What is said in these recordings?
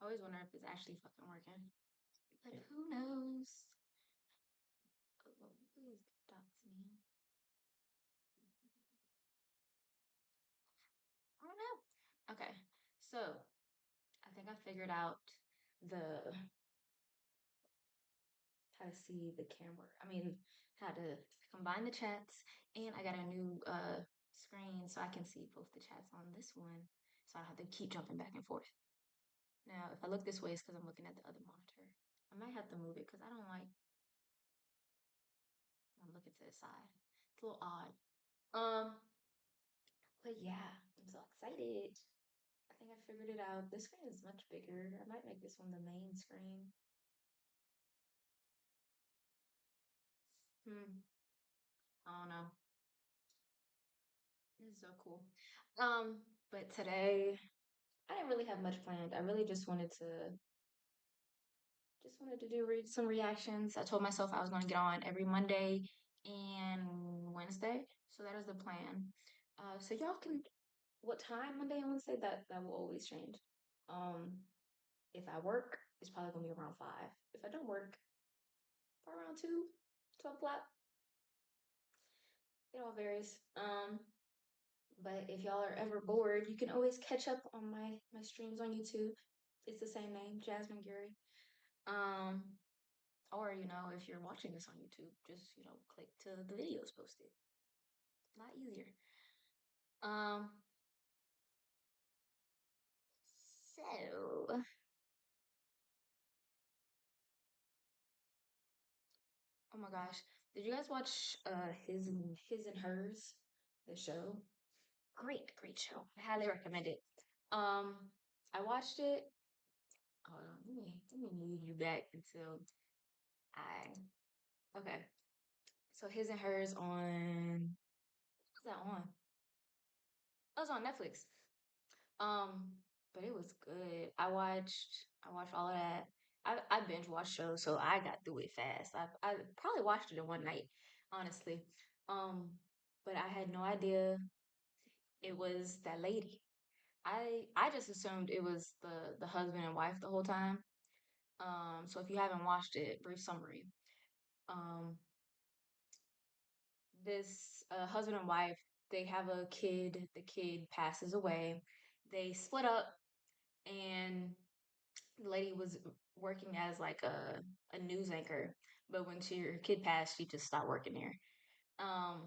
I always wonder if it's actually fucking working. But who knows? Oh, please dox me. I don't know. Okay, so I think I figured out the how to see the camera. I mean, how to combine the chats, and I got a new screen so I can see both the chats on this one, so I don't have to keep jumping back and forth. Now, if I look this way, it's because I'm looking at the other monitor. I might have to move it because I don't like. I'm looking to the side. It's a little odd. Um, but yeah, I'm so excited. I think I figured it out. This screen is much bigger. I might make this one the main screen. Hmm. I don't know. This is so cool. But today I didn't really have much planned. I really just wanted to do some reactions. I told myself I was going to get on every Monday and Wednesday, so that is the plan. So y'all can what time Monday and Wednesday that will always change. Um, if I work, it's probably gonna be around 5. If I don't work, probably around 2, 12 o'clock. It all varies. But if y'all are ever bored, you can always catch up on my streams on YouTube. It's the same name, Jasmine Gary. Um, or if you're watching this on YouTube, just click to the videos posted. A lot easier. Um, so oh my gosh, did you guys watch His and Hers, the show? Great show. I highly recommend it. Um, I watched it. Hold on, let me move you back until I okay. So His and Hers on what's that on? It was on Netflix. Um, but it was good. I watched all of that. I binge watched shows, so I got through it fast. I probably watched it in one night, honestly. Um, but I had no idea it was that lady. I just assumed it was the husband and wife the whole time. So if you haven't watched it, brief summary. Um, this husband and wife, they have a kid. The kid passes away. They split up, and the lady was working as like a news anchor, but when her kid passed, she just stopped working there. Um,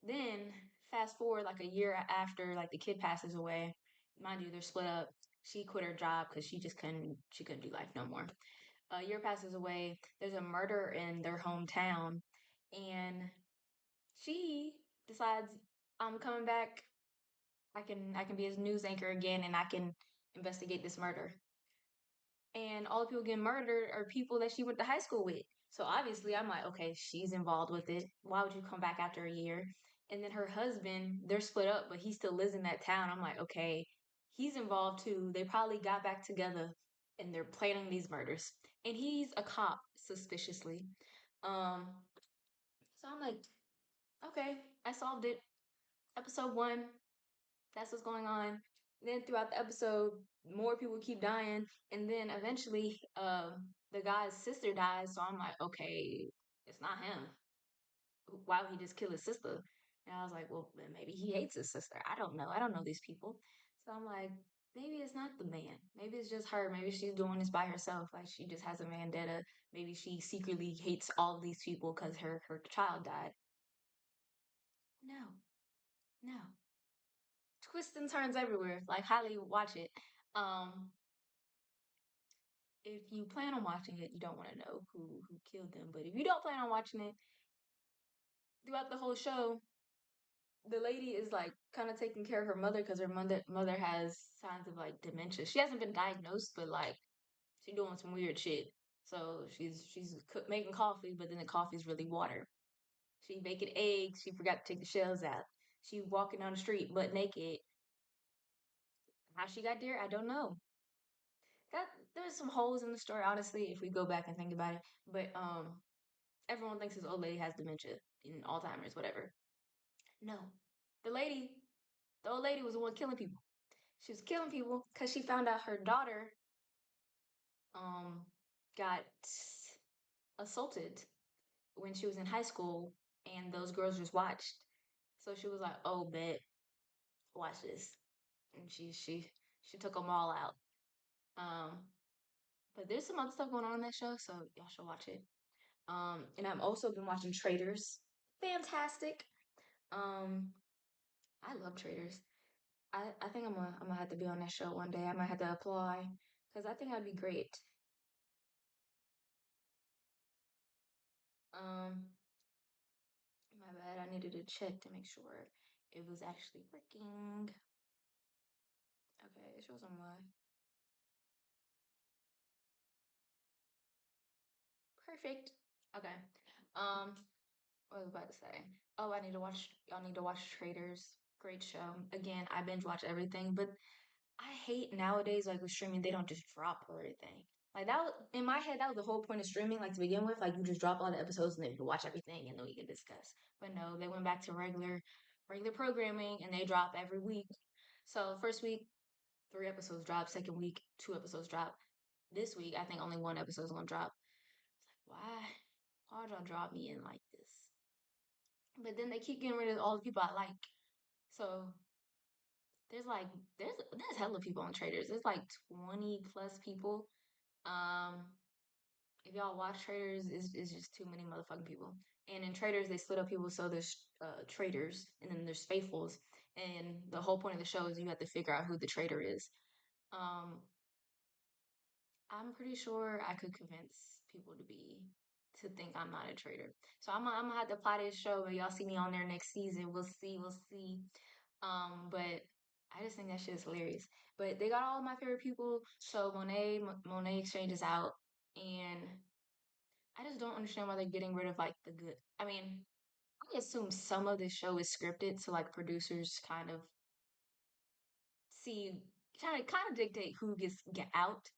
then fast forward like a year after like the kid passes away, mind you, they're split up. She quit her job because she couldn't do life no more. A year passes away. There's a murder in their hometown, and she decides I'm coming back. I can be his news anchor again, and I can investigate this murder. And all the people getting murdered are people that she went to high school with. So obviously, I'm like, okay, she's involved with it. Why would you come back after a year? And then her husband, they're split up, but he still lives in that town. I'm like, okay, he's involved too. They probably got back together and they're planning these murders. And he's a cop, suspiciously. Um, so I'm like, okay, I solved it. Episode 1, that's what's going on. Then throughout the episode, more people keep dying, and then eventually, the guy's sister dies. So I'm like, okay, it's not him. Why would he just kill his sister? And I was like, well, then maybe he hates his sister. I don't know. I don't know these people. So I'm like, maybe it's not the man. Maybe it's just her. Maybe she's doing this by herself. Like she just has a vendetta. Maybe she secretly hates all of these people because her child died. No, no. Twists and turns everywhere. Like highly watch it. Um, if you plan on watching it, you don't want to know who killed them. But if you don't plan on watching it, throughout the whole show, the lady is like kind of taking care of her mother because her mother has signs of like dementia. She hasn't been diagnosed, but like she's doing some weird shit. So she's making coffee, but then the coffee's really water. She making eggs. She forgot to take the shells out. She walking down the street butt naked. How she got there, I don't know. That there's some holes in the story, honestly, if we go back and think about it. But everyone thinks this old lady has dementia and Alzheimer's, whatever. No, the lady, the old lady was the one killing people. She was killing people because she found out her daughter. um got assaulted when she was in high school, and those girls just watched. So she was like, "Oh, bet, watch this," and she took them all out. Um, but there's some other stuff going on in that show, so y'all should watch it. And I've also been watching Traders. Fantastic. Um, I love Traders. I think I'm gonna have to be on that show one day. I might have to apply because I think I'd be great. Um, my bad. I needed to check to make sure it was actually working. Okay, it shows on my perfect. Okay. Um, what was I about to say? Oh, I need to watch. Y'all need to watch Traders. Great show. Again, I binge watch everything, but I hate nowadays, like with streaming, they don't just drop everything. Like that was, in my head, that was the whole point of streaming. Like to begin with, like you just drop all the episodes and then you can watch everything and then we can discuss. But no, they went back to regular programming and they drop every week. So first week, 3 episodes drop. Second week, 2 episodes drop. This week, I think only one episode is gonna drop. It's like why? Why would y'all drop me in like this? But then they keep getting rid of all the people I like. So there's like there's hella people on traders. There's like 20 plus people. Um, if y'all watch traders, it's just too many motherfucking people. And in traders, they split up people so there's traders and then there's faithfuls. And the whole point of the show is you have to figure out who the traitor is. Um, I'm pretty sure I could convince people to think I'm not a traitor. So I'm gonna have to apply this show, but y'all see me on there next season. We'll see. But I just think that shit is hilarious. But they got all of my favorite people. So Monet Exchange is out, and I just don't understand why they're getting rid of like the good. I mean, I assume some of this show is scripted, so like producers kind of see kind of dictate who gets get out.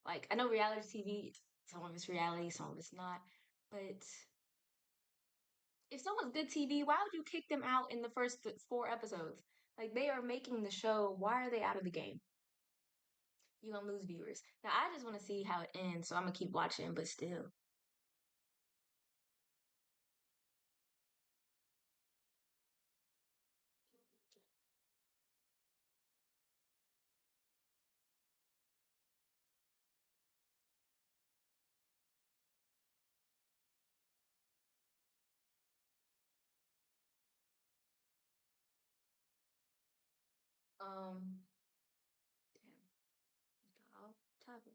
Like I know reality TV, some of it's reality, some of it's not. But if someone's good TV, why would you kick them out in the first 4 episodes? Like they are making the show. Why are they out of the game? You're gonna lose viewers. Now I just want to see how it ends, so I'm gonna keep watching. But still, um, damn, I'll type it.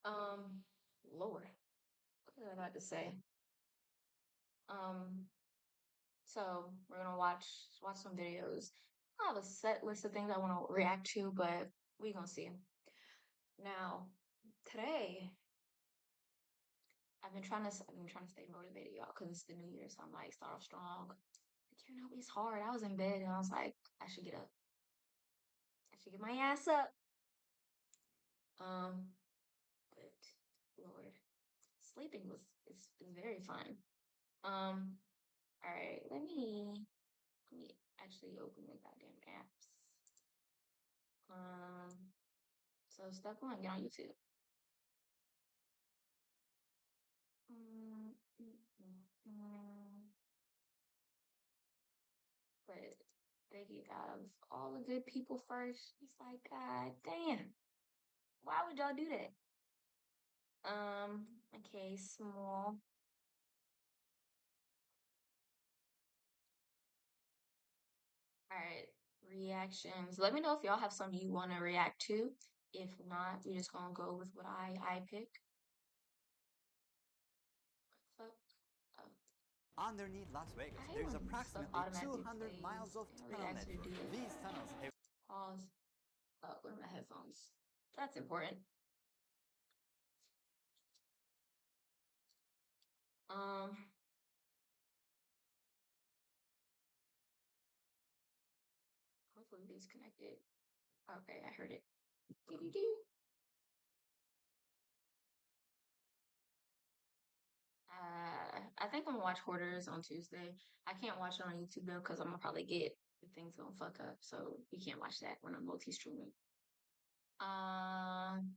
Um, Lord, what was I about to say? Um, so we're gonna watch some videos. I have a set list of things I want to react to, but we gonna see. Now, today I've been trying to stay motivated, y'all, because it's the new year. So I'm like, start off strong. It's hard. I was in bed and I was like, I should get up. I should get my ass up. Um, but Lord, sleeping is very fun. Um, all right, let me actually open the goddamn apps. Um, so step one, get on YouTube. Mm, mm, mm, mm. But they get out of all the good people first. It's like, God damn, why would y'all do that? Okay, small. All right, reactions. Let me know if y'all have some you want to react to. If not, we're just gonna go with what I pick. Fuck. Oh, Underneath Las Vegas, I hate there's when stuff approximately automatically 200 plays. miles of I really tunnel actually network. do that. These tunnels have Pause. Oh, where are my headphones? That's important. Um, hopefully these connected. Okay, I heard it. Doo-doo-doo. I think I'm gonna watch Hoarders on Tuesday. I can't watch it on YouTube though because I'm gonna probably get the thing's gonna fuck up. So you can't watch that when I'm multi-streaming. Um,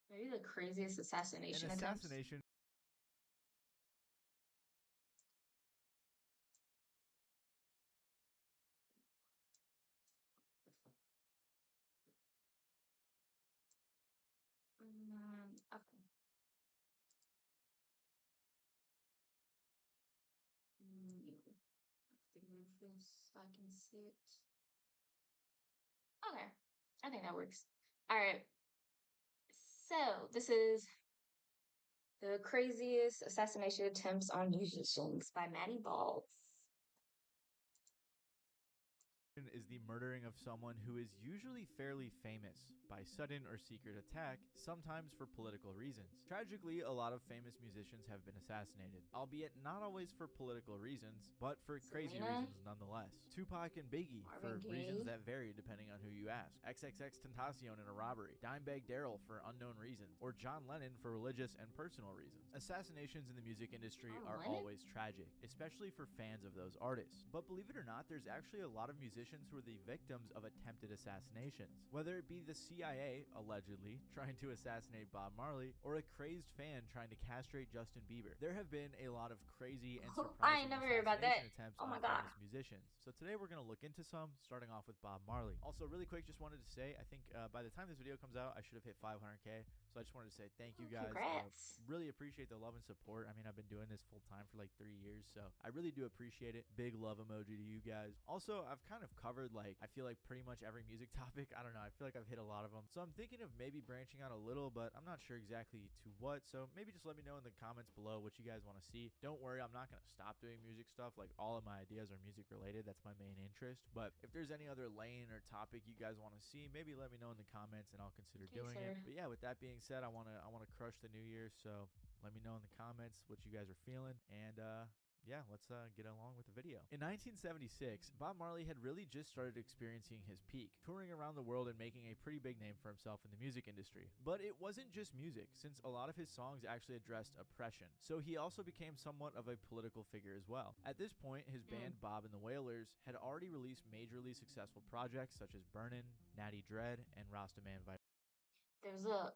Maybe the craziest An assassination attempts. assassination Okay. Have to move this so I can see it. Okay, I think that works. All right. So this is the craziest assassination attempts on musicians by Maddie Balls. is the murdering of someone who is usually fairly famous by sudden or secret attack, sometimes for political reasons. Tragically, a lot of famous musicians have been assassinated, albeit not always for political reasons, but for crazy Selena, reasons nonetheless. Tupac and Biggie Marvin for reasons Gaye. that vary depending on who you ask. XXX Tentacion in a robbery, Dimebag Darrell for unknown reasons, or John Lennon for religious and personal reasons. Assassinations in the music industry John are Lennon? always tragic, especially for fans of those artists. But believe it or not, there's actually a lot of musicians who are the victims of attempted assassinations. Whether it be the CIA, allegedly, trying to assassinate Bob Marley, or a crazed fan trying to castrate Justin Bieber. There have been a lot of crazy and I ain't surprising never heard about that. assassination attempts Oh my on god. famous musicians. So today we're going to look into some, starting off with Bob Marley. Also, really quick, just wanted to say, I think by the time this video comes out, I should have hit 500K. So I just wanted to say thank you guys. Congrats. Really appreciate the love and support. I mean, I've been doing this full time for like 3 years, so I really do appreciate it. Big love emoji to you guys. Also, I've kind of covered like I feel like pretty much every music topic. I don't know. I feel like I've hit a lot of them. So I'm thinking of maybe branching out a little, but I'm not sure exactly to what. So maybe just let me know in the comments below what you guys want to see. Don't worry, I'm not going to stop doing music stuff. Like all of my ideas are music related. That's my main interest. But if there's any other lane or topic you guys want to see, maybe let me know in the comments and I'll consider Okay, doing it. sir. But yeah, with that being said, I want to crush the new year. So let me know in the comments what you guys are feeling. And yeah, let's get along with the video. In 1976, Bob Marley had really just started experiencing his peak, touring around the world and making a pretty big name for himself in the music industry. But it wasn't just music, since a lot of his songs actually addressed oppression, so he also became somewhat of a political figure as well. At this point, his band Bob and the Wailers had already released majorly successful projects such as Burnin', Natty Dread, and Rastaman There's a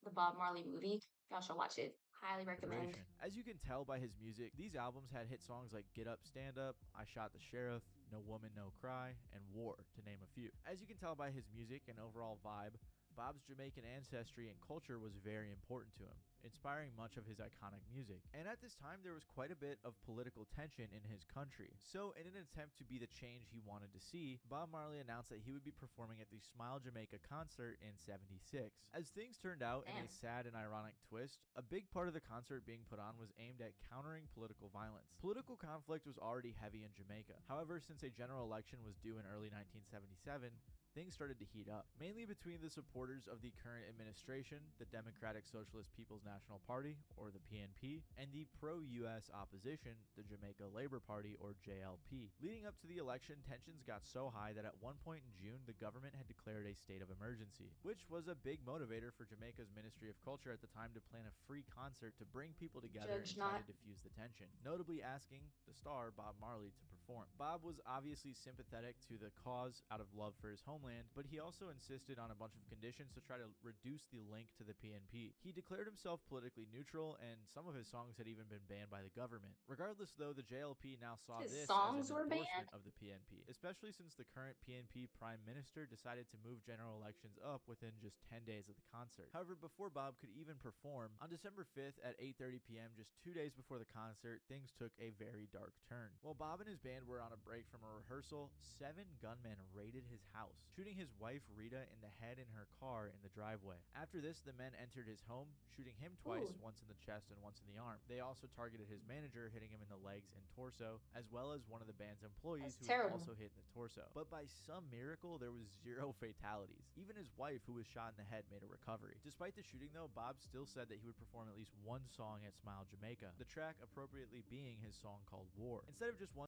the Bob Marley movie. Y'all should watch it. Highly recommend. Vibration. As you can tell by his music, these albums had hit songs like Get Up, Stand Up, I Shot the Sheriff, No Woman, No Cry, and War, to name a few. As you can tell by his music and overall vibe, Bob's Jamaican ancestry and culture was very important to him, inspiring much of his iconic music. And at this time, there was quite a bit of political tension in his country. So, in an attempt to be the change he wanted to see, Bob Marley announced that he would be performing at the Smile Jamaica concert in '76. As things turned out, in a Damn. sad and ironic twist, a big part of the concert being put on was aimed at countering political violence. Political conflict was already heavy in Jamaica. However, since a general election was due in early 1977, things started to heat up, mainly between the supporters of the current administration, the Democratic Socialist People's National Party, or the PNP, and the pro-US opposition, the Jamaica Labor Party, or JLP. Leading up to the election, tensions got so high that at one point in June, the government had declared a state of emergency, which was a big motivator for Jamaica's Ministry of Culture at the time to plan a free concert to bring people together Judge and try not. to diffuse the tension, notably asking the star Bob Marley to perform. Bob was obviously sympathetic to the cause out of love for his homeland, but he also insisted on a bunch of conditions to try to reduce the link to the PNP. He declared himself politically neutral, and some of his songs had even been banned by the government. Regardless, though, the JLP now saw His this as songs an were banned? endorsement of the PNP, especially since the current PNP Prime Minister decided to move general elections up within just 10 days of the concert. However, before Bob could even perform, on December 5th at 8:30 p.m., just 2 days before the concert, things took a very dark turn. While Bob and his band were on a break from a rehearsal, 7 gunmen raided his house, shooting his wife Rita in the head in her car in the driveway. After this, the men entered his home, shooting him twice, Ooh. once in the chest and once in the arm. They also targeted his manager, hitting him in the legs and torso, as well as one of the band's employees That's who was terrible. also hit in the torso. But by some miracle, there was 0 fatalities. Even his wife, who was shot in the head, made a recovery. Despite the shooting, though, Bob still said that he would perform at least one song at Smile Jamaica, the track appropriately being his song called War. Instead of just one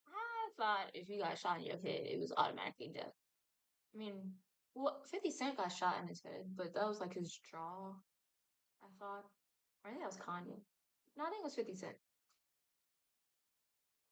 I thought if you got shot in your head, it was automatically death. I mean, Well, 50 Cent got shot in his head, but that was like his jaw, I thought. Or I think that was Kanye. No, I think it was 50 Cent.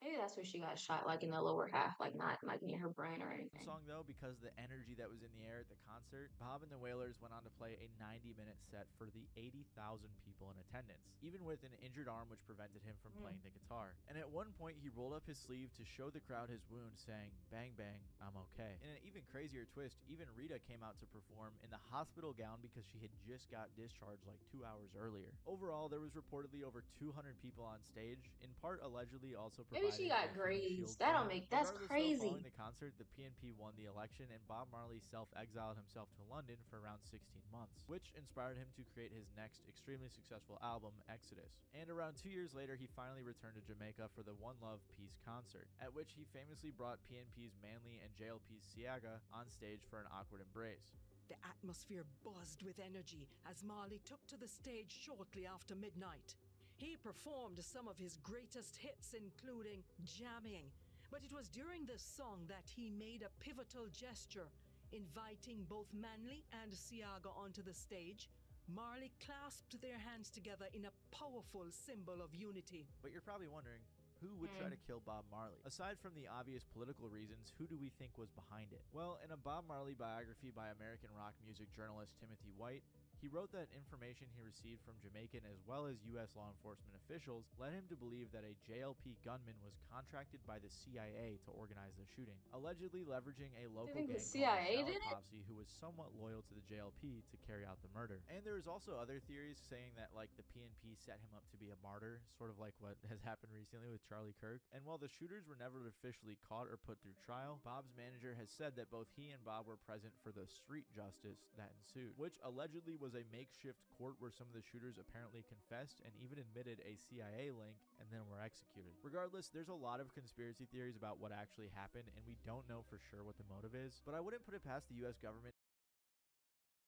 Maybe that's where she got shot, like in the lower half, like not like near her brain or anything. Song though, because the energy that was in the air at the concert, Bob and the Wailers went on to play a 90-minute set for the 80,000 people in attendance, even with an injured arm which prevented him from Mm. playing the guitar. And at one point, he rolled up his sleeve to show the crowd his wound, saying, "Bang bang, I'm okay." In an even crazier twist, even Rita came out to perform in the hospital gown because she had just got discharged like 2 hours earlier. Overall, there was reportedly over 200 people on stage, in part allegedly also Maybe she providing a got human grazed. shield That for don't him. make that's Regardless though, following crazy. the concert, the PNP won the election and Bob Marley self-exiled himself to London for around 16 months, which inspired him to create his next extremely successful album, Exodus. And around 2 years later, he finally returned to Jamaica for the One Love Peace concert, at which he famously brought PNP's Manly and JLP's Siaga on stage for an awkward embrace. The atmosphere buzzed with energy as Marley took to the stage shortly after midnight. He performed some of his greatest hits, including Jamming, but it was during this song that he made a pivotal gesture, inviting both Manly and Siaga onto the stage. Marley clasped their hands together in a powerful symbol of unity. But you're probably wondering, who would try to kill Bob Marley? Aside from the obvious political reasons, who do we think was behind it? Well, in a Bob Marley biography by American rock music journalist Timothy White, he wrote that information he received from Jamaican as well as U.S. law enforcement officials led him to believe that a JLP gunman was contracted by the CIA to organize the shooting, allegedly leveraging a Do you local think the gang called the CIA did Shower it? Posse who was somewhat loyal to the JLP to carry out the murder. And there is also other theories saying that like the PNP set him up to be a martyr, sort of like what has happened recently with Charlie Kirk. And while the shooters were never officially caught or put through trial, Bob's manager has said that both he and Bob were present for the street justice that ensued, which allegedly was a makeshift court where some of the shooters apparently confessed and even admitted a CIA link and then were executed. Regardless, there's a lot of conspiracy theories about what actually happened, and we don't know for sure what the motive is, but I wouldn't put it past the US government.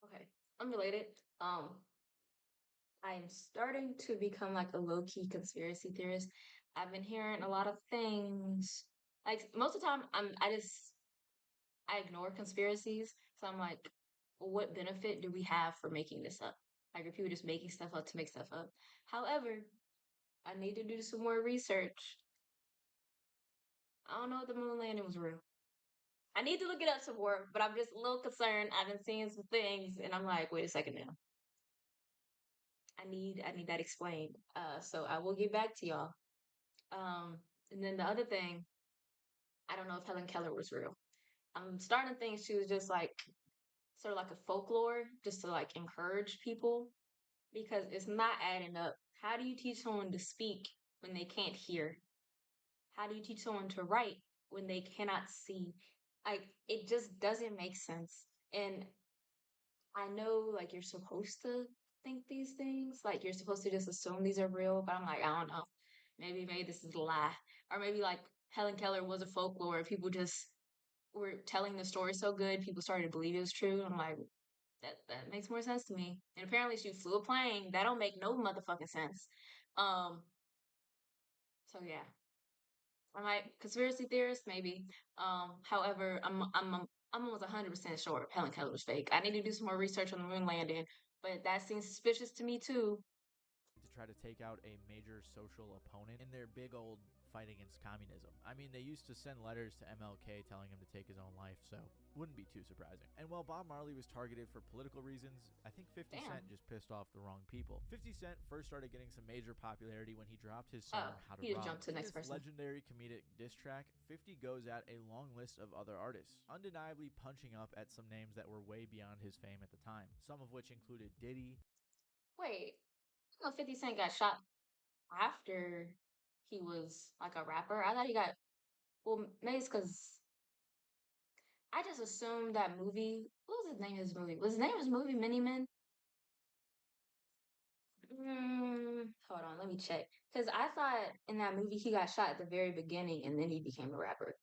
Okay. Unrelated. I'm starting to become like a low-key conspiracy theorist. I've been hearing a lot of things. Like most of the time I ignore conspiracies. So I'm like, well, what benefit do we have for making this up? Like are people just making stuff up to make stuff up? However, I need to do some more research. I don't know if the moon landing was real. I need to look it up some more, but I'm just a little concerned. I've been seeing some things and I'm like, wait a second now. I need that explained. So I will get back to y'all. And then the other thing, I don't know if Helen Keller was real. I'm starting to think she was just like sort of like a folklore, just to like encourage people because it's not adding up. How do you teach someone to speak when they can't hear? How do you teach someone to write when they cannot see? Like it just doesn't make sense. And I know like you're supposed to think these things, like you're supposed to just assume these are real, but I'm like, I don't know. Maybe this is a lie. Or maybe like Helen Keller was a folklore. People just were telling the story so good, people started to believe it was true. I'm like, that makes more sense to me. And apparently she flew a plane. That don't make no motherfucking sense. Um, so yeah. Am I conspiracy theorist? Maybe. However, I'm almost 100% sure Helen Keller was fake. I need to do some more research on the moon landing, but that seems suspicious to me too. To try to take out a major social opponent in their big old fight against communism. I mean, they used to send letters to MLK telling him to take his own life, so wouldn't be too surprising. And while Bob Marley was targeted for political reasons, I think 50 Damn. Cent just pissed off the wrong people. 50 Cent first started getting some major popularity when he dropped his Oh, song How to he just Rob. jumped to the In next this person. legendary comedic diss track, 50 goes at a long list of other artists, undeniably punching up at some names that were way beyond his fame at the time, some of which included Diddy. Wait, no, 50 Cent got shot after he was like a rapper. I thought he got, well, maybe it's because I just assumed that movie. What was his name of his movie? Was his name of his movie Mini Men? Hold on, let me check. Because I thought in that movie he got shot at the very beginning and then he became a rapper.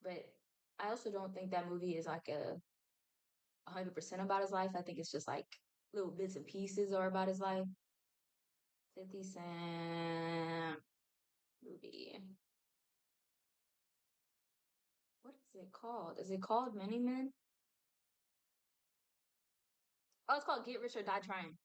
But I also don't think that movie is like a 100% about his life. I think it's just like little bits and pieces are about his life. 50 Cent movie. What is it called? Is it called Many Men? Oh, it's called Get Rich or Die Trying.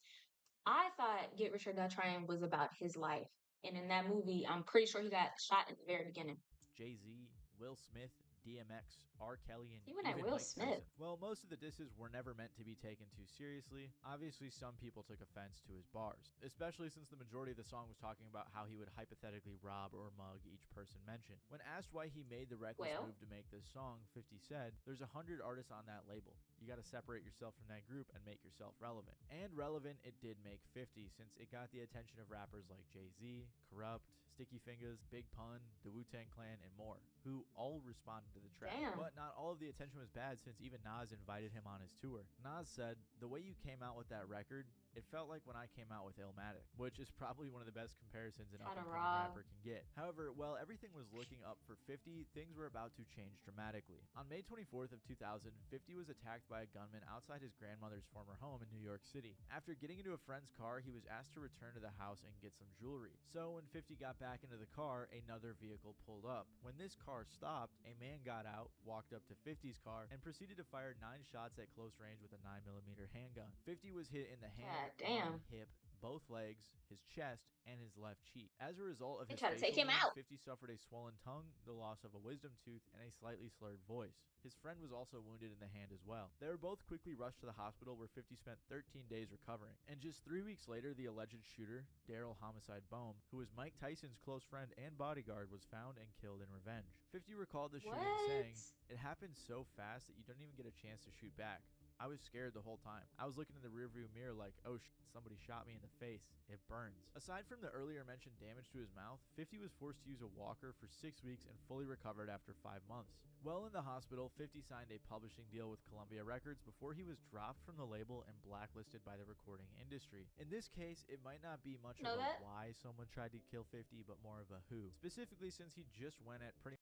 I thought Get Rich or Die Trying was about his life. And in that movie, I'm pretty sure he got shot at the very beginning. Jay-Z, Will Smith, DMX, R. Kelly, and He went at even Will Mike Smith. Tyson. Well, most of the disses were never meant to be taken too seriously. Obviously, some people took offense to his bars, especially since the majority of the song was talking about how he would hypothetically rob or mug each person mentioned. When asked why he made the reckless Well, move to make this song, 50 said, "There's 100 artists on that label. You gotta separate yourself from that group and make yourself relevant." And relevant it did make 50, since it got the attention of rappers like Jay-Z, Corrupt, Sticky Fingers, Big Pun, the Wu-Tang Clan, and more, who all responded to the track. damn. But not all of the attention was bad, since even Nas invited him on his tour. Nas said, "The way you came out with that record, it felt like when I came out with Illmatic," which is probably one of the best comparisons an Try to up-and-coming rob. rapper can get. However, while everything was looking up for 50, things were about to change dramatically. On May 24th of 2000, 50 was attacked by a gunman outside his grandmother's former home in New York City. After getting into a friend's car, he was asked to return to the house and get some jewelry. So when 50 got back into the car, another vehicle pulled up. When this car stopped, a man got out, walked up to 50's car, and proceeded to fire 9 shots at close range with a 9mm handgun. 50 was hit in the hand, God damn. arm, hip, both legs, his chest, and his left cheek. As a result of They his tried to take facial him wounds, out. 50 suffered a swollen tongue, the loss of a wisdom tooth, and a slightly slurred voice. His friend was also wounded in the hand as well. They were both quickly rushed to the hospital, where 50 spent 13 days recovering. And just 3 weeks later, the alleged shooter, Daryl Homicide Bohm, who was Mike Tyson's close friend and bodyguard, was found and killed in revenge. 50 recalled the shooting, saying, What? "It happened so fast that you don't even get a chance to shoot back. I was scared the whole time. I was looking in the rearview mirror like, oh somebody shot me in the face. It burns." Aside from the earlier mentioned damage to his mouth, 50 was forced to use a walker for 6 weeks and fully recovered after 5 months. While in the hospital, 50 signed a publishing deal with Columbia Records before he was dropped from the label and blacklisted by the recording industry. In this case, it might not be much Know of a that? why someone tried to kill 50, but more of a who. Specifically, since he just went at pretty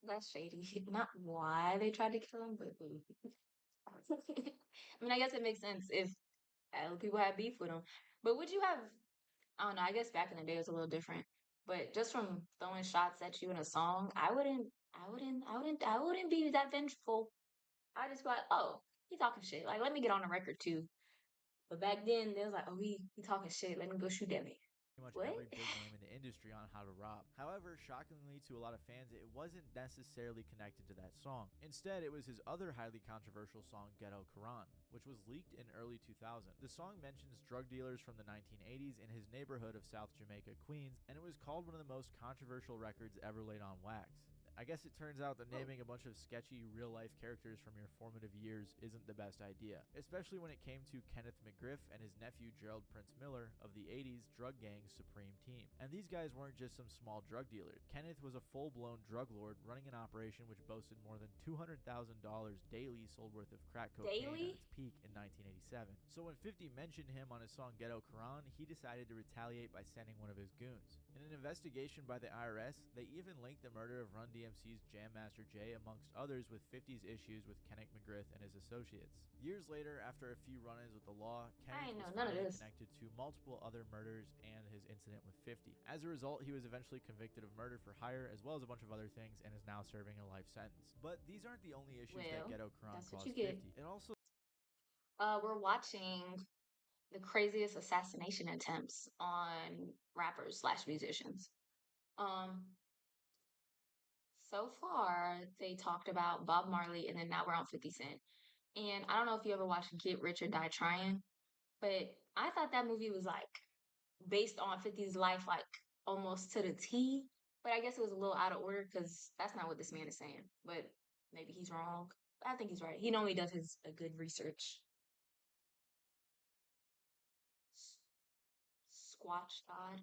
That's shady. Not why they tried to kill him, but I mean, I guess it makes sense if other people had beef with him. But would you have? I don't know. I guess back in the day it was a little different. But just from throwing shots at you in a song, I wouldn't be that vengeful. I just be like, oh, he talking shit. Like, let me get on the record too. But back then, they was like, oh, he talking shit. Let me go shoot that man. much What? every big name in the industry on how to rob. However, shockingly to a lot of fans, it wasn't necessarily connected to that song. Instead, it was his other highly controversial song, Ghetto Quran, which was leaked in early 2000. The song mentions drug dealers from the 1980s in his neighborhood of South Jamaica, Queens, and it was called one of the most controversial records ever laid on wax. I guess it turns out that naming a bunch of sketchy real-life characters from your formative years isn't the best idea, especially when it came to Kenneth McGriff and his nephew Gerald Prince Miller of the 80s drug gang's Supreme Team. And these guys weren't just some small drug dealer. Kenneth was a full-blown drug lord running an operation which boasted more than $200,000 daily sold worth of crack cocaine Daily? at its peak in 1987. So when 50 mentioned him on his song Ghetto Quran, he decided to retaliate by sending one of his goons. In an investigation by the IRS, they even linked the murder of Run DMC's Jam Master Jay, amongst others, with 50's issues with Kenneth McGriff and his associates. Years later, after a few run-ins with the law, I Kenneth ain't know was none of finally this. connected to multiple other murders and his incident with 50. As a result, he was eventually convicted of murder for hire, as well as a bunch of other things, and is now serving a life sentence. But these aren't the only issues that Well, Ghetto Quran that's what caused you get. 50. It also We're watching the craziest assassination attempts on rappers slash musicians. Um, so far they talked about Bob Marley, and then now we're on 50 Cent. And I don't know if you ever watched Get Rich or Die Trying, but I thought that movie was like based on 50's life, like almost to the T. But I guess it was a little out of order because that's not what this man is saying. But maybe he's wrong. I think he's right. He normally does his a good research. Squatch God.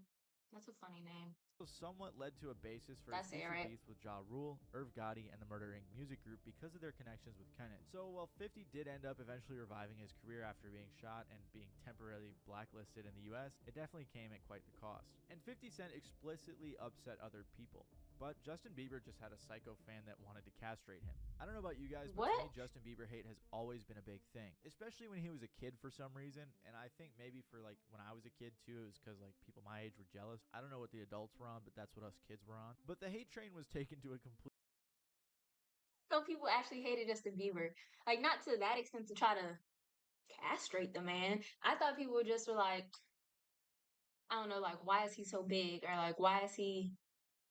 That's a funny name. somewhat led to a basis for his That's future Eric. beefs with Ja Rule, Irv Gotti, and the Murder Inc. music group because of their connections with Kenneth. So while 50 did end up eventually reviving his career after being shot and being temporarily blacklisted in the US, it definitely came at quite the cost. And 50 Cent explicitly upset other people. But Justin Bieber just had a psycho fan that wanted to castrate him. I don't know about you guys, but to What? me, Justin Bieber hate has always been a big thing, especially when he was a kid for some reason. And I think maybe for like when I was a kid too, it was because like people my age were jealous. I don't know what the adults were on, but that's what us kids were on. But the hate train was taken to a complete Some people actually hated Justin Bieber. Like, not to that extent to try to castrate the man. I thought people just were like, I don't know, like, why is he so big? Or like, why is he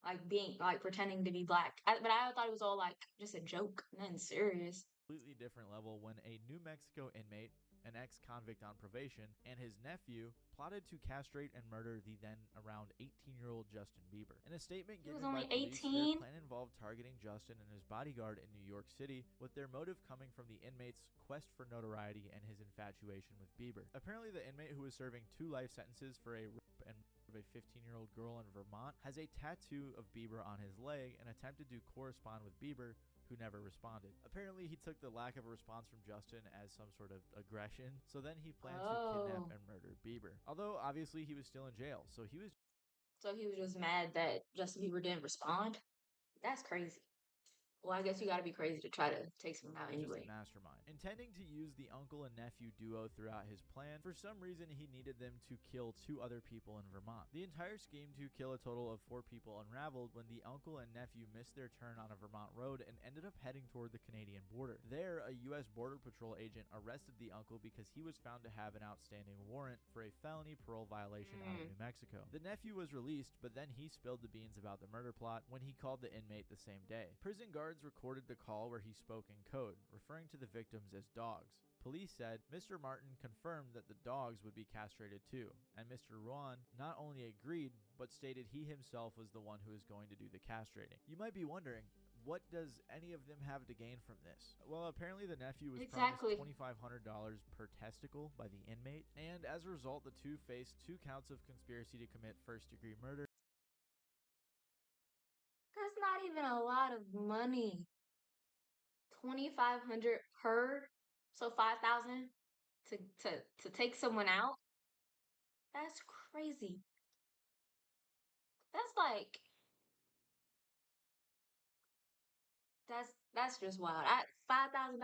like being like pretending to be black? But I thought it was all like just a joke, nothing serious. Completely different level when a New Mexico inmate, an ex-convict on probation, and his nephew plotted to castrate and murder the then around 18-year-old Justin Bieber. In a statement He was given by only police, their 18. plan involved targeting Justin and his bodyguard in New York City, with their motive coming from the inmate's quest for notoriety and his infatuation with Bieber. Apparently, the inmate, who was serving 2 life sentences for a rape and of a 15-year-old girl in Vermont, has a tattoo of Bieber on his leg and attempted to correspond with Bieber, who never responded. Apparently, he took the lack of a response from Justin as some sort of aggression, so then he planned to kidnap and murder Bieber. Although, obviously, he was still in jail, so he was just mad that Justin Bieber didn't respond. That's crazy. Well, I guess you gotta be crazy to try to take someone out just a anyway. mastermind. Intending to use the uncle and nephew duo throughout his plan, for some reason he needed them to kill 2 other people in Vermont. The entire scheme to kill a total of 4 people unraveled when the uncle and nephew missed their turn on a Vermont road and ended up heading toward the Canadian border. There, a U.S. Border Patrol agent arrested the uncle because he was found to have an outstanding warrant for a felony parole violation out of New Mexico. The nephew was released, but then he spilled the beans about the murder plot when he called the inmate the same day. Prison guards recorded the call where he spoke in code, referring to the victims as dogs. Police said Mr. Martin confirmed that the dogs would be castrated too, and Mr. Ruan not only agreed, but stated he himself was the one who was going to do the castrating. You might be wondering, what does any of them have to gain from this? Well, apparently the nephew was promised $2,500 per testicle by the inmate, and as a result, the 2 faced 2 counts of conspiracy to commit first-degree murder. That's not even a lot of money. 2,500 per, so 5,000 to take someone out. That's crazy. That's like that's just wild. At $5,000,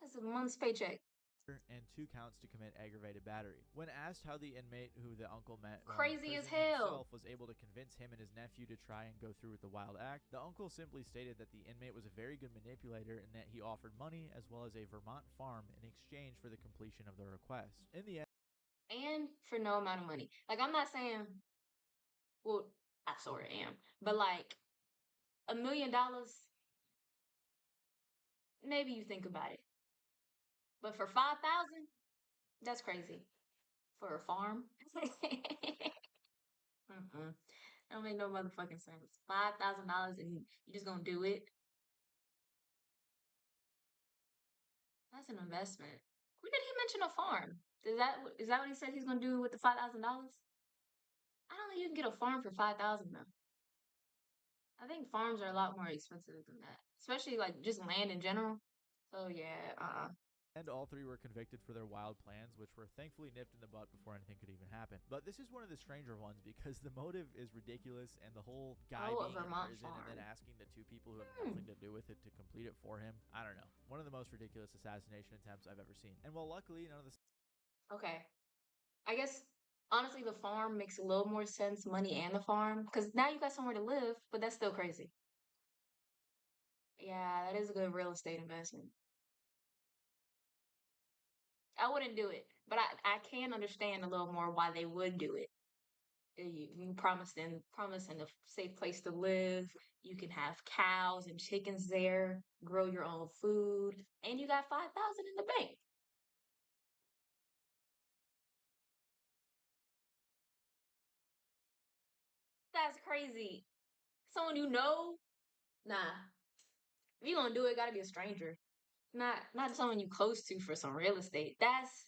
that's a month's paycheck. And 2 counts to commit aggravated battery. When asked how the inmate who the uncle met while in Crazy as prison hell. himself was able to convince him and his nephew to try and go through with the wild act, the uncle simply stated that the inmate was a very good manipulator and that he offered money as well as a Vermont farm in exchange for the completion of the request. In the end, And for no amount of money. Like, I'm not saying, well, I sort of am, but like $1 million, maybe you think about it. But for 5,000, that's crazy. For a farm? Mm-mm. That don't make no motherfucking sense. $5,000 and you just gonna do it? That's an investment. When did he mention a farm? Is that what he said he's gonna do with the $5,000? I don't think you can get a farm for 5,000 though. I think farms are a lot more expensive than that, especially like just land in general. So yeah, and all 3 were convicted for their wild plans, which were thankfully nipped in the bud before anything could even happen. But this is one of the stranger ones because the motive is ridiculous, and the whole guy Oh, a being in Vermont prison and then farm. asking the 2 people who have nothing to do with it to complete it for him. I don't know. One of the most ridiculous assassination attempts I've ever seen. And while luckily none of the Okay. I guess honestly, the farm makes a little more sense, money and the farm, because now you got somewhere to live, but that's still crazy. Yeah, that is a good real estate investment. I wouldn't do it, but I can understand a little more why they would do it. You promising a safe place to live. You can have cows and chickens there, grow your own food, and you got 5,000 in the bank. That's crazy. Someone you know? Nah. If you gonna do it, gotta be a stranger. Not someone you close to for some real estate.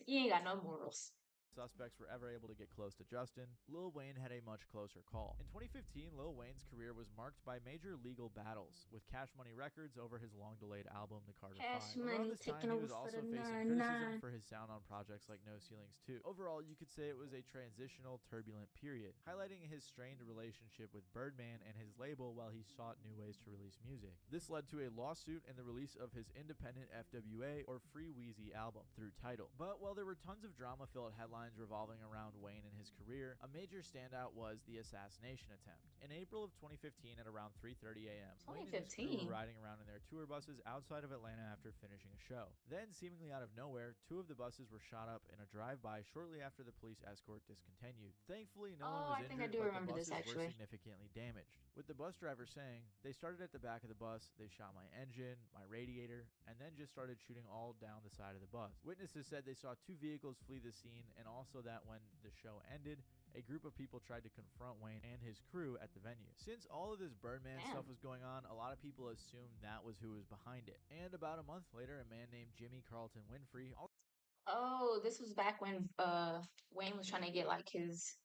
You ain't got no morals. suspects were ever able to get close to Justin, Lil Wayne had a much closer call. In 2015, Lil Wayne's career was marked by major legal battles, with Cash Money Records over his long-delayed album, The Carter Cash 5. Around money this time, taking he over was for also the facing 9-9. criticism for his sound on projects like No Ceilings 2. Overall, you could say it was a transitional, turbulent period, highlighting his strained relationship with Birdman and his label while he sought new ways to release music. This led to a lawsuit and the release of his independent FWA or Free Wheezy album through Tidal. But while there were tons of drama-filled headlines headlines revolving around Wayne and his career, a major standout was the assassination attempt. In April of 2015 at around 3:30 a.m., Wayne and his crew were 2015. riding around in their tour buses outside of Atlanta after finishing a show. Then, seemingly out of nowhere, 2 of the buses were shot up in a drive-by shortly after the police escort discontinued. Thankfully, no one Oh, was I think I injured, do but the remember this buses were actually. significantly damaged. With the bus driver saying, "They started at the back of the bus, they shot my engine, my radiator, and then just started shooting all down the side of the bus." Witnesses said they saw 2 vehicles flee the scene, and also that when the show ended, a group of people tried to confront Wayne and his crew at the venue. Since all of this Birdman Damn. stuff was going on, a lot of people assumed that was who was behind it. And about a month later, a man named Jimmy Carlton Winfrey Oh, this was back when Wayne was trying to get like his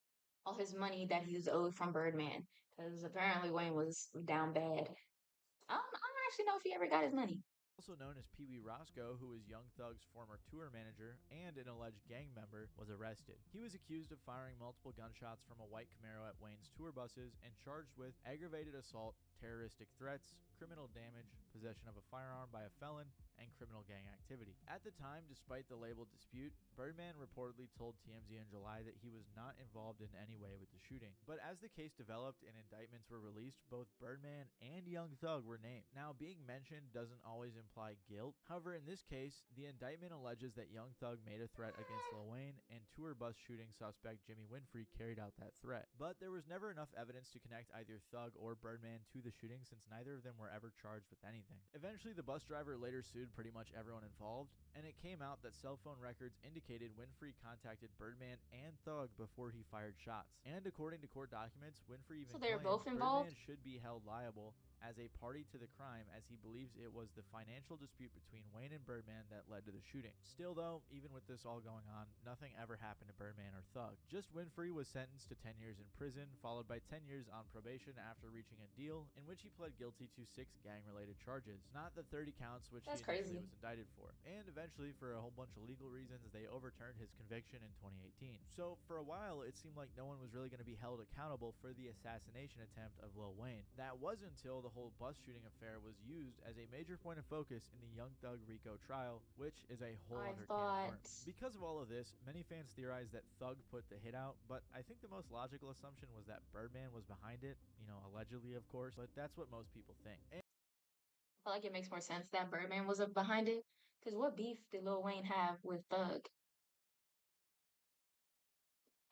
all his money that he was owed from Birdman, because apparently Wayne was down bad. I don't actually know if he ever got his money. also known as Pee Wee Roscoe, who was Young Thug's former tour manager and an alleged gang member, was arrested. He was accused of firing multiple gunshots from a white Camaro at Wayne's tour buses and charged with aggravated assault, terroristic threats, criminal damage, possession of a firearm by a felon, and criminal gang activity. At the time, despite the label dispute, Birdman reportedly told TMZ in July that he was not involved in any way with the shooting. But as the case developed and indictments were released, both Birdman and Young Thug were named. Now, being mentioned doesn't always imply guilt. However, in this case, the indictment alleges that Young Thug made a threat against Lil Wayne, and tour bus shooting suspect Jimmy Winfrey carried out that threat. But there was never enough evidence to connect either Thug or Birdman to the shooting, since neither of them were ever charged with anything. Eventually, the bus driver later sued pretty much everyone involved, and it came out that cell phone records indicated Winfrey contacted Birdman and Thug before he fired shots. And according to court documents, Winfrey even So they were claims both involved? Birdman should be held liable as a party to the crime, as he believes it was the financial dispute between Wayne and Birdman that led to the shooting. Still though, even with this all going on, nothing ever happened to Birdman or Thug. Just Winfrey was sentenced to 10 years in prison, followed by 10 years on probation after reaching a deal in which he pled guilty to 6 gang-related charges, not the 30 counts which That's he initially crazy. was indicted for. And eventually, for a whole bunch of legal reasons, they overturned his conviction in 2018. So for a while, it seemed like no one was really going to be held accountable for the assassination attempt of Lil Wayne. That was until the whole bus shooting affair was used as a major point of focus in the Young Thug RICO trial, which is a whole I other can of thought worms. Because of all of this, many fans theorized that Thug put the hit out, but I think the most logical assumption was that Birdman was behind it, allegedly of course, but that's what most people think. I feel like it makes more sense that Birdman was up behind it. Because what beef did Lil Wayne have with Thug?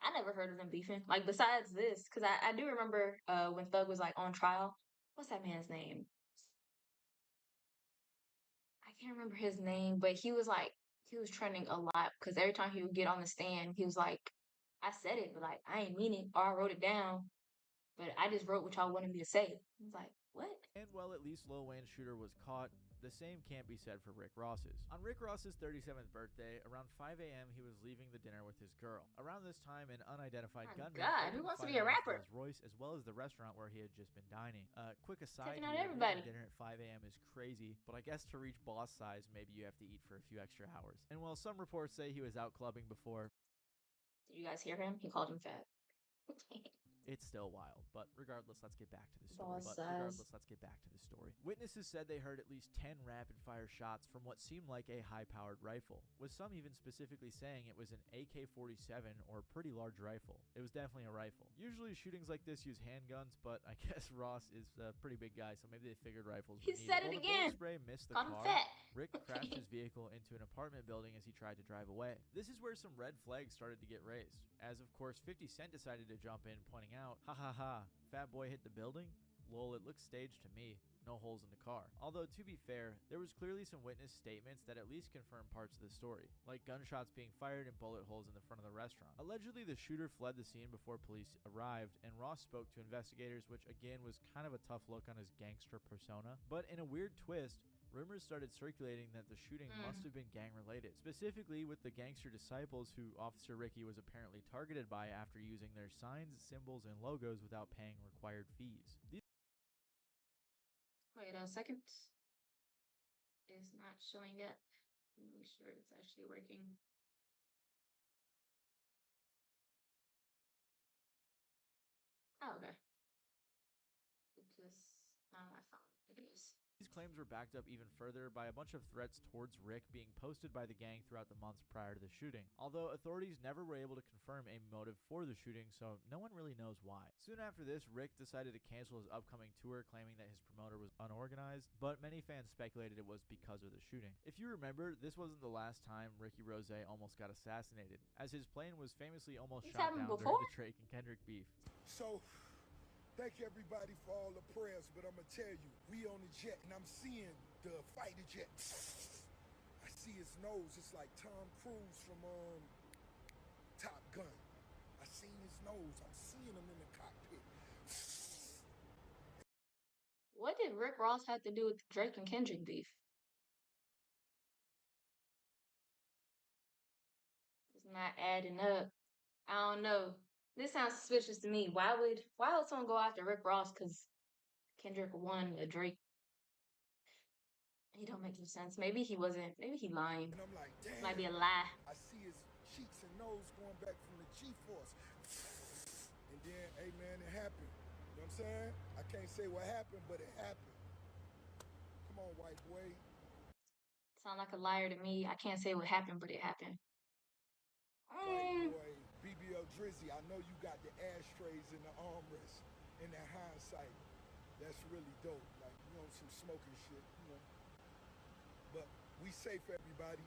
I never heard of them beefing. Like besides this, because I do remember when Thug was like on trial. What's that man's name? I can't remember his name, but he was trending a lot because every time he would get on the stand, he was like, I said it, but like I ain't mean it, or I wrote it down, but I just wrote what y'all wanted me to say. I was like, what? And while at least Lil Wayne's shooter was caught, the same can't be said for Rick Ross's. On Rick Ross's 37th birthday, around 5 a.m., he was leaving the dinner with his girl. Around this time, an unidentified My gunman God, who opened wants to be fire a on his rapper? Rolls Royce, as well as the restaurant where he had just been dining. Quick aside Taking out here, leaving everybody. dinner at 5 a.m. is crazy, but I guess to reach boss size, maybe you have to eat for a few extra hours. And while some reports say he was out clubbing before, Did you guys hear him? He called him fat. it's still wild, but regardless, let's get back to the Boss size. story. Witnesses said they heard at least 10 rapid-fire shots from what seemed like a high-powered rifle, with some even specifically saying it was an AK-47 or pretty large rifle. It was definitely a rifle. Usually shootings like this use handguns, but I guess Ross is a pretty big guy, so maybe they figured rifles were He needed. said it While the again. bullet spray missed the Called him car, fat. Rick crashed his vehicle into an apartment building as he tried to drive away. This is where some red flags started to get raised, as of course 50 Cent decided to jump in, pointing out, "Ha ha ha, fat boy hit the building? Lol, it looks staged to me. No holes in the car." Although, to be fair, there was clearly some witness statements that at least confirmed parts of the story, like gunshots being fired and bullet holes in the front of the restaurant. Allegedly, the shooter fled the scene before police arrived, and Ross spoke to investigators, which again was kind of a tough look on his gangster persona. But in a weird twist, rumors started circulating that the shooting must have been gang-related, specifically with the gangster disciples who Officer Ricky was apparently targeted by after using their signs, symbols, and logos without paying required fees. Wait a second. It's not showing yet. Make sure it's actually working. Oh, okay. It's just on my phone. It is. These claims were backed up even further by a bunch of threats towards Rick being posted by the gang throughout the months prior to the shooting, although authorities never were able to confirm a motive for the shooting, so no one really knows why. Soon after this, Rick decided to cancel his upcoming tour, claiming that his promoter was unorganized, but many fans speculated it was because of the shooting. If you remember, this wasn't the last time Ricky Rose almost got assassinated, as his plane was famously almost This shot happened down before? during the Drake and Kendrick beef. So, thank everybody for all the prayers, but I'm gonna tell you, we on the jet and I'm seeing the fighter jet. I see his nose. It's like Tom Cruise from Top Gun. I seen his nose. I'm seeing him in the cockpit. What did Rick Ross have to do with the Drake and Kendrick beef? It's not adding up. I don't know. This sounds suspicious to me. Why would someone go after Rick Ross because Kendrick won a Drake? He don't make no sense. Maybe he wasn't. Maybe he lying. And I'm like, damn. This might be a lie. I see his cheeks and nose going back from the G-force. And then, hey man, it happened. You know what I'm saying? I can't say what happened, but it happened. Come on, white boy. Sound like a liar to me. I can't say what happened, but it happened. White boy, BBL Drizzy, I know you got the ashtrays in the armrest in that hindsight. That's really dope. Like, you know, some smoking shit, you know. But we safe, everybody.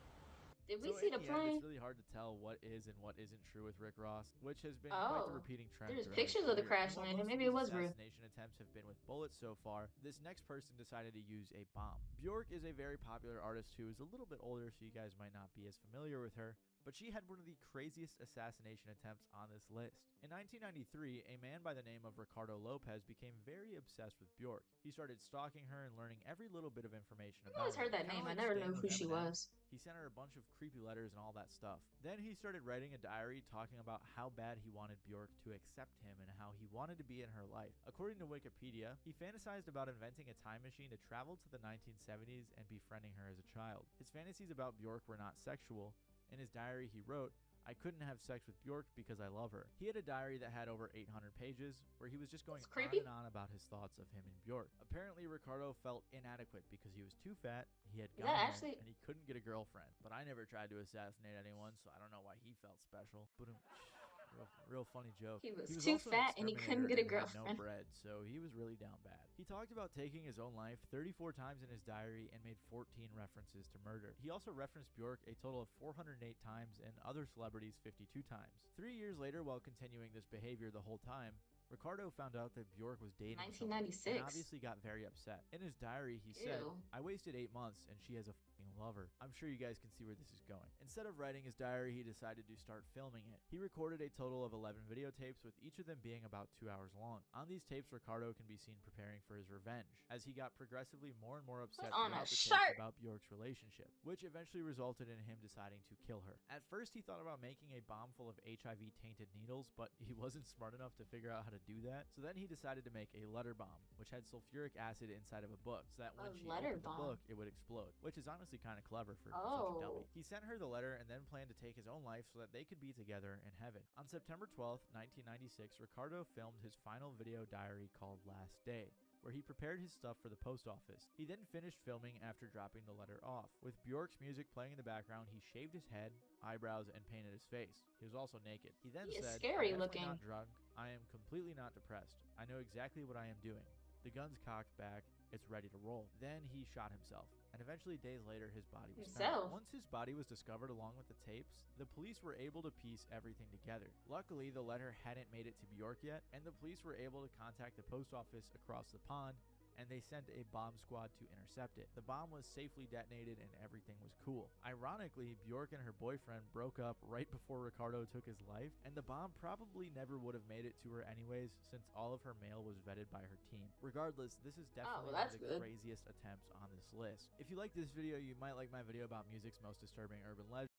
Did we So see in the end, plane? it's really hard to tell what is and what isn't true with Rick Ross, which has been quite Oh, the repeating trend. there's throughout his pictures of the career. crash While landing. most of Maybe it these was real. assassination attempts have been with bullets so far, this next person decided to use a bomb. Bjork is a very popular artist who is a little bit older, so you guys might not be as familiar with her, but she had one of the craziest assassination attempts on this list. In 1993, a man by the name of Ricardo Lopez became very obsessed with Bjork. He started stalking her and learning every little bit of information I've about always her. heard that Kinda name. I like never Sting knew with who she Eminem, was. he sent her a bunch of creepy letters and all that stuff. Then he started writing a diary talking about how bad he wanted Bjork to accept him and how he wanted to be in her life. According to Wikipedia, he fantasized about inventing a time machine to travel to the 1970s and befriending her as a child. His fantasies about Bjork were not sexual. In his diary, he wrote, "I couldn't have sex with Bjork because I love her." He had a diary that had over 800 pages where he was just going That's on creepy. and on about his thoughts of him and Bjork. Apparently, Ricardo felt inadequate because he was too fat, he had Is gone that home, actually- and he couldn't get a girlfriend. But I never tried to assassinate anyone, so I don't know why he felt special. But real funny joke. He was was too also an fat and he couldn't get a exterminator and had no girlfriend. bread, so he was really down bad. He talked about taking his own life 34 times in his diary and made 14 references to murder. He also referenced Bjork a total of 408 times and other celebrities 52 times. 3 years later, while continuing this behavior the whole time, Ricardo found out that Bjork was dating someone 1996. and obviously got very upset. In his diary, he said, Ew. "I wasted 8 months and she has a fucking lover." I'm sure you guys can see where this is going. Instead of writing his diary, he decided to start filming it. He recorded a total of 11 videotapes, with each of them being about 2 hours long. On these tapes, Ricardo can be seen preparing for his revenge, as he got progressively more and more upset Put on a throughout the shirt. tapes about Bjork's relationship, which eventually resulted in him deciding to kill her. At first, he thought about making a bomb full of HIV-tainted needles, but he wasn't smart enough to figure out how to do that, so then he decided to make a letter bomb, which had sulfuric acid inside of a book, so that when A she letter opened the bomb? book, it would explode, which is honestly kind of clever for such a Oh. dummy. He sent her the letter and then planned to take his own life so that they could be together in heaven. On September 12th, 1996, Ricardo filmed his final video diary called Last Day, where he prepared his stuff for the post office. He then finished filming after dropping the letter off. With Bjork's music playing in the background, he shaved his head, eyebrows, and painted his face. He was also naked. He then He is said, scary "I'm definitely looking." not drunk. I am completely not depressed. I know exactly what I am doing. The gun's cocked back. It's ready to roll." Then he shot himself, and eventually days later his body was Himself? found. Once his body was discovered along with the tapes, the police were able to piece everything together. Luckily, the letter hadn't made it to Bjork yet, and the police were able to contact the post office across the pond, and they sent a bomb squad to intercept it. The bomb was safely detonated and everything was cool. Ironically, Bjork and her boyfriend broke up right before Ricardo took his life, and the bomb probably never would have made it to her anyways, since all of her mail was vetted by her team. Regardless, this is definitely one of that's the good. craziest attempts on this list. If you like this video, you might like my video about music's most disturbing urban legends.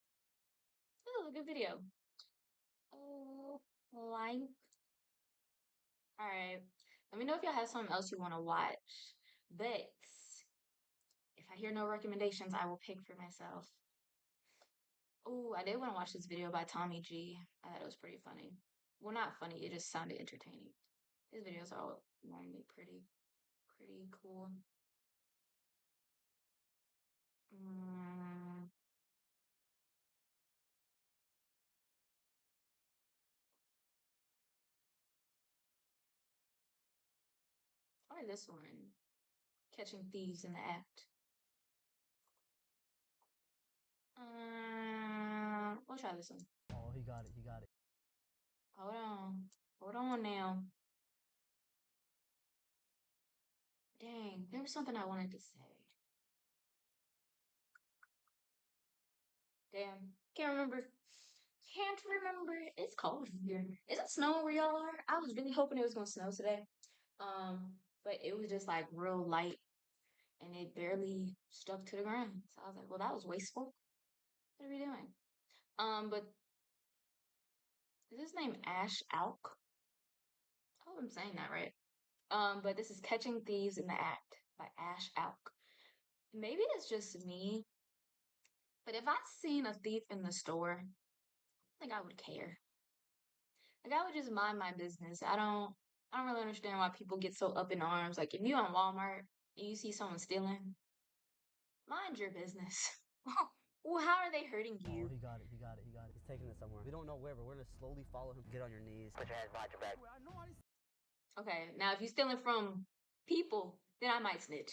Oh, good video. Oh, like. Alright. Let me know if y'all have something else you want to watch. But if I hear no recommendations, I will pick for myself. Oh, I did want to watch this video by Tommy G. I thought it was pretty funny. Well, not funny, it just sounded entertaining. His videos are all normally pretty cool. Mm, or this one. Catching thieves in the act. We'll try this one. Oh, he got it. He got it. Hold on. Hold on now. Dang, there was something I wanted to say. Damn, can't remember. Can't remember. It's cold here. Is it snowing where y'all are? I was really hoping it was gonna snow today. But it was just like real light and it barely stuck to the ground. So I was like, well, that was wasteful. What are we doing? But is his name Ash Alk? I hope I'm saying that right. But this is Catching Thieves in the Act by Ash Alk. Maybe it's just me, but if I seen a thief in the store, I think I would care. Like I would just mind my business. I don't really understand why people get so up in arms. Like if you in Walmart and you see someone stealing, mind your business. Well, how are they hurting Oh, you? he got it. He got it. He got it. He's taking it somewhere. We don't know where, but we're gonna slowly follow him. Get on your knees. Put your hands behind your back. Okay, now if you're stealing from people, then I might snitch.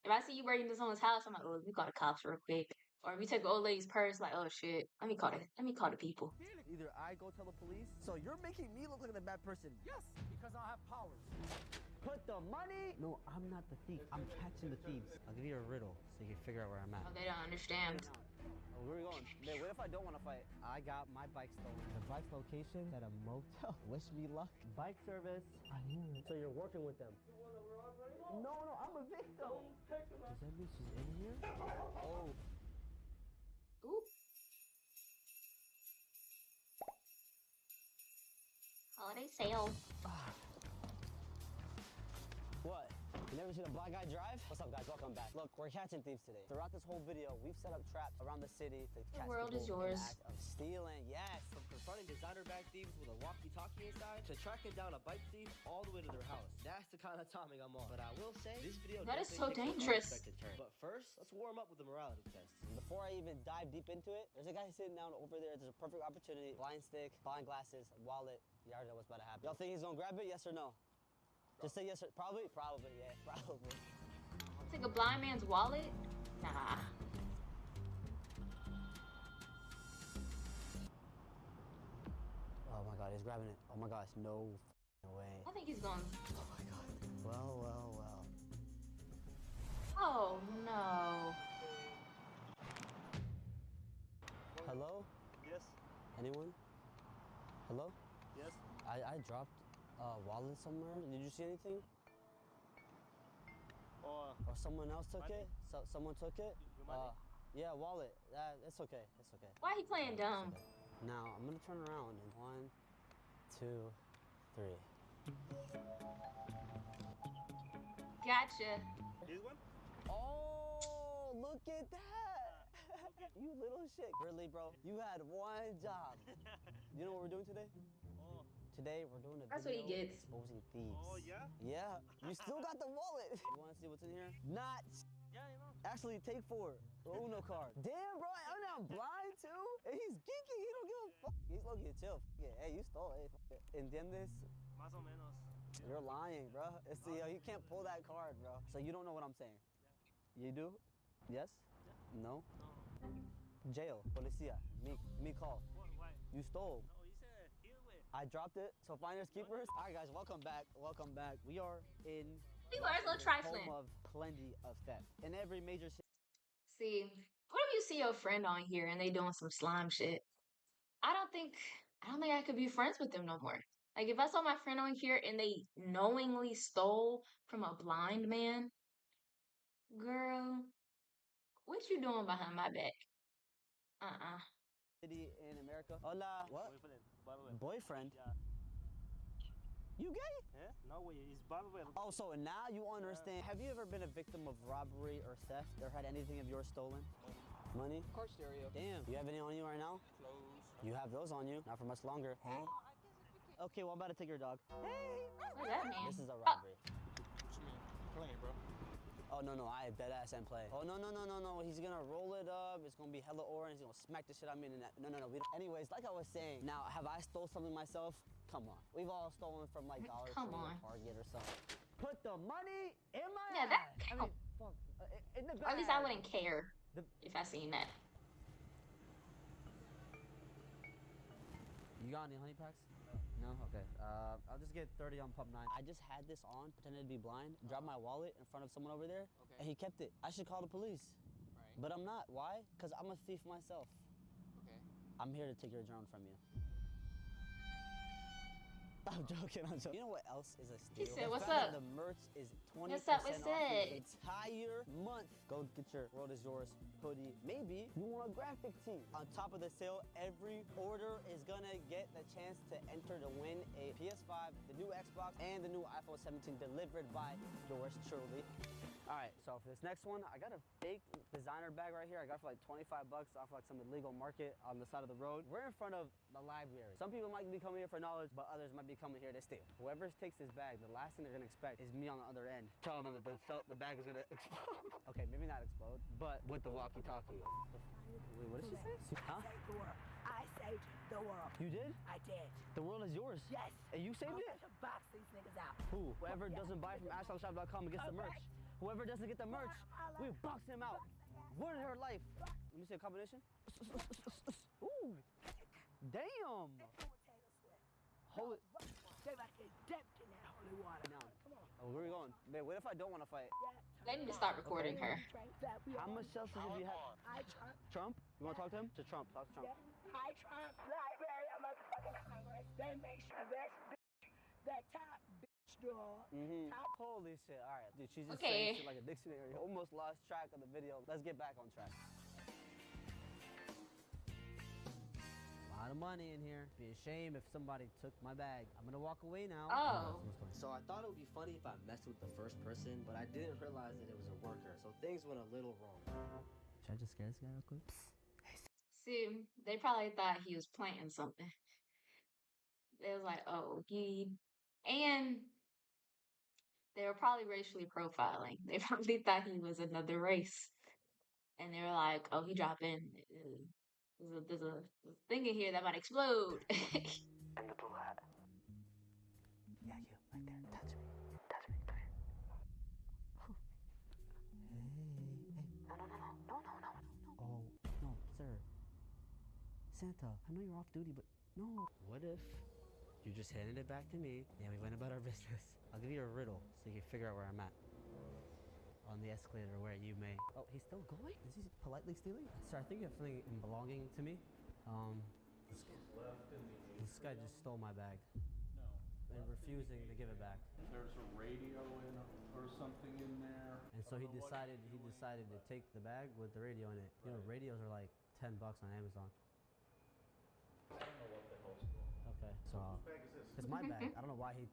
If I see you breaking into someone's house, I'm like, oh, we call the cops real quick. Or if you take an old lady's purse, like, oh shit, let me call the people. Either I go tell the police. So you're making me look like the bad person. Yes, because I have powers. Put the money. No, I'm not the thief. I'm catching the thieves. I'll give you a riddle so you can figure out where I'm at. Oh, they don't understand. Oh, where are we going? Man, what if I don't want to fight? I got my bike stolen. The bike's location at a motel. Wish me luck. Bike service. I hear it. So you're working with them? No, I'm a victim. Does that mean she's in here? Oh. Ooh. Holiday sale. What? You never seen a black guy drive? What's up, guys? Welcome back. Look, we're catching thieves today. Throughout this whole video, we've set up traps around the city to catch world people is yours. in the act of stealing. Yes. From confronting designer bag thieves with a walkie-talkie inside to tracking down a bike thief all the way to their house. That's the kind of timing I'm on. But I will say, this video That is definitely so takes an dangerous. unexpected turn. But first, let's warm up with the morality test. Before I even dive deep into it, there's a guy sitting down over there. There's a perfect opportunity. Blind stick, blind glasses, wallet. You already know what's about to happen. Y'all think he's gonna grab it? Yes or no? Just say yes or probably, yeah, probably. Take a blind man's wallet? Nah. Oh my god, he's grabbing it. Oh my gosh, no way. I think he's going. Oh my god. Well. Oh no. Hello? Yes. Anyone? Hello? Yes. I dropped a wallet somewhere. Did you see anything? Or Or someone else took money? it? Someone took it? Your money? Yeah, wallet. It's okay. It's okay. Why he playing It's dumb? okay. Now, I'm gonna turn around in 1, 2, 3. Gotcha. this one? Oh, look at that! You little shit. Really, bro? You had one job. You know what we're doing today? Oh. Today, we're doing a That's what he video gets. exposing thieves. Oh, yeah? Yeah. You still got the wallet. You want to see what's in here? Not. Yeah, you know. Actually, take 4. The Uno card. Damn, bro. I'm not blind, too. And he's geeky. He don't give a fuck. He's low-key chill. Yeah, hey, you stole it. Hey, fuck it. ¿Entiendes? Más o menos. You're lying, bro. It's the, you can't pull that card, bro. So you don't know what I'm saying. You do? Yes? No? No. Jail. Policía. Me call. What? Why? You stole. No, you said here way. I dropped it. So finders keepers. All right, guys. Welcome back. Welcome back. We are in People are a little trifling. home of plenty of theft. In every major city. See, what if you see your friend on here and they doing some slime shit? I don't think I could be friends with them no more. Like if I saw my friend on here and they knowingly stole from a blind man, girl, what you doing behind my back? Uh-uh. City in America. Hola. What? Boyfriend. By the way. Boyfriend? Yeah. You gay? Eh? No way. It's by the way. Oh, so now you understand. Have you ever been a victim of robbery or theft or had anything of yours stolen? Money? Car stereo. Damn. You have any on you right now? Clothes. You have those on you. Not for much longer. Huh? Okay, well, I'm about to take your dog. Hey! What's that mean? This is a robbery. What you mean? Plenty, bro. Oh, no, I dead ass and play. Oh, no. He's gonna roll it up. It's gonna be hella orange. He's gonna smack the shit out of me in that. No. We don't. Anyways, like I was saying, now, have I stole something myself? Come on. We've all stolen from like Dollar Come Tree or on. Target or something. Put the money in my Yeah, that ass. I mean, fuck. In the bag. Or at least I wouldn't care The- if I seen that. You got any honey packs? No? Okay. I'll just get 30 on pump 9. I just had this on, pretended to be blind, dropped my wallet in front of someone over there, and he kept it. I should call the police. Right. But I'm not. Why? Because I'm a thief myself. Okay. I'm here to take your drone from you. I'm joking. You know what else is a steal? He said, The "What's fact that up?" The merch is 20% What's up, off what's the up? entire month. Go get your World is Yours hoodie. Maybe you want a graphic tee. On top of the sale, every order is gonna get the chance to enter to win a PS5, the new Xbox, and the new iPhone 17 delivered by yours truly. All right, so for this next one, I got a fake designer bag right here. I got it for like 25 bucks off like some illegal market on the side of the road. We're in front of the library. Some people might be coming here for knowledge, but others might be coming here to steal. Whoever takes this bag, the last thing they're gonna expect is me on the other end telling them that the bag is gonna explode. Okay, maybe not explode, but with the walkie-talkie. Wait, what did she say? Huh? I saved the world. You did? I did. The world is yours. Yes. And you saved I'm it? going to box these niggas out. Who? Whoever doesn't buy from ashtonshop.com and gets the merch. Whoever doesn't get the merch, we box him out. Word her life. Let me see a combination. Ooh. Damn. Hold it. They like a depth in that holy water. Now. Come on. Oh, where are we going? Man, what if I don't want to fight? They need to start recording her. How much Celsius have you had? Hi, Trump. Trump? You want to talk to him? To Trump. Talk to Trump. Hi, Trump. Library of motherfucking Congress. They make sure that top bitch door. Holy shit. All right. Dude, she's just Okay. saying shit like a dictionary. Almost lost track of the video. Let's get back on track. A lot of money in here. Be a shame if somebody took my bag. I'm gonna walk away now. Oh. So I thought it would be funny if I messed with the first person, but I didn't realize that it was a worker, so things went a little wrong. Should I just scare this guy real quick? See, they probably thought he was planting something. They was like, oh, and they were probably racially profiling. They probably thought he was another race. And they were like, oh, he dropping. There's a thing in here that might explode. Yeah, you, right there. Touch me. Touch me. Hey. No. Oh, no, sir. Santa, I know you're off duty, but no. What if you just handed it back to me and we went about our business? I'll give you a riddle so you can figure out where I'm at. On the escalator where you may. Oh, he's still going? Is he politely stealing? Sir, I think you have something belonging to me. This guy just stole my bag. No. And refusing to give it back. There's a radio or something in there. And so he decided to take the bag with the radio in it. You know, radios are like $10 on Amazon. I don't know what the hell's going on. Okay, so Whose bag is this? it's my bag. I don't know why he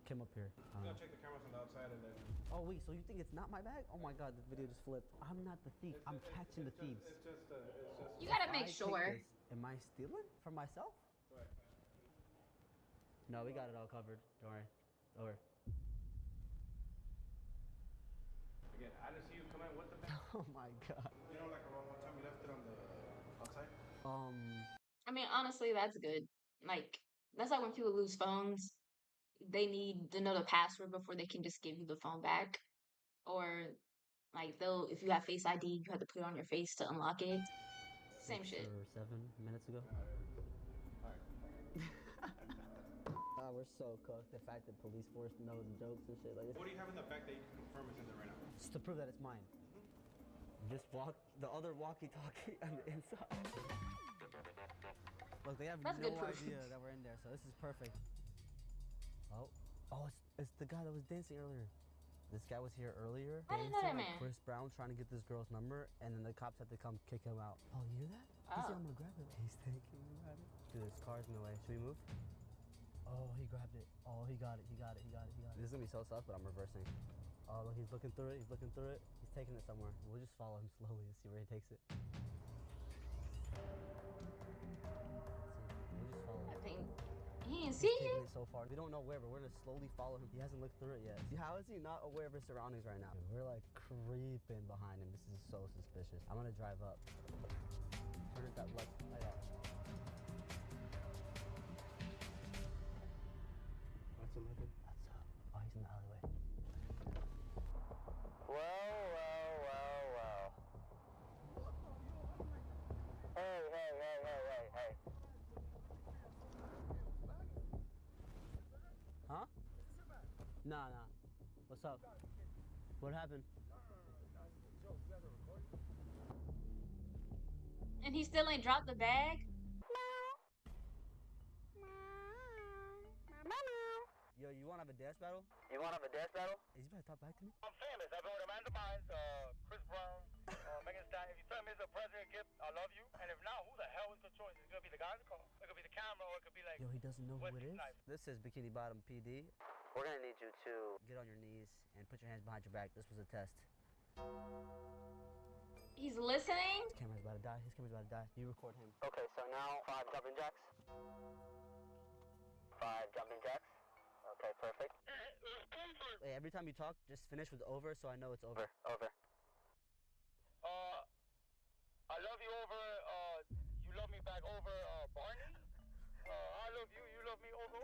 came up here. I'm gonna check the cameras on the outside and then. Oh wait, so you think it's not my bag? Oh my god, the video just flipped. I'm not the thief. I'm catching the thieves. It's just. You gotta make If I take sure. this, am I stealing from myself? Right. No, we got it all covered. Don't worry. Over. Again, I didn't see you come in with the bag. Oh my god. You know, like around one time you left it on the outside. I mean, honestly, that's good. Like, that's like when people lose phones. They need to know the password before they can just give you the phone back. Or, like, if you have Face ID, you have to put it on your face to unlock it. Same 6 shit. or 7 minutes ago. We're so cooked. The fact that police force knows jokes and shit like this. What do you have in the bag that you can confirm is in there right now? Just to prove that it's mine. The other walkie-talkie on the inside. Look, they have That's no good proof. idea that we're in there, so this is perfect. Oh, it's the guy that was dancing earlier. This guy was here earlier, I didn't know that dancing like man. Chris Brown, trying to get this girl's number, and then the cops had to come kick him out. Oh, you hear that? He said, Oh. I'm gonna grab it. He's thinking about it. Dude, his car's in the way. Should we move? Oh, he grabbed it. Oh, he got it. This is gonna be so sus, but I'm reversing. Oh, look, he's looking through it. He's taking it somewhere. We'll just follow him slowly and see where he takes it. We'll just follow him. I think He ain't He's see taking you? it so far. We don't know where, but we're gonna slowly follow him. He hasn't looked through it yet. See, how is he not aware of his surroundings right now? We're like creeping behind him. This is so suspicious. I'm gonna drive up. Turn it that left. Like that. What's up, Michael? What's up? Oh, he's in the alleyway. Well. Hey. Huh? Nah. What's up? What happened? And he still ain't dropped the bag? Yo, you wanna have a dance battle? Is you about to talk back to me? I'm famous. I've been with Amanda Bynes, Chris Brown, Megan Stallion. If you tell me it's a president gift, I love you. And if not, who the hell is the choice? It's gonna be the guy in the car. It could be the camera, or it could be like. Yo, he doesn't know who it Wesley is. Snipes. This is Bikini Bottom PD. We're gonna need you to get on your knees and put your hands behind your back. This was a test. He's listening? His camera's about to die. You record him. Okay, so now 5 jumping jacks. 5 jumping jacks. Okay, perfect. Hey, every time you talk, just finish with over so I know it's over. Over. I love you over, you love me back over, Barney. I love you, you love me over.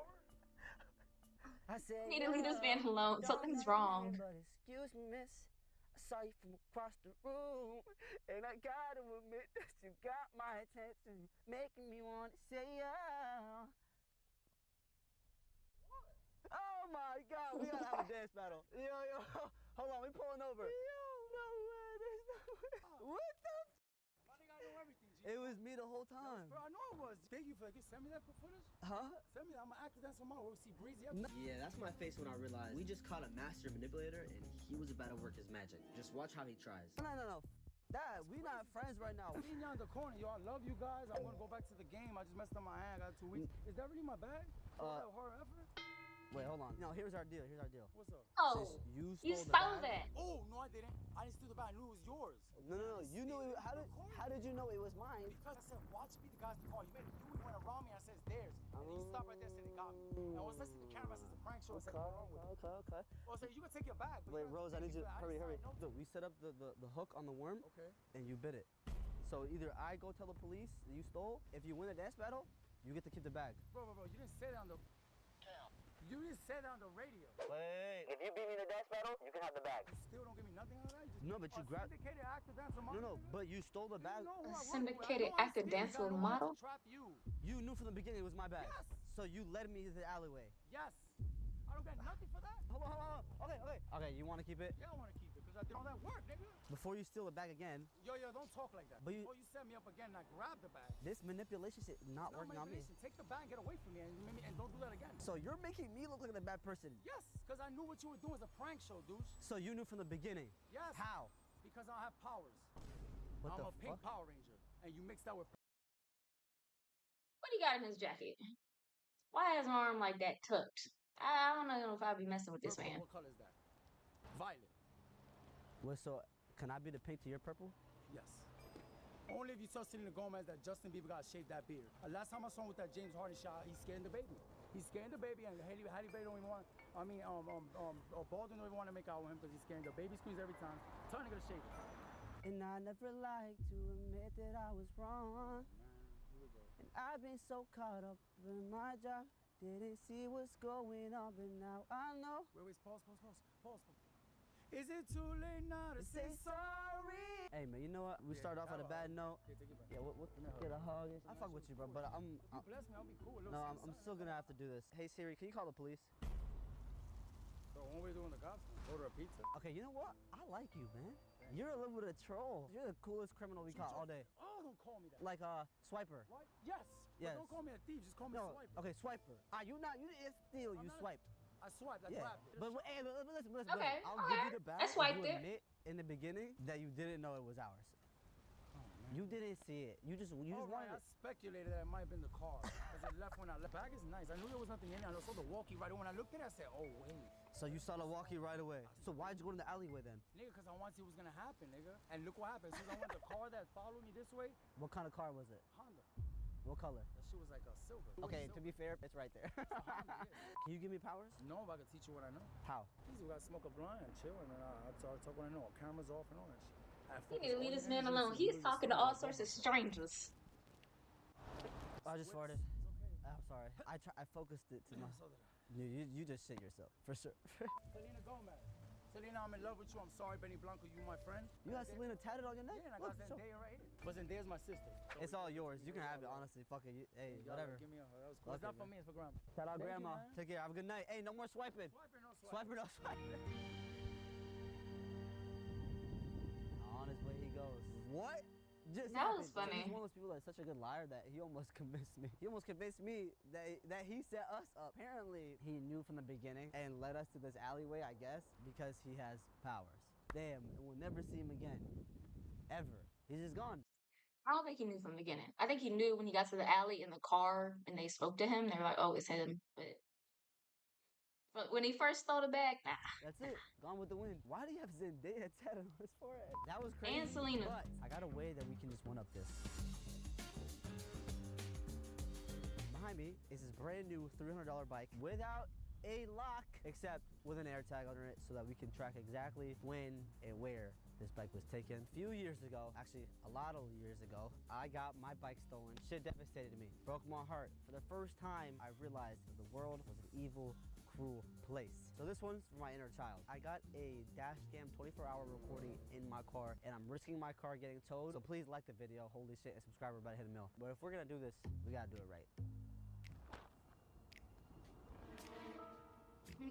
I said, Need to leave this man alone. Something's wrong. But excuse me, miss. I saw you from across the room, and I gotta admit that you got my attention, making me want to say, yeah. Oh my God, we gotta have a dance battle. Yo, hold on, we pulling over. Yo, no way, there's no way. What the My nigga, I know everything, G. It was me the whole time. Bro, I know it was. Thank you for send me that footage. Huh? Send me that. I'm an actor dance tomorrow. We'll see Breezy up. Yeah, that's my face when I realized we just caught a master manipulator and he was about to work his magic. Just watch how he tries. No. Dad, we not friends right now. Seeing you on the corner, yo, I love you guys. I'm gonna go back to the game. I just messed up my hand. I got 2 weeks. Is that really my bag? All that hard effort? Wait, hold on. No, here's our deal. What's up? Oh, Since you you stole the stole bag. that. Oh, no, I didn't. I didn't steal the bag. I knew it was yours. No. You knew it. How did you know it was mine? Because I said, watch me, the guys in the car. You made it. You went around me. I said, it's theirs. And then you stopped right there and said, they got me. And I was listening to the camera as a prank show. I said, what's wrong with it? Okay. Well, I said, you can take your bag. But Wait, you Rose, I need you. Hurry. No. Look, we set up the hook on the worm. Okay. And you bit it. So either I go tell the police that you stole. If you win a dance battle, you get to keep the bag. Bro, you didn't say that on the... You didn't say that on the radio. Wait. If you beat me in a dance battle, you can have the bag. You still don't give me nothing out of that? No, but you grabbed... Syndicated actor dancer model? No, but you stole the bag. A syndicated actor dancer model? You knew from the beginning it was my bag. Yes. So you led me to the alleyway. Yes. I don't get nothing for that. Hold on. Okay, you want to keep it? Yeah, I want to keep it because I did all that work, nigga. Before you steal the bag again. Yo, don't talk like that. But Before you set me up again and I grab the bag. This manipulation shit not working on me. Take the bag, get away from me, and don't do that again. So you're making me look like the bad person. Yes, because I knew what you were doing was a prank show, douche. So you knew from the beginning? Yes. How? Because I have powers. What I'm the a pink fuck? Power Ranger, and you mix that with... What he got in his jacket? Why is his arm like that tucked? I don't know if I'll be messing with this Purple, man. what color is that? Violet. Well, so can I be the pink to your purple? Yes. Only if you tell Selena Gomez that Justin Bieber got to shave that beard. Last time I saw him with that James Harden shot, he's scaring the baby. He's scaring the baby, and Halle Berry don't even want... Baldwin don't even want to make out with him because he's scaring the baby squeeze every time. Tell him to shave it. And I never like to admit that I was wrong. And I've been so caught up in my job, didn't see what's going on, but now I know. Wait, pause. Is it too late now to say sorry? Hey man, you know what? We start off on a bad note. Yeah, take it back. Yeah, what get a hug? I fuck with you, bro, but You bless me, I'll be cool. no, I'm still gonna have to do this. Hey Siri, can you call the police? So one way doing the cops, order a pizza. Okay, you know what? I like you, man. You're a little bit of a troll. You're the coolest criminal we caught all day. Oh, don't call me that. Like Swiper. What? Yes. Yes. But don't call me a thief, just call me No, a swiper. okay, Swiper. You didn't steal, you swiped. I swiped, I Yeah, grabbed it. but hey, listen. Okay, I'll give you the bag. I swiped if you it. admit in the beginning that you didn't know it was ours. You didn't see it. You just Right, wanted I it. speculated that it might have been the car. Because it left when I left. Bag is nice. I knew there was nothing in it. I saw the walkie right away. When I looked at it, I said, oh, wait. So you saw the walkie right away. So why'd you go in the alleyway then? Nigga, because I wanted to see what was going to happen, nigga. And look what happened. As soon as I went the car that followed me this way, What kind of car was it? Honda. What color? That shit was like a silver. Okay, to be fair, it's right there. Can you give me powers? No, but I can teach you what I know. How? Easy, we gotta smoke a blunt and chill, and then I'll talk what I know. Cameras off and all that shit. You need to leave this man alone. He's talking to all sorts of strangers. I just farted. I'm sorry. I focused it to my. You just shit yourself for sure. Selena Gomez. Selena, I'm in love with you. I'm sorry, Benny Blanco. You my friend. You got Selena tatted on your neck? Yeah, and I got Zendaya right here. But Zendaya's my sister. So it's all yours. You can have it, honestly. Fuck it. Hey, whatever. Give me a hug. That was cool. It's not for me. It's for grandma. Shout out grandma. Take care. Have a good night. Hey, no more swiping. Swiper, no swiping. On his way he goes. What? That was funny. He's one of those people that's such a good liar that he almost convinced me. He almost convinced me that he set us up. Apparently, he knew from the beginning and led us to this alleyway, I guess, because he has powers. Damn, we'll never see him again. Ever. He's just gone. I don't think he knew from the beginning. I think he knew when he got to the alley in the car and they spoke to him. They were like, oh, it's him. But when he first stole the bag, nah. That's it. Gone with the wind. Why do you have Zendaya tatted on his forehead? That was crazy. And Selena. But I got a way that we can just one-up this. Behind me is this brand new $300 bike without a lock, except with an air tag under it so that we can track exactly when and where this bike was taken. A few years ago, actually a lot of years ago, I got my bike stolen. Shit devastated me. Broke my heart. For the first time, I realized that the world was an evil, cruel place. So this one's for my inner child. I got a dash cam 24-hour recording in my car, and I'm risking my car getting towed. So please like the video. Holy shit, and subscribe. We're about to hit a mil. But if we're gonna do this, we gotta do it right.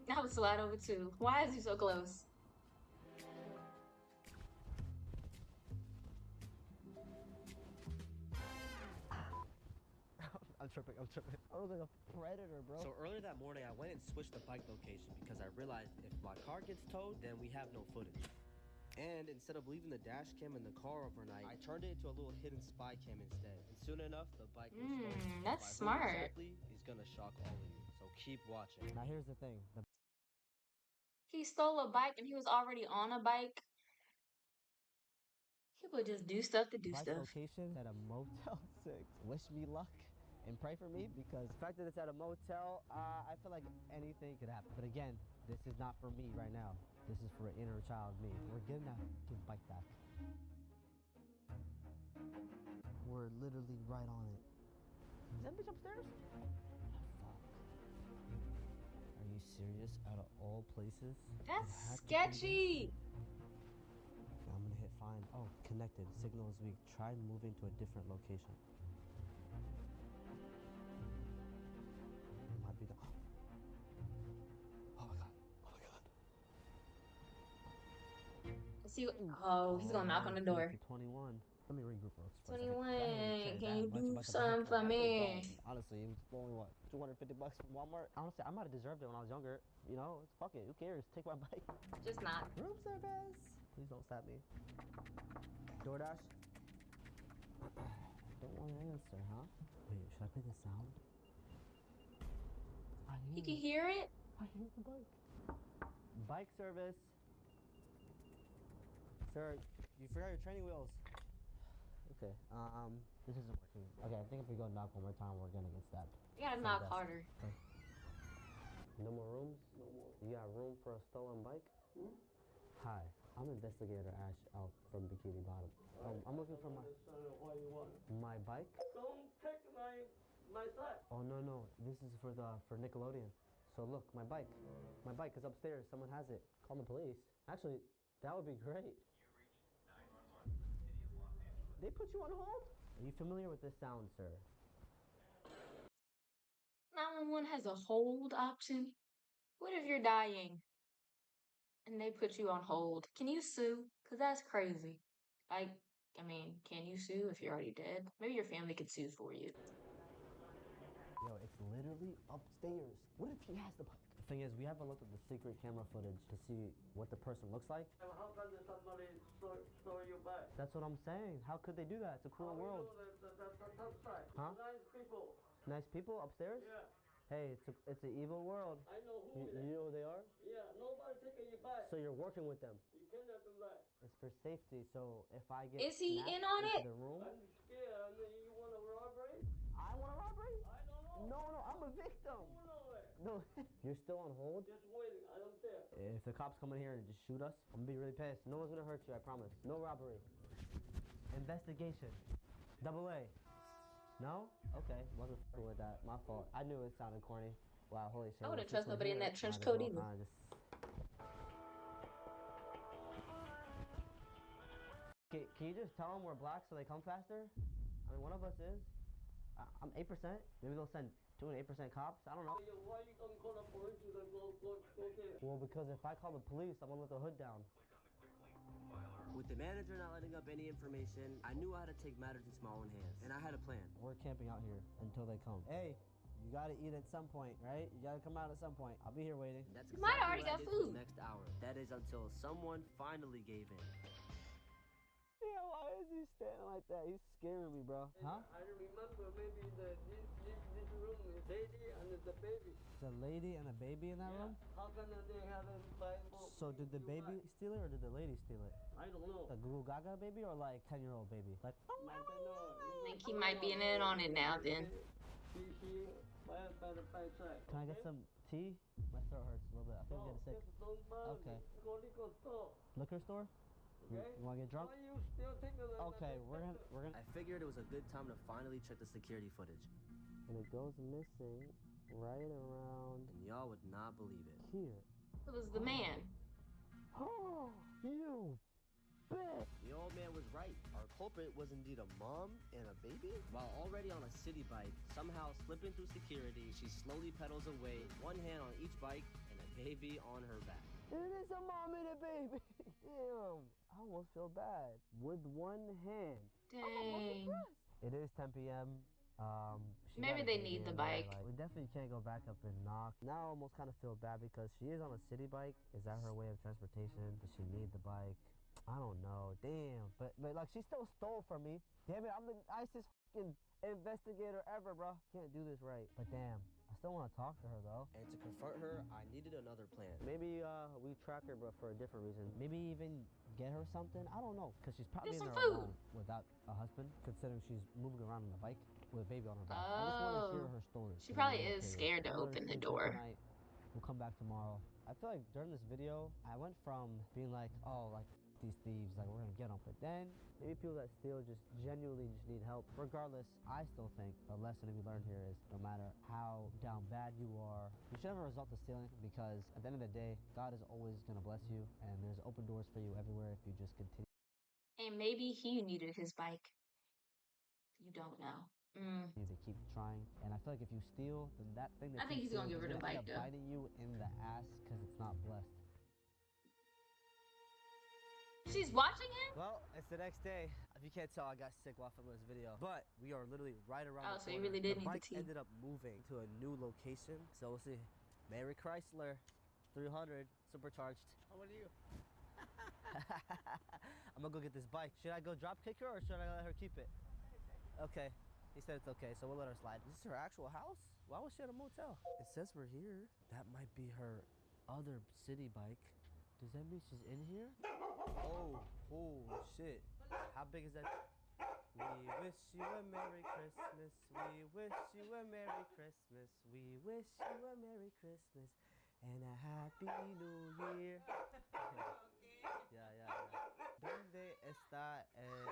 I would slide over too. Why is he so close? I'm tripping. I look like a predator, bro. So earlier that morning, I went and switched the bike location because I realized if my car gets towed, then we have no footage. And instead of leaving the dash cam in the car overnight, I turned it into a little hidden spy cam instead. And soon enough, the bike was stolen. That's By who smart. exactly is gonna shock all of you. So keep watching. Now here's the thing. He stole a bike and he was already on a bike. People just do stuff to do bike stuff. Location at a Motel 6. Wish me luck and pray for me because the fact that it's at a motel, I feel like anything could happen. But again, this is not for me right now. This is for inner child me. We're getting that bike back. We're literally right on it. Is that bitch upstairs? Oh, fuck. Are you serious? Out of all places? That's sketchy. Okay, I'm gonna hit find. Oh, connected. Signal is weak. Try moving to a different location. It might be the. Oh my god. Oh my god. Let's see. Oh, he's gonna knock on the door. 21. Let me regroup real quick. 21. Can you do something for me? Honestly, it was only what, $250 from Walmart. Honestly, I might have deserved it when I was younger. You know, fuck it. Who cares? Take my bike. Just not. Room service. Please don't stab me. DoorDash. Don't want to answer, huh? Wait, should I play the sound? You can hear it? I hear the bike. Bike service. Sir, you forgot your training wheels. Okay, this isn't working. Okay, I think if we go knock one more time, we're gonna get stabbed. You gotta knock harder. Okay. No more rooms? No more. You got room for a stolen bike? Hmm? Hi, I'm investigator Ash out from Bikini Bottom. I'm looking for my bike. Don't take my side. Oh no, this is for Nickelodeon. So look, my bike is upstairs. Someone has it. Call the police. Actually, that would be great. They put you on hold? Are you familiar with this sound, sir? 911 has a hold option. What if you're dying and they put you on hold? Can you sue? Because that's crazy. I mean, can you sue if you're already dead? Maybe your family could sue for you. Yo, it's literally upstairs. What if he has the bike? The thing is, we haven't looked at the secret camera footage to see what the person looks like. How can somebody store your bag? That's what I'm saying. How could they do that? It's a cruel world. That's outside. Huh? Nice people. Nice people upstairs? Yeah. Hey, it's an evil world. I know who you know who they are? Yeah, nobody taking your bag. So you're working with them? You cannot do that. It's for safety, so if I get Is he in on it? the room, I'm scared. You want a robbery? I robbery? I don't know. No, I'm a victim. Who know it? No, you're still on hold? Just waiting. I don't care. If the cops come in here and just shoot us, I'm gonna be really pissed. No one's gonna hurt you, I promise. No robbery. Investigation. Double A. No? Okay, wasn't f***ing with that. My fault. I knew it sounded corny. Wow, holy shit. I wouldn't Since trust we're nobody in here, that trench might as coat well either. kinda just... Can you just tell them we're black so they come faster? I mean, one of us is. I'm 8%. Maybe they'll send 2 and 8% cops. I don't know. Why you gonna call the police? You gonna go get it? Well, because if I call the police, I'm gonna let the hood down. With the manager not letting up any information, I knew I had to take matters into my own hands, and I had a plan. We're camping out here until they come. Hey, you gotta eat at some point, right? You gotta come out at some point. I'll be here waiting. And that's You might exactly already what I got did for food. the next hour. That is until someone finally gave in. Yeah, why is he standing like that? He's scaring me, bro. Huh? I remember maybe this room is lady and the baby. The lady and a baby in that room? How can they have a Bible? So did the baby steal it or did the lady steal it? I don't know. The Google Gaga baby or like 10-year-old baby? Like, I don't know. I think he might be in on it now then. She by the side. can I get some tea? My throat hurts a little bit. I think I'm getting sick. Don't bother Okay. me. Go liquor store. Liquor store? You Okay? wanna get drunk? Why you still taking the Okay, we're gonna. I figured it was a good time to finally check the security footage. And it goes missing right around And y'all would not believe it. here. It was the man. Oh, you bitch! The old man was right. Our culprit was indeed a mom and a baby. While already on a city bike, somehow slipping through security, she slowly pedals away, one hand on each bike and a baby on her back. It is a mom and a baby. Damn, I almost feel bad. With one hand. Dang. It is 10 p.m. She Maybe got a they baby need the in there, bike. like, we definitely can't go back up and knock. Now I almost kind of feel bad because she is on a city bike. Is that her way of transportation? Does she need the bike? I don't know. Damn. But like she still stole from me. Damn it, I'm the nicest fucking investigator ever, bro. Can't do this right. But damn, I still want to talk to her though. And to confront her, I needed another plan. Maybe we track her, but for a different reason. Maybe even get her something. I don't know, cause she's probably Get in some there food. alone without a husband, considering she's moving around on a bike with a baby on her back. I just want to hear Oh. her story. She probably is scared to open the door. Tonight. We'll come back tomorrow. I feel like during this video, I went from being like, oh, like these thieves, like we're gonna get them, but then maybe people that steal just genuinely just need help. Regardless, I still think the lesson to be learned here is no matter how down bad you are, you should have a result to stealing, because at the end of the day, God is always gonna bless you, and there's open doors for you everywhere if you just continue. And maybe he needed his bike. You don't know. To keep trying, and I feel like if you steal, then that thing that I think you he's gonna steal give her is the gonna bike, end up though. biting you in the ass because it's not blessed. She's watching him? Well, it's the next day. If you can't tell, I got sick while filming this video. But we are literally right around Oh, the so you corner. really did the need the bike tea. ended up moving to a new location. So we'll see. Mary Chrysler 300 supercharged. How are you? I'm gonna go get this bike. Should I go drop kick her or should I let her keep it? Okay. He said it's okay, so we'll let her slide. Is this her actual house? Why was she at a motel? It says we're here. That might be her other city bike. Does that mean she's in here? Oh shit. How big is that? We wish you a Merry Christmas. We wish you a Merry Christmas. We wish you a Merry Christmas and a Happy New Year. Yeah. ¿Dónde está el...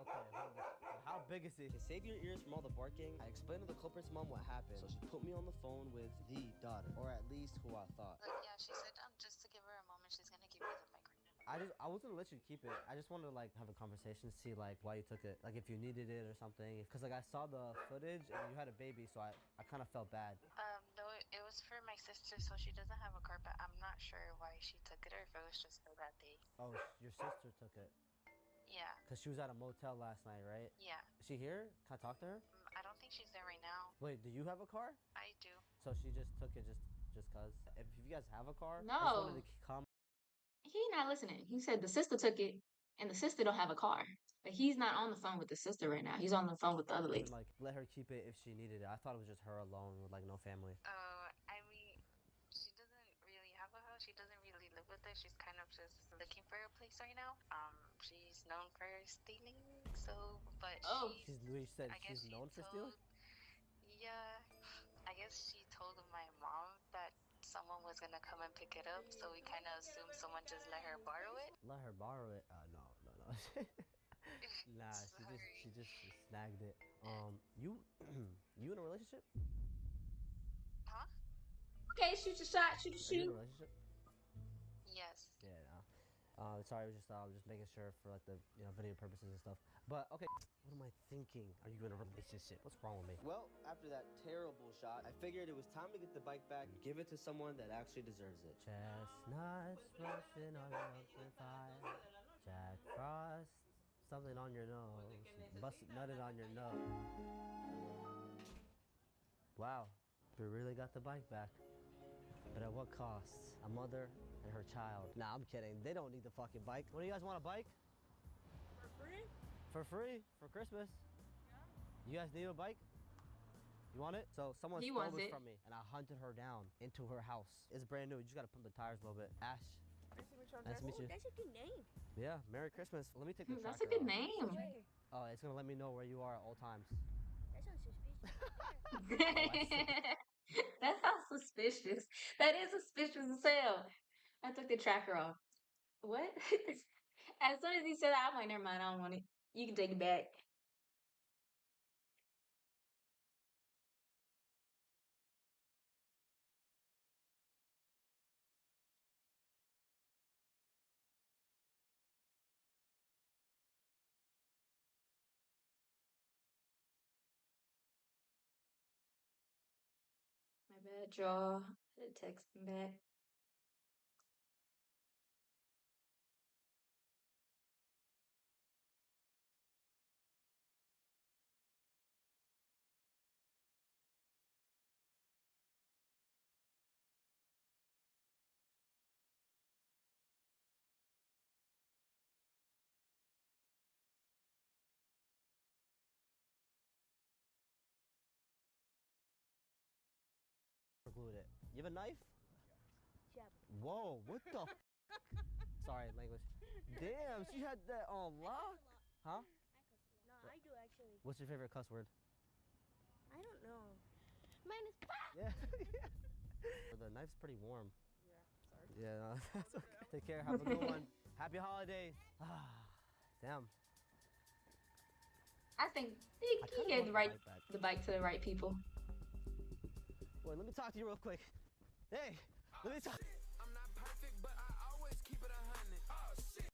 Okay, hold on. How big is it? To save your ears from all the barking, I explained to the culprit's mom what happened, so she put me on the phone with the daughter, or at least who I thought. Look, yeah, she said just to give her a moment, she's gonna give you the bike right now. I was gonna let you keep it. I just wanted to like have a conversation, see like why you took it, like if you needed it or something. Cause like I saw the footage and you had a baby, so I kind of felt bad. No, it was for my sister, so she doesn't have a car, but I'm not sure why she took it or if it was just for that day. Oh, your sister took it. Yeah. Cause she was at a motel last night, right? Yeah. Is she here? Can I talk to her? I don't think she's there right now. Wait, do you have a car? I do. So she just took it just cause. If you guys have a car, I just No. wanted to come. He not listening. He said the sister took it, and the sister don't have a car. But he's not on the phone with the sister right now. He's on the phone with the other lady. Like let her keep it if she needed it. I thought it was just her alone with like no family. I mean, she doesn't really have a house. She doesn't really live with it. She's kind of just looking for a place right now. She's known for stealing, so, but You said I guess she's known for stealing? guess she told my mom that someone was gonna come and pick it up, so we kind of assumed someone just let her borrow it. Let her borrow it? No. Nah, she just snagged it. You you in a relationship? Huh? Okay, shoot your shot, shoot your Are you in a shoot. relationship? Yes. Yeah, no. Sorry, I was just making sure for like the video purposes and stuff. But okay, what am I thinking? Are you in a relationship? What's wrong with me? Well, after that terrible shot, I figured it was time to get the bike back and give it to someone that actually deserves it. Chestnuts roasting on your open fire. Jack Frost, something on your nose. Busted nutted on your nose. Wow, we really got the bike back. But at what cost? A mother and her child. Nah, I'm kidding. They don't need the fucking bike. What do you guys want, a bike? For free? For free? For Christmas? Yeah. You guys need a bike? You want it? So someone He stole wants this it. from me, and I hunted her down into her house. It's brand new. You just gotta pump the tires a little bit. Ash. Nice to meet you. That's a good name. Yeah, Merry Christmas. Let me take the That's tracker a good off. name. Oh, it's gonna let me know where you are at all times. That sounds suspicious. That sounds suspicious. That is suspicious as hell. I took the tracker off. What? As soon as he said that, I'm like, never mind, I don't want it. You can take it back. My bad, y'all. I text him back. Glued it. You have a knife? Jab. Whoa, what the Sorry, language. Damn, she had that on lock? Huh? No, I do actually. What's your favorite cuss word? I don't know. Mine is pop. Yeah. The knife's pretty warm. Yeah, sorry. Yeah, no, that's okay. Take care. Have a good one. Happy holidays. Damn. I think I he kinda gave want the bike to the right people. Wait, let me talk to you real quick. Hey, let me talk. I'm not perfect, but I always keep it 100. Oh shit.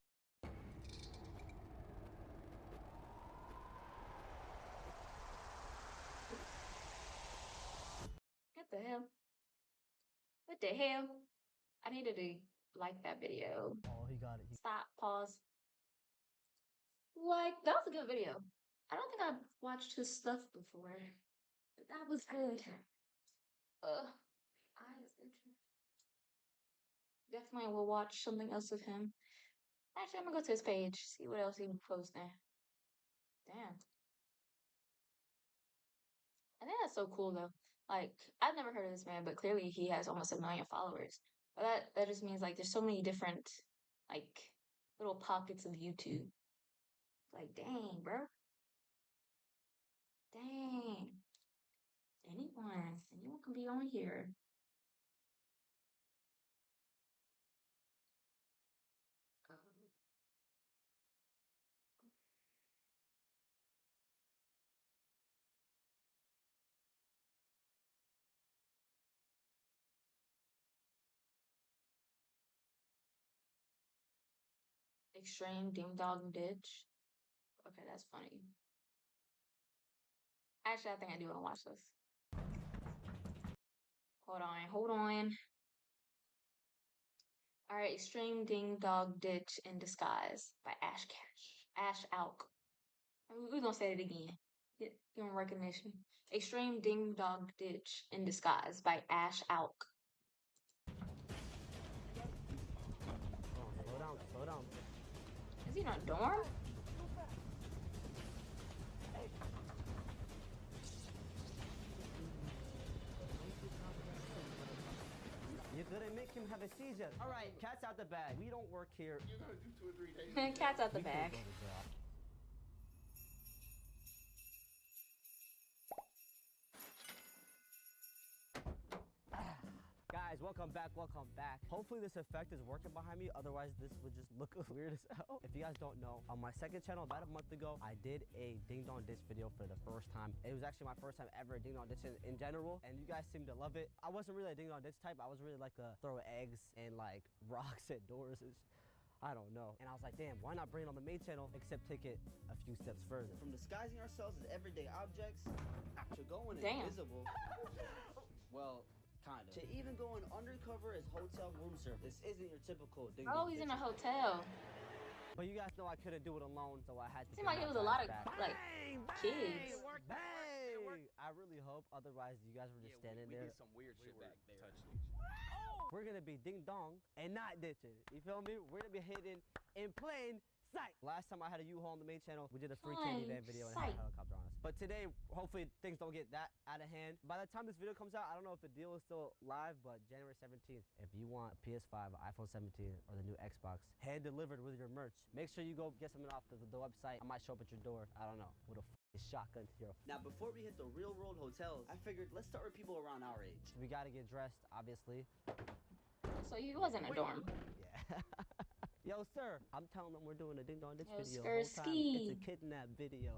What the hell? What the hell? I needed to like that video. Oh, he got it. Stop, pause. Like, that was a good video. I don't think I've watched his stuff before. But that was good. I was interested. Definitely will watch something else of him. Actually, I'm gonna go to his page, see what else he posts there. Damn. I think that's so cool though. Like, I've never heard of this man, but clearly he has almost 1 million followers. But that just means like there's so many different like little pockets of YouTube. Like, dang, bro. Dang. Anyone can be on here. Extreme Ding Dong Ditch. Okay, that's funny. Actually, I think I do want to watch this. Hold on. Alright, Extreme Ding Dong Ditch in Disguise by Ash Alk. We're gonna say it again. Give him recognition. Extreme Ding Dong Ditch in Disguise by Ash Alk. Oh, slow down. Is he in a dorm? You couldn't make him have a seizure. All right, cat's out the bag. We don't work here. You're gonna do 2 or 3 days. Cat's out the bag. welcome back, welcome back. Hopefully this effect is working behind me, otherwise this would just look weird as hell. If you guys don't know, on my second channel about a month ago, I did a ding dong ditch video for the first time. It was actually my first time ever ding dong ditching in general, and you guys seem to love it. I wasn't really a ding dong ditch type. I was really like a throw eggs and like rocks at doors. I don't know. And I was like, damn, why not bring it on the main channel, except take it a few steps further. From disguising ourselves as everyday objects to going invisible. Well, kind of. To even going undercover as hotel room service. This isn't your typical ding dong. Oh, he's in a hotel. But you guys know I couldn't do it alone, so I had to. Seemed like it was a lot of like kids. Bang! I really hope. Otherwise, you guys were just standing there. We did some weird shit back there. We're gonna be ding dong and not ditching. You feel me? We're gonna be hidden in plain sight. Last time I had a U-Haul on the main channel, we did a free candy van video and had a helicopter on us. But today, hopefully things don't get that out of hand. By the time this video comes out, I don't know if the deal is still live, but January 17th, if you want PS5, iPhone 17, or the new Xbox, hand delivered with your merch, make sure you go get something off the website. I might show up at your door, I don't know, with a shotgun to your. Now, before we hit the real world hotels, I figured let's start with people around our age. We gotta get dressed, obviously. So you wasn't a dorm. Yeah. Yo, sir, I'm telling them we're doing a ding dong ditch video. It's a kidnap video.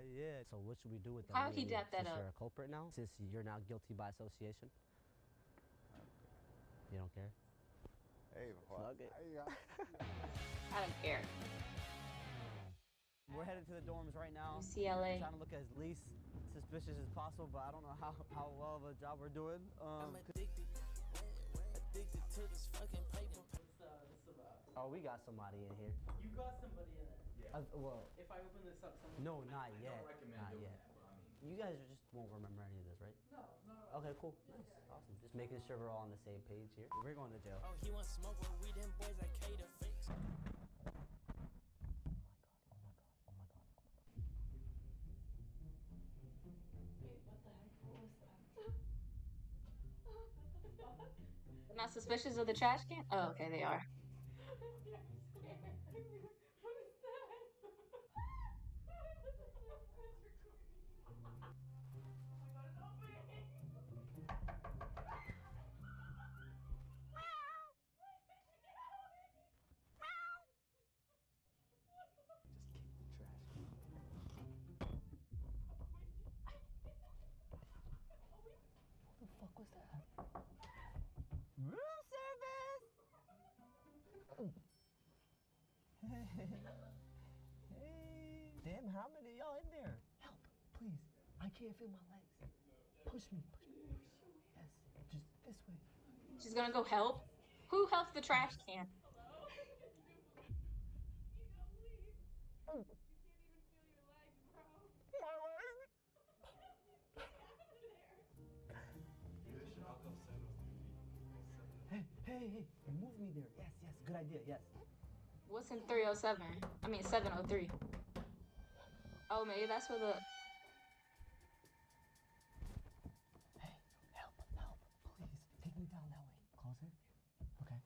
Yeah. So what should we do with that? How he dapped that up? You're a culprit now, since you're now guilty by association. You don't care? Hey, fuck it. I don't care. We're headed to the dorms right now. UCLA. Trying to look as least suspicious as possible, but I don't know how well of a job we're doing. I'm addicted to this fucking paper. What's this about? Oh, we got somebody in here. You got somebody in there. Yeah. Well, If I open this up, someone. no, not yet. I don't recommend Not doing yet. that, but I mean. You guys just won't remember any of this, right? No. Okay, cool. Nice. Awesome. Just making sure we're all on the same page here. We're going to jail. Oh, he wants smoke with weed and boys that cater fix. They're not suspicious of the trash can? Oh, okay, they are. Room service! Hey. Damn, how many of y'all in there? Help, please. I can't feel my legs. Push me. Yes, just this way. She's gonna go help? Who helps the trash can? Hey, move me there. Yes, good idea, yes. What's in 307? I mean 703. Oh, maybe that's where the... Hey, help, please. Take me down that way. Closer? Okay.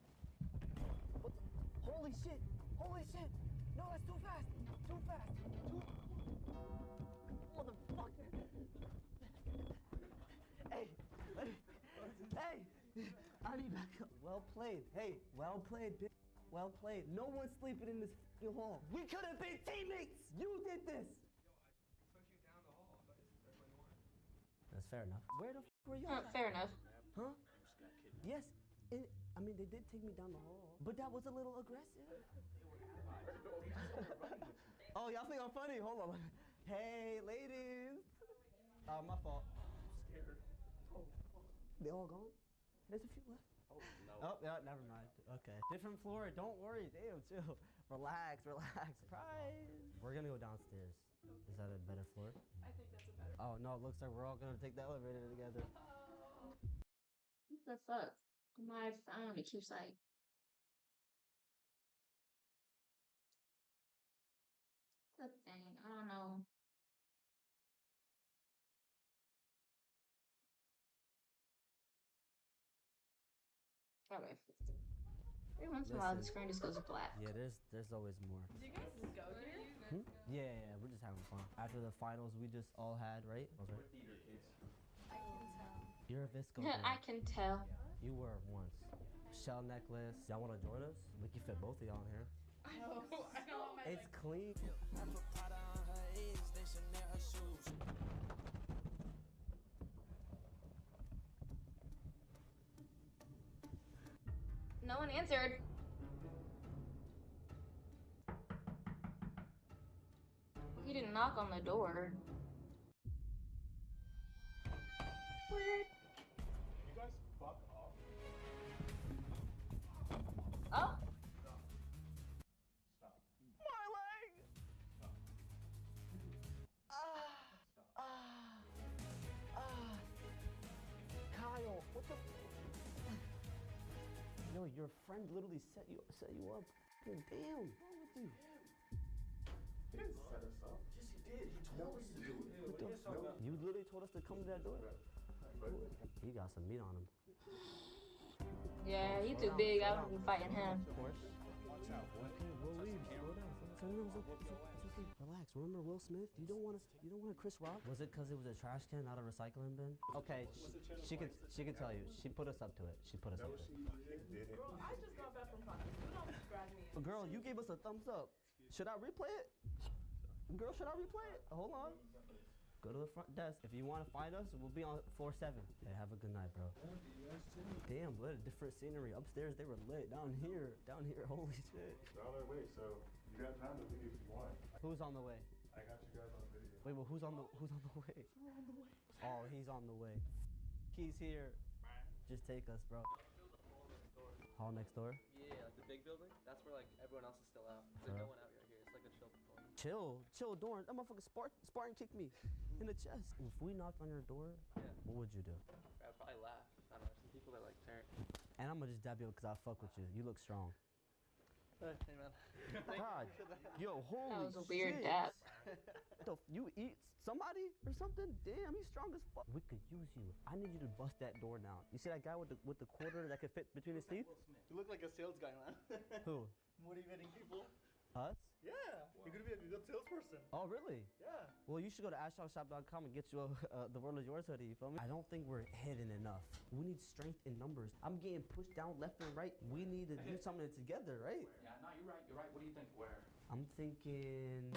What the? Holy shit! No, that's too fast! Motherfucker! Hey! I need backup. Well played. Hey, well played, bitch. Well played. No one's sleeping in this f***ing hall. We could have been teammates! You did this! That's fair enough. Where the f were you? Fair enough. Huh? Yes. I mean, they did take me down the hall, but that was a little aggressive. Oh, y'all think I'm funny? Hold on. Hey, ladies. My fault. I'm scared. Oh, they all gone? There's a few left. Oh, no. Oh, yeah, never mind. Okay. Different floor. Don't worry. Damn, chill. Relax. Surprise. We're gonna go downstairs. Is that a better floor? I think that's a better. Oh, no, it looks like we're all gonna take the elevator together. What the fuck? My phone, it keeps like... The thing, I don't know. Okay. Every once in a while, the screen just goes black. Yeah, there's always more. Do you guys just go here? Yeah, we're just having fun. After the finals we just all had, right? We're theater kids. I can tell. You're a Visco I girl. can tell. You were once. Shell necklace. Y'all want to join us? We can fit both of y'all in here. It's clean. No one answered. He didn't knock on the door. Weird. You guys fuck off. Oh. Stop. My leg! Stop. Kyle, what the? Yo, your friend literally set you up. Damn, what's wrong with you? He didn't set us up. Yes, he did. He told us to do it. What the? You literally told us to come to that door. He got some meat on him. Yeah, he too big. I wouldn't be fighting him. Of course. Watch out, boy. Okay, we'll leave. Slow down. It's okay. Relax. Remember Will Smith? You don't want to Chris Rock? Was it because it was a trash can, not a recycling bin? Okay, she can tell you. She put us up to it. She put us up to it. Bro, I just got back from class. You don't drag me in. Girl, you gave us a thumbs up. Should I replay it? Girl, should I replay it? Hold on. Go to the front desk. If you want to find us, we'll be on floor 7. Hey, have a good night, bro. Damn, what a different scenery. Upstairs, they were lit. Down here, holy shit. They're on their way, so you got time to leave if you want. Who's on the way? I got you guys on video. Wait, well, who's on the way? Oh, he's on the way. He's here. Just take us, bro. Hall next door? Yeah, like the big building. That's where like everyone else is still out. There's like no one out right here. It's like a chill point. Chill, Dorn. That motherfucker Spartan kicked me in the chest. If we knocked on your door, what would you do? I'd probably laugh. I don't know. Some people are like turn. And I'm gonna just dab you because I fuck with you. You look strong. Hey man. God, yo, holy That was a weird shit. dab. You eat somebody or something? Damn, he's strong as fuck. We could use you. I need you to bust that door down. You see that guy with the quarter that could fit between his teeth? You look like a sales guy, man. Who? Motivating people. Us? Yeah. You're gonna be a good salesperson. Oh, really? Yeah. Well, you should go to ashtonshop.com and get you a The World Is Yours hoodie, you feel me? I don't think we're hidden enough. We need strength in numbers. I'm getting pushed down left and right. We need to do something together, right? Yeah, no, you're right. You're right. What do you think? Where? I'm thinking...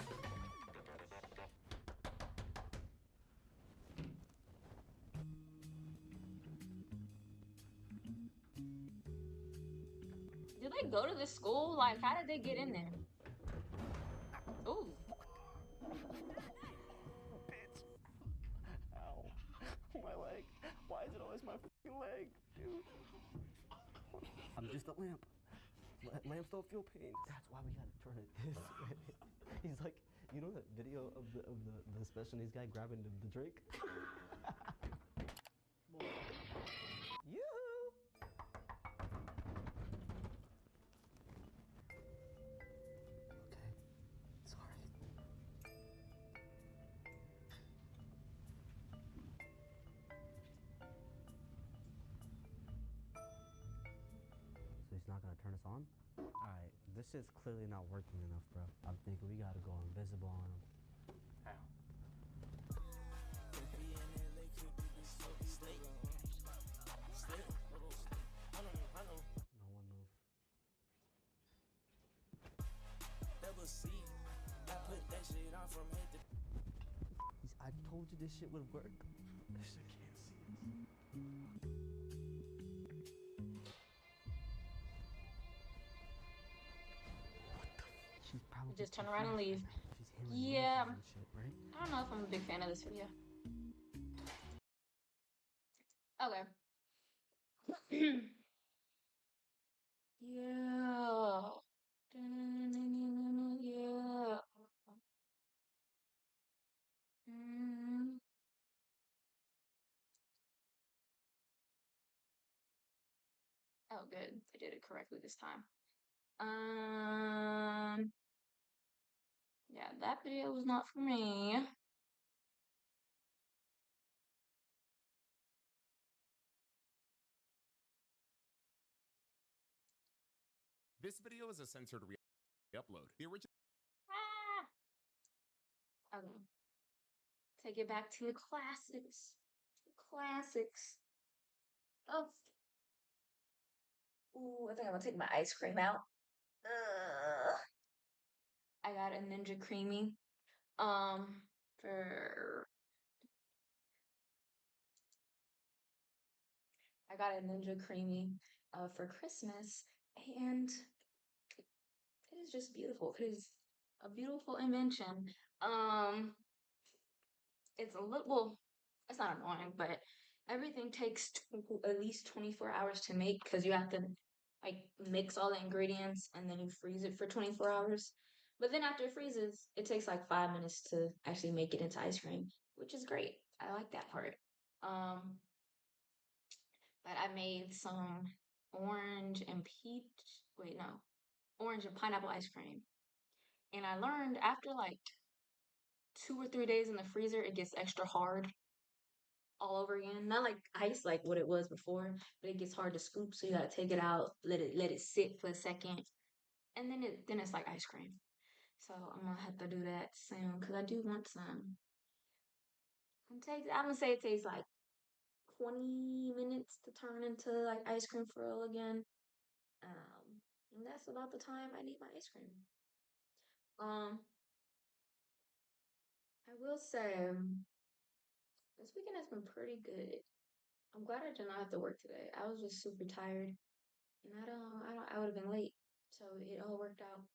Did they go to this school? Like, how did they get in there? Ooh. Bitch. Ow. My leg. Why is it always my fucking leg, dude? I'm just a lamp. Lamps don't feel pain. That's why we gotta turn it this way. He's like, you know that video of the special needs guy grabbing the drink? Yoo-hoo! Okay, sorry. So he's not gonna turn us on? Alright, this is clearly not working enough, bro. I'm thinking we gotta go invisible on him. How? No one move. I told you this shit would work. This shit can't see us. She's probably Just turn around and leave. She's hearing Yeah. noises and shit, right? I don't know if I'm a big fan of this video. Okay. Yeah. Yeah. Oh, good. I did it correctly this time. Yeah, that video was not for me. This video is a censored re-upload. The original. Okay. Take it back to the classics. The classics. Oh, ooh, I think I'm gonna take my ice cream out. Ugh. I got a Ninja Creamy. For I got a Ninja Creamy for Christmas, and it is just beautiful. It is a beautiful invention. Um, it's a little, well, it's not annoying, but everything takes at least 24 hours to make because you have to like mix all the ingredients and then you freeze it for 24 hours. But then after it freezes, it takes like 5 minutes to actually make it into ice cream, which is great. I like that part. Um, but I made some orange and peach, wait, no, orange and pineapple ice cream. And I learned after like 2 or 3 days in the freezer, it gets extra hard all over again. Not like ice like what it was before, but it gets hard to scoop, so you gotta take it out, let it sit for a second, and then it's like ice cream. So I'm gonna have to do that soon because I do want some. I'm gonna say it takes like 20 minutes to turn into like ice cream for real again. And that's about the time I need my ice cream. Um, I will say this weekend has been pretty good. I'm glad I did not have to work today. I was just super tired, and I would have been late, so it all worked out.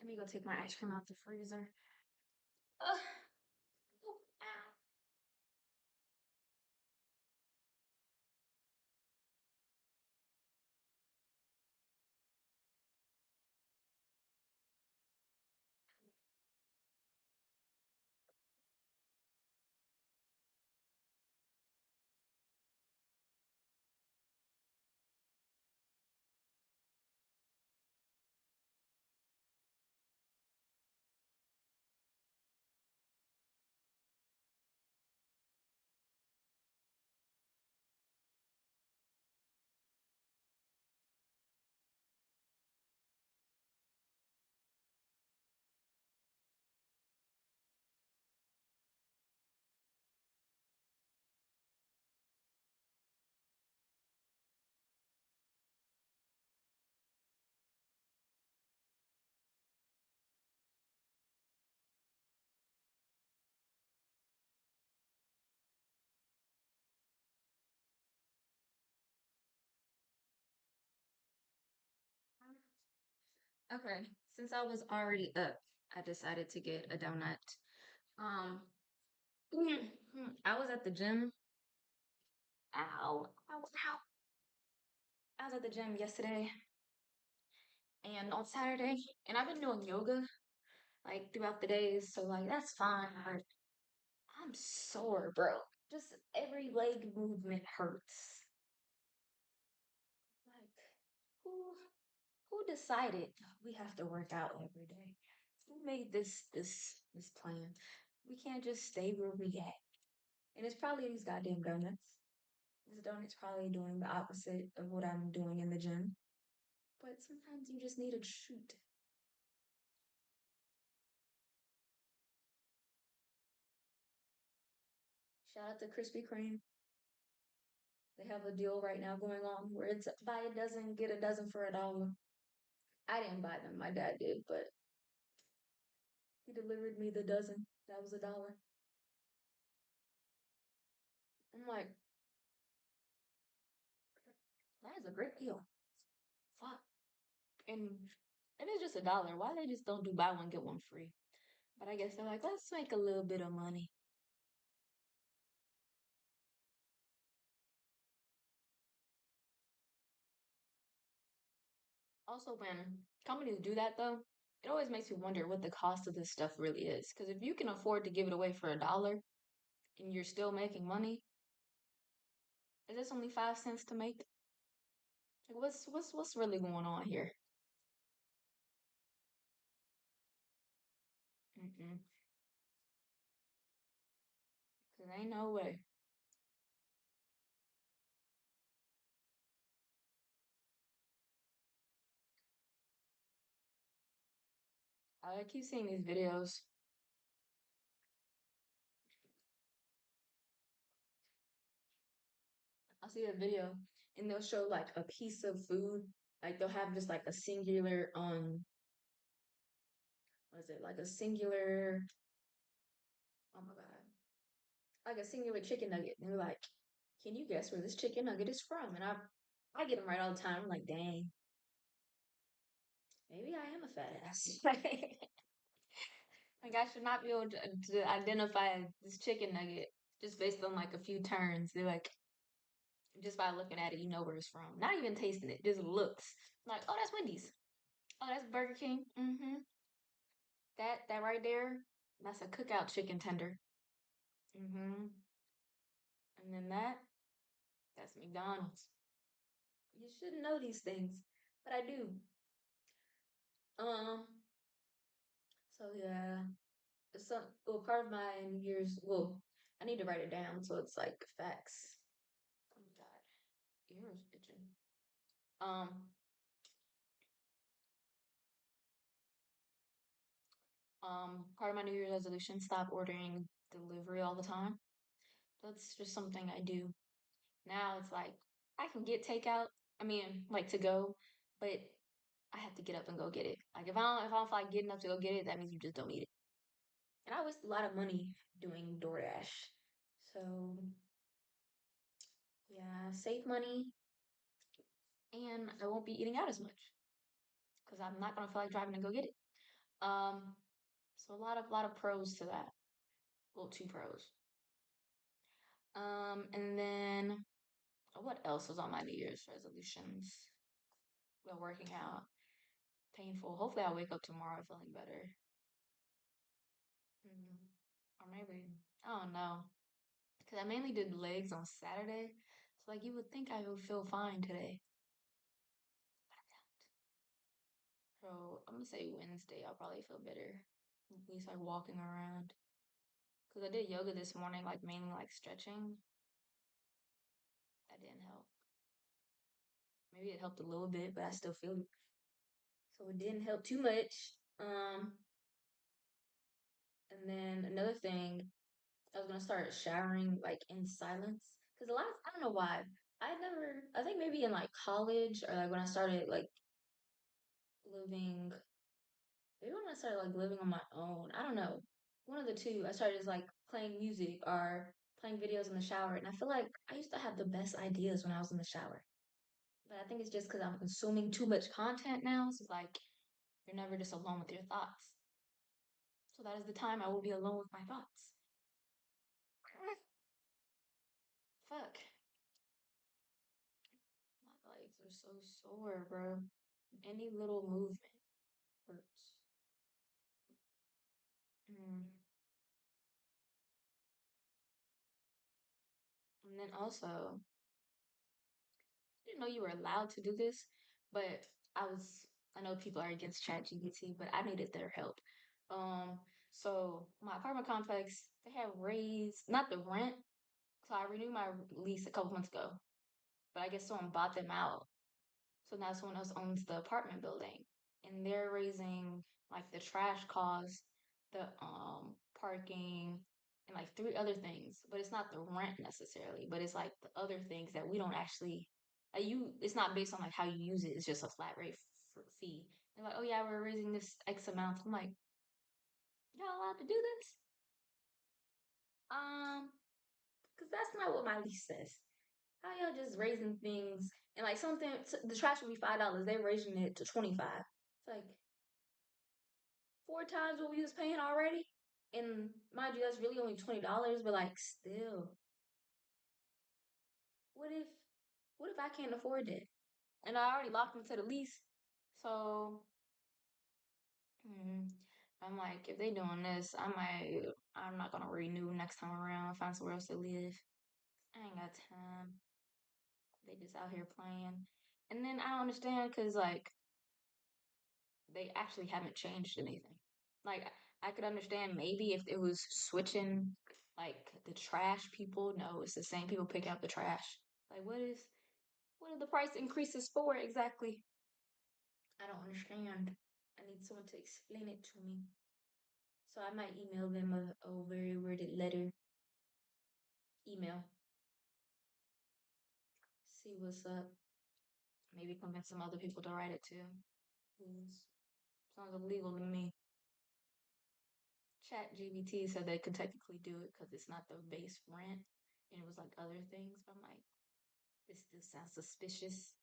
Let me go take my ice cream out the freezer. Ugh. Oh, ow. Okay, since I was already up, I decided to get a donut. Um, I was at the gym. Ow, ow, ow. I was at the gym yesterday and on Saturday, and I've been doing yoga like throughout the days, so like that's fine. But I'm sore, bro. Just every leg movement hurts. Like, who who decided we have to work out every day? Who made this plan? We can't just stay where we at. And it's probably these goddamn donuts. This donut's probably doing the opposite of what I'm doing in the gym. But sometimes you just need a treat. Shout out to Krispy Kreme. They have a deal right now going on where it's buy a dozen, get a dozen for $1. I didn't buy them, my dad did, but he delivered me the dozen. That was $1. I'm like, that is a great deal. Fuck. And if it's just $1, why they just don't do buy one get one free? But I guess they're like, let's make a little bit of money. Also, when companies do that though, it always makes me wonder what the cost of this stuff really is. Because if you can afford to give it away for $1 and you're still making money, is this only 5 cents to make? Like, what's really going on here? Mm-mm. Cause ain't no way. I keep seeing these videos. I'll see a video and they'll show like a piece of food. Like they'll have just like a singular what is it? Like a singular, oh my God. Like a singular chicken nugget. And they're like, can you guess where this chicken nugget is from? And I get them right all the time. I'm like, dang, maybe I am a fat ass. Like I should not be able to identify this chicken nugget just based on like a few turns. They're like, just by looking at it, you know where it's from. Not even tasting it, just looks. Like, oh, that's Wendy's. Oh, that's Burger King. Mm-hmm. That right there, that's a cookout chicken tender. Mm-hmm. And then that's McDonald's. You shouldn't know these things, but I do. Um. So yeah, some well, part of my New Year's. Well, I need to write it down so it's like facts. Oh my God, ears itching. Um. Part of my New Year's resolution: stop ordering delivery all the time. That's just something I do. Now it's like I can get takeout. I mean, like to go, but I have to get up and go get it. Like if I don't feel like getting up to go get it, that means you just don't need it. And I waste a lot of money doing DoorDash. So yeah, save money and I won't be eating out as much because I'm not gonna feel like driving to go get it. Um, so a lot of pros to that. Well, two pros. And then what else was on my New Year's resolutions? Well, working out. Painful. Hopefully, I'll wake up tomorrow feeling better. Mm. Or maybe, I don't know. Because I mainly did legs on Saturday. So, like, you would think I would feel fine today. So, I'm going to say Wednesday, I'll probably feel better. At least, like, walking around. Because I did yoga this morning, like, mainly, like, stretching. That didn't help. Maybe it helped a little bit, but I still feel it. So, it didn't help too much. And then another thing, I was gonna start showering like in silence. Cause I don't know why. I think maybe in like college or like when I started like living, maybe when I started like living on my own. I don't know. One of the two. I started just like playing music or playing videos in the shower. And I feel like I used to have the best ideas when I was in the shower. But I think it's just because I'm consuming too much content now. So it's like you're never just alone with your thoughts. So that is the time I will be alone with my thoughts. Fuck. My legs are so sore, bro. Any little movement hurts. Mm. And then also, I didn't know you were allowed to do this, but I was, I know people are against ChatGPT, but I needed their help. Um, so my apartment complex, they have raised, not the rent, so I renewed my lease a couple months ago, but I guess someone bought them out. So now someone else owns the apartment building and they're raising like the trash costs, the parking, and like three other things. But it's not the rent necessarily, but it's like the other things that we don't actually it's not based on like how you use it, it's just a flat rate fee. They're like, oh yeah, we're raising this X amount. I'm like, y'all allowed to do this? Because that's not what my lease says. How y'all just raising things and like something? The trash would be $5. They're raising it to 25. It's like four times what we was paying already. And mind you, that's really only $20. But like, still, what if, what if I can't afford it? And I already locked into the lease, so I'm like, if they doing this, I'm not gonna renew next time around. Find somewhere else to live. I ain't got time. They just out here playing. And then I don't understand because like they actually haven't changed anything. Like I could understand maybe if it was switching like the trash people. No, it's the same people picking up the trash. Like what are the price increases for exactly? I don't understand. I need someone to explain it to me. So I might email them a very worded letter. Email. See what's up. Maybe convince some other people to write it too. Sounds illegal to me. Chat GBT said they could technically do it because it's not the base rent and it was like other things. But I'm like, this still sounds suspicious.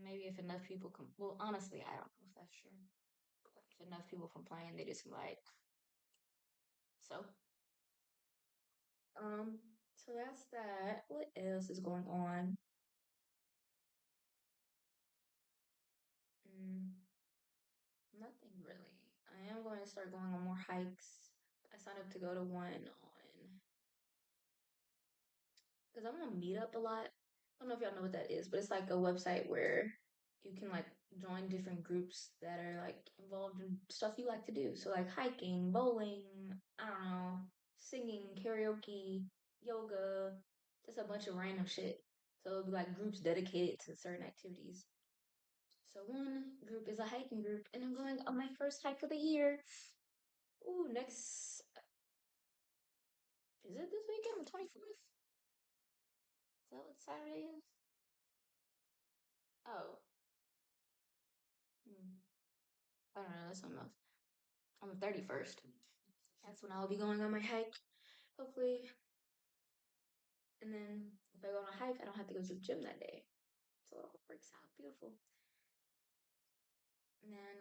Maybe if enough people well, honestly, I don't know if that's true. But if enough people complain, they just like, so. So that's that. What else is going on? Nothing really. I am going to start going on more hikes. I signed up to go to one on because I'm on Meetup a lot. I don't know if y'all know what that is, but it's like a website where you can like join different groups that are like involved in stuff you like to do. So like hiking, bowling, I don't know, singing, karaoke, yoga, just a bunch of random shit. So it'll be like groups dedicated to certain activities. So one group is a hiking group, and I'm going on my first hike of the year. Ooh, next is it this weekend, the 24th? Is that what Saturday is? Oh. I don't know, that's something else. On the 31st. That's when I'll be going on my hike, hopefully. And then if I go on a hike, I don't have to go to the gym that day. So it all works out beautiful. And then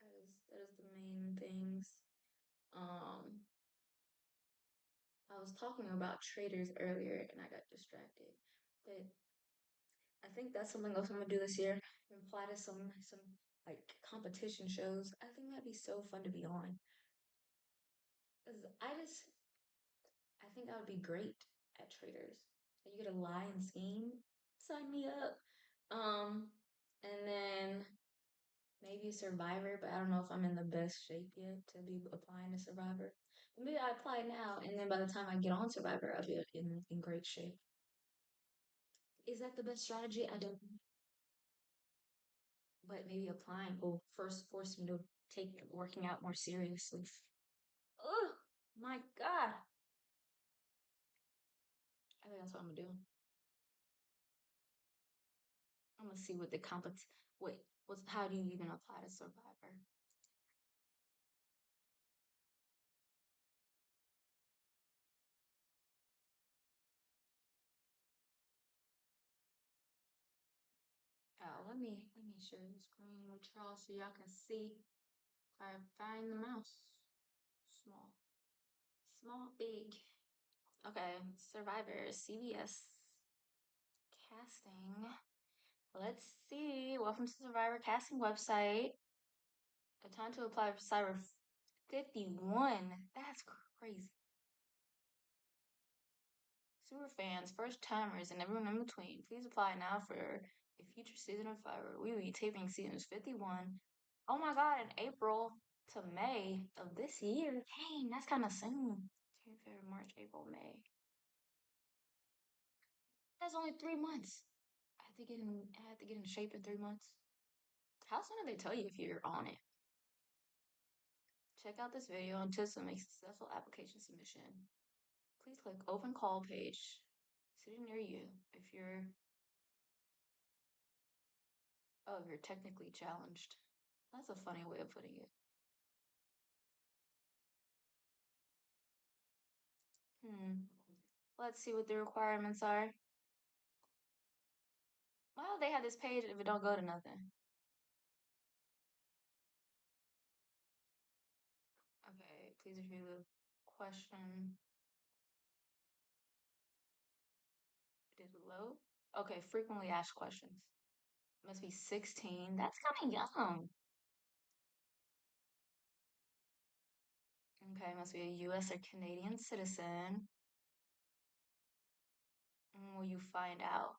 that is the main things. I was talking about traders earlier and I got distracted. But I think that's something else I'm gonna do this year. Apply to some like competition shows. I think that'd be so fun to be on. 'Cause I think I would be great at traders. You get to lie and scheme. Sign me up. And then maybe Survivor, but I don't know if I'm in the best shape yet to be applying to Survivor. Maybe I apply now, and then by the time I get on Survivor, I'll be in great shape. Is that the best strategy? I don't know. But maybe applying will first force me to take working out more seriously. Oh my God. I think that's what I'm gonna do. I'm gonna see what the how do you even apply to Survivor? Oh, let me share the screen with y'all so y'all can see. I find the mouse. Small. Small, big. Okay, Survivor, CBS casting. Let's see. Welcome to Survivor casting website. The time to apply for Cyber 51. That's crazy. Super fans, first timers, and everyone in between. Please apply now for a future season of Survivor. We will be taping seasons 51. Oh my God, in April to May of this year. Dang, that's kind of soon. February, March, April, May. That's only 3 months. I have to get in shape in 3 months. How soon do they tell you if you're on it? Check out this video on tips to make successful application submission. Please click open call page sitting near you if you're technically challenged. That's a funny way of putting it. Let's see what the requirements are. Why do they have this page if it don't go to nothing? Okay, please review the question. Did it load? Okay, frequently asked questions. Must be 16. That's kind of young. Okay, must be a US or Canadian citizen. Will you find out?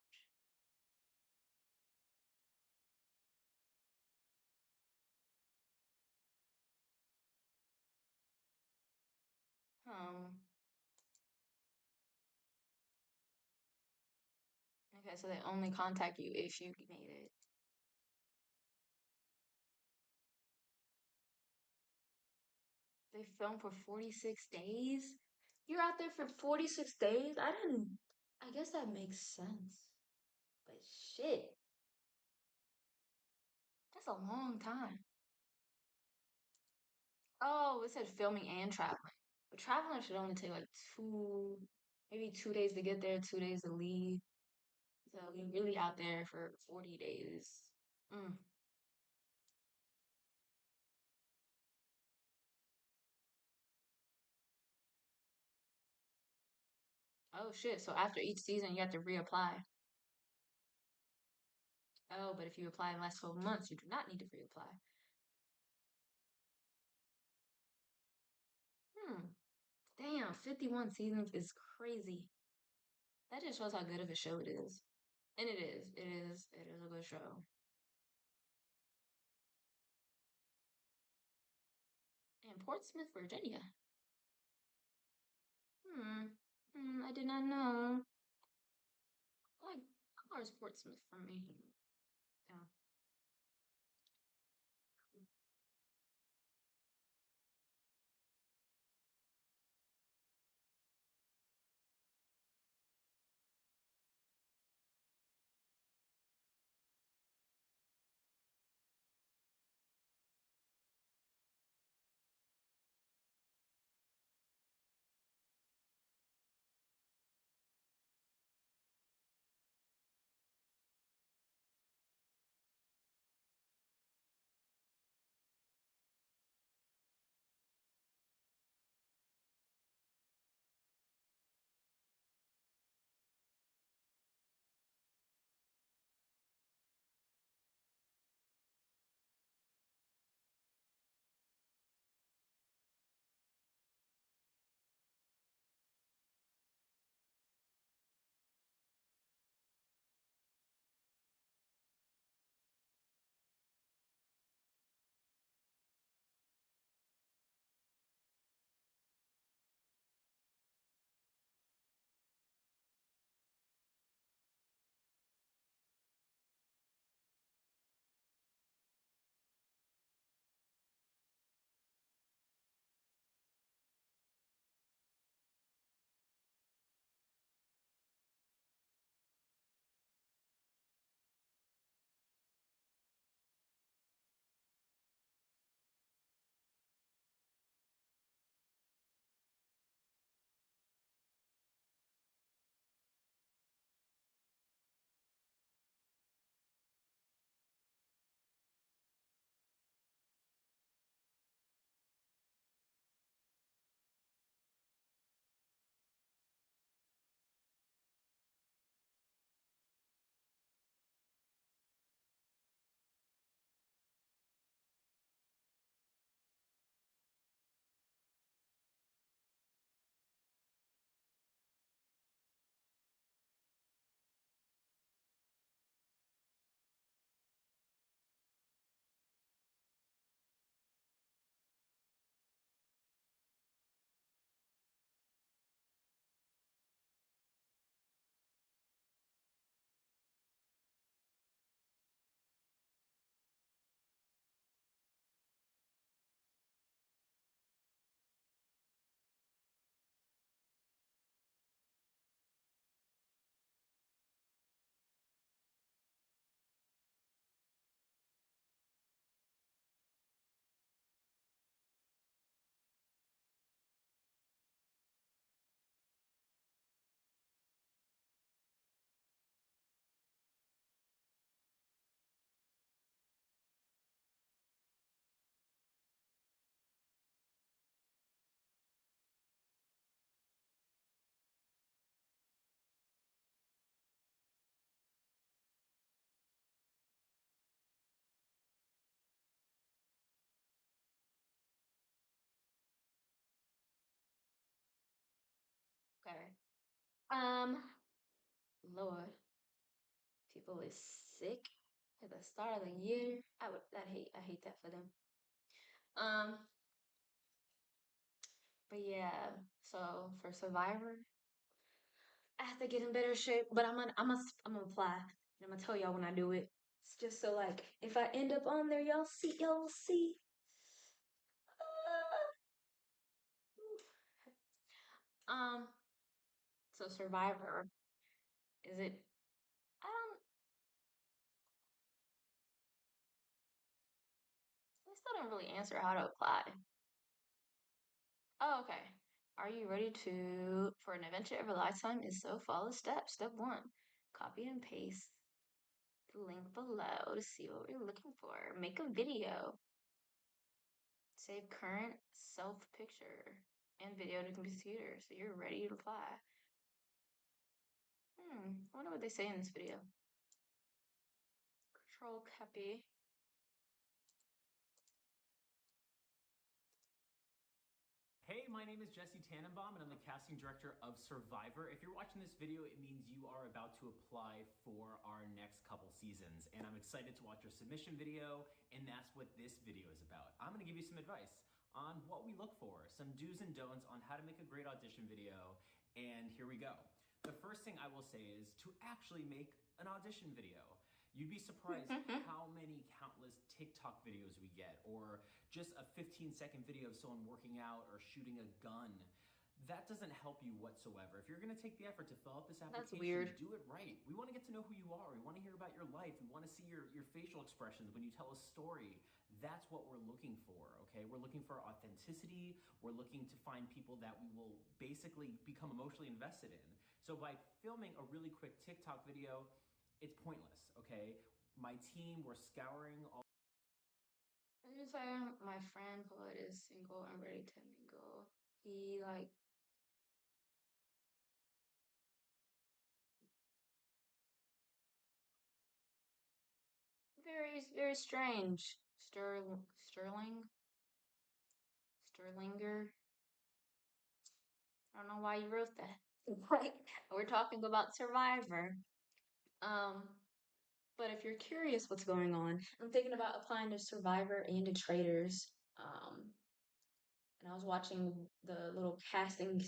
Okay, so they only contact you if you need it. They film for 46 days? You're out there for 46 days? I guess that makes sense. But shit, that's a long time. Oh, it said filming and traveling. But traveling should only take like maybe 2 days to get there, 2 days to leave. So you're really out there for 40 days. Mm. Oh shit. So after each season, you have to reapply. Oh, but if you apply in the last 12 months, you do not need to reapply. Hmm. Damn, 51 seasons is crazy. That just shows how good of a show it is. And it is. It is. It is a good show. In Portsmouth, Virginia. Hmm. I did not know. Like, how far is Portsmouth from me? Yeah. Okay. Um, Lord, people is sick at the start of the year. I hate that for them. Um, but yeah, so for Survivor, I have to get in better shape, but I'm gonna apply. And I'm gonna tell y'all when I do it. It's just so like if I end up on there, y'all will see. So Survivor, is it? I don't. They still didn't really answer how to apply. Oh, okay. Are you ready for an adventure of a lifetime? Is so follow steps. Step one, copy and paste the link below to see what we're looking for. Make a video. Save current self picture and video to computer so you're ready to apply. I wonder what they say in this video. Control copy. Hey, my name is Jesse Tannenbaum, and I'm the casting director of Survivor. If you're watching this video, it means you are about to apply for our next couple seasons, and I'm excited to watch your submission video, and that's what this video is about. I'm gonna give you some advice on what we look for, some do's and don'ts on how to make a great audition video, and here we go. The first thing I will say is to actually make an audition video. You'd be surprised how many countless TikTok videos we get, or just a 15-second video of someone working out or shooting a gun. That doesn't help you whatsoever. If you're gonna take the effort to fill out this application, weird. do it right. We wanna get to know who you are. We wanna hear about your life. We wanna see your facial expressions when you tell a story. That's what we're looking for, okay? We're looking for authenticity. We're looking to find people that we will basically become emotionally invested in. So by filming a really quick TikTok video, it's pointless, okay? My team, we're scouring all. I'm just saying, my friend Bud is single and ready to mingle. He like very strange. Sterlinger. I don't know why you wrote that. Like, we're talking about Survivor. But if you're curious what's going on, I'm thinking about applying to Survivor and to Traders. And I was watching the little casting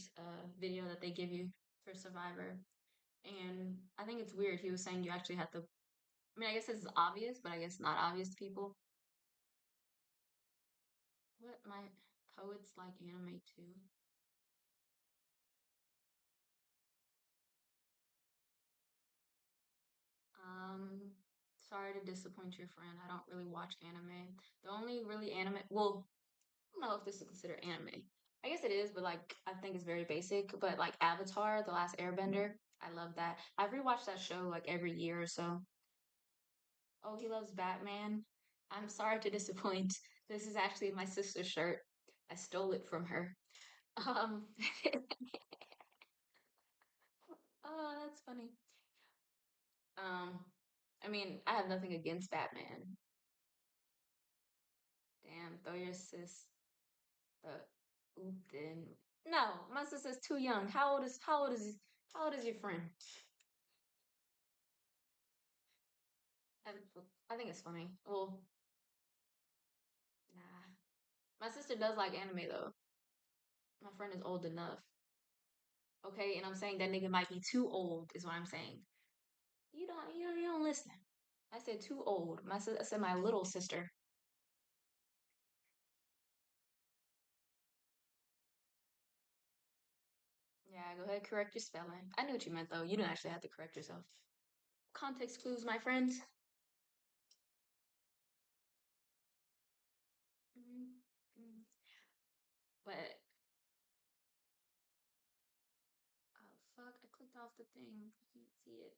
video that they give you for Survivor, and I think it's weird. He was saying you actually have to. I mean, I guess this is obvious, but I guess not obvious to people. What my poets like anime too. Sorry to disappoint your friend. I don't really watch anime. The only really anime, well, I don't know if this is considered anime. I guess it is, but like I think it's very basic. But like Avatar, The Last Airbender, I love that. I rewatch that show like every year or so. Oh, he loves Batman. I'm sorry to disappoint. This is actually my sister's shirt. I stole it from her. Um, oh, that's funny. Um, I mean, I have nothing against Batman. Damn, throw your sis. Oop, then. No, my sister's too young. How old is your friend? I, I think it's funny. Well, nah. My sister does like anime though. My friend is old enough. Okay, and I'm saying that nigga might be too old, is what I'm saying. You don't listen. I said too old. I said my little sister. Yeah, go ahead, correct your spelling. I knew what you meant though. You didn't actually have to correct yourself. Context clues, my friends. But oh fuck, I clicked off the thing. I can't see it.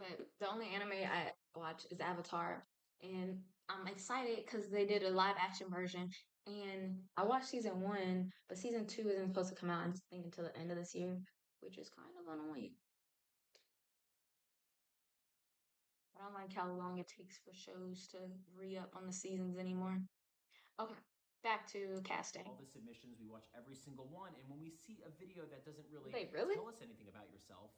But the only anime I watch is Avatar, and I'm excited because they did a live action version. And I watched season one, but season two isn't supposed to come out until the end of this year, which is kind of annoying. I don't like how long it takes for shows to re-up on the seasons anymore. Okay, back to casting. All the submissions, we watch every single one, and when we see a video that doesn't really really? tell us anything about yourself,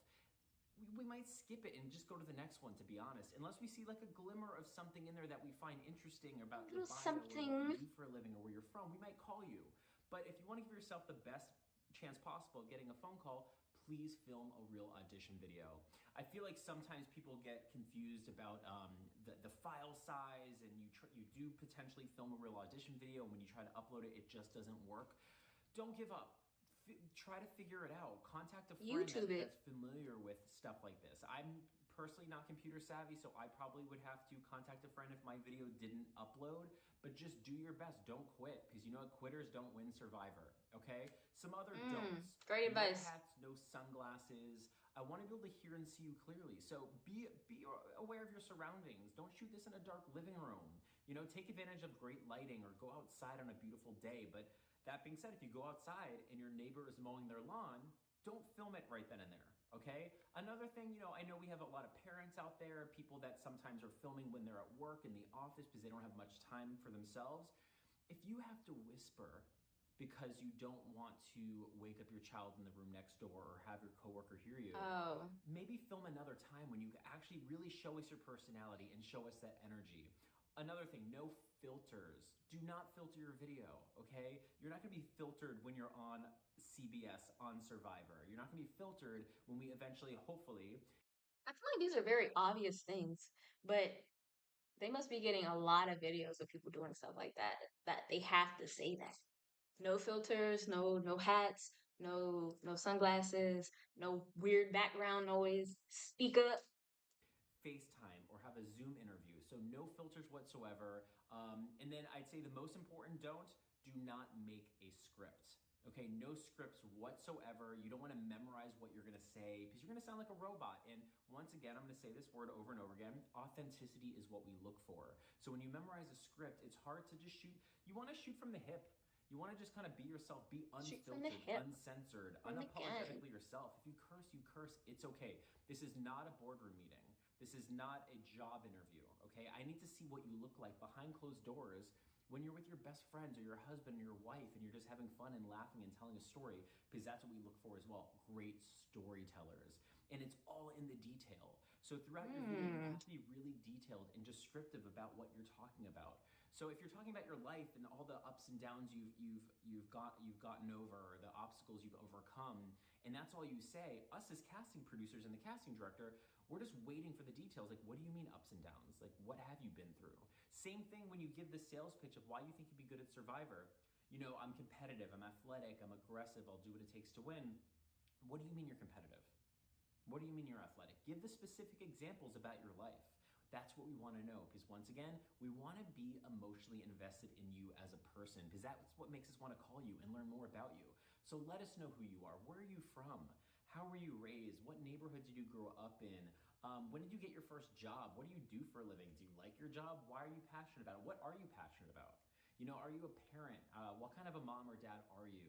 we might skip it and just go to the next one, to be honest. Unless we see like a glimmer of something in there that we find interesting about your bio something. or what you do for a living or where you're from, we might call you. But if you want to give yourself the best chance possible of getting a phone call, please film a real audition video. I feel like sometimes people get confused about the file size, and you do potentially film a real audition video, and when you try to upload it, it just doesn't work. Don't give up. Try to figure it out. Contact a friend that's familiar with stuff like this. I'm personally not computer savvy, so I probably would have to contact a friend if my video didn't upload, but just do your best. Don't quit, because you know what? Quitters don't win Survivor, okay? Some other don'ts. Great advice. No hats, no sunglasses. I want to be able to hear and see you clearly. So be aware of your surroundings. Don't shoot this in a dark living room. You know, take advantage of great lighting or go outside on a beautiful day. But that being said, if you go outside and your neighbor is mowing their lawn, don't film it right then and there, okay? Another thing, you know, I know we have a lot of parents out there, people that sometimes are filming when they're at work in the office because they don't have much time for themselves. If you have to whisper because you don't want to wake up your child in the room next door or have your coworker hear you, maybe film another time when you actually really show us your personality and show us that energy. Another thing, no filters. Do not filter your video, okay? You're not gonna be filtered when you're on CBS on Survivor. You're not gonna be filtered when we eventually, hopefully. I feel like these are very obvious things, but they must be getting a lot of videos of people doing stuff like that they have to say that. No filters, no hats, no sunglasses, no weird background noise. Speak up. FaceTime or have a Zoom interview. So no filters whatsoever. And then I'd say the most important don't, do not make a script. Okay, no scripts whatsoever. You don't want to memorize what you're going to say because you're going to sound like a robot. And once again, I'm going to say this word over and over again. Authenticity is what we look for. So when you memorize a script, it's hard to just shoot. You want to shoot from the hip. You want to just kind of be yourself, be unfiltered, uncensored, unapologetically yourself. If you curse, you curse. It's okay. This is not a boardroom meeting. This is not a job interview, okay? I need to see what you look like behind closed doors when you're with your best friends or your husband or your wife and you're just having fun and laughing and telling a story, because that's what we look for as well. Great storytellers. And it's all in the detail. So throughout your video, you have to be really detailed and descriptive about what you're talking about. So if you're talking about your life and all the ups and downs you've gotten over, or the obstacles you've overcome, and that's all you say, us as casting producers and the casting director, we're just waiting for the details. Like, what do you mean ups and downs? Like, what have you been through? Same thing when you give the sales pitch of why you think you'd be good at Survivor. You know, I'm competitive, I'm athletic, I'm aggressive, I'll do what it takes to win. What do you mean you're competitive? What do you mean you're athletic? Give the specific examples about your life. That's what we want to know, because once again, we want to be emotionally invested in you as a person, because that's what makes us want to call you and learn more about you. So let us know who you are. Where are you from? How were you raised? What neighborhood did you grow up in? When did you get your first job? What do you do for a living? Do you like your job? Why are you passionate about it? What are you passionate about? You know, are you a parent? What kind of a mom or dad are you?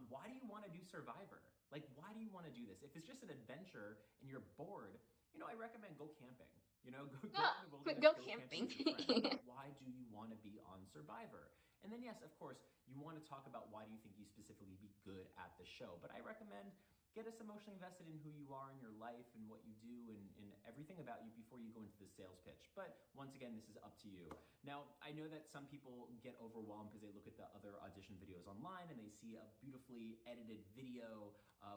Why do you want to do Survivor? Like, why do you want to do this? If it's just an adventure and you're bored, you know, I recommend go camping. You know, go in the wilderness, Go camping. with your friends. Why do you want to be on Survivor? And then, yes, of course, you want to talk about why do you think you specifically be good at the show. But I recommend get us emotionally invested in who you are in your life and what you do and everything about you before you go into the sales pitch. But once again, this is up to you. Now, I know that some people get overwhelmed because they look at the other audition videos online and they see a beautifully edited video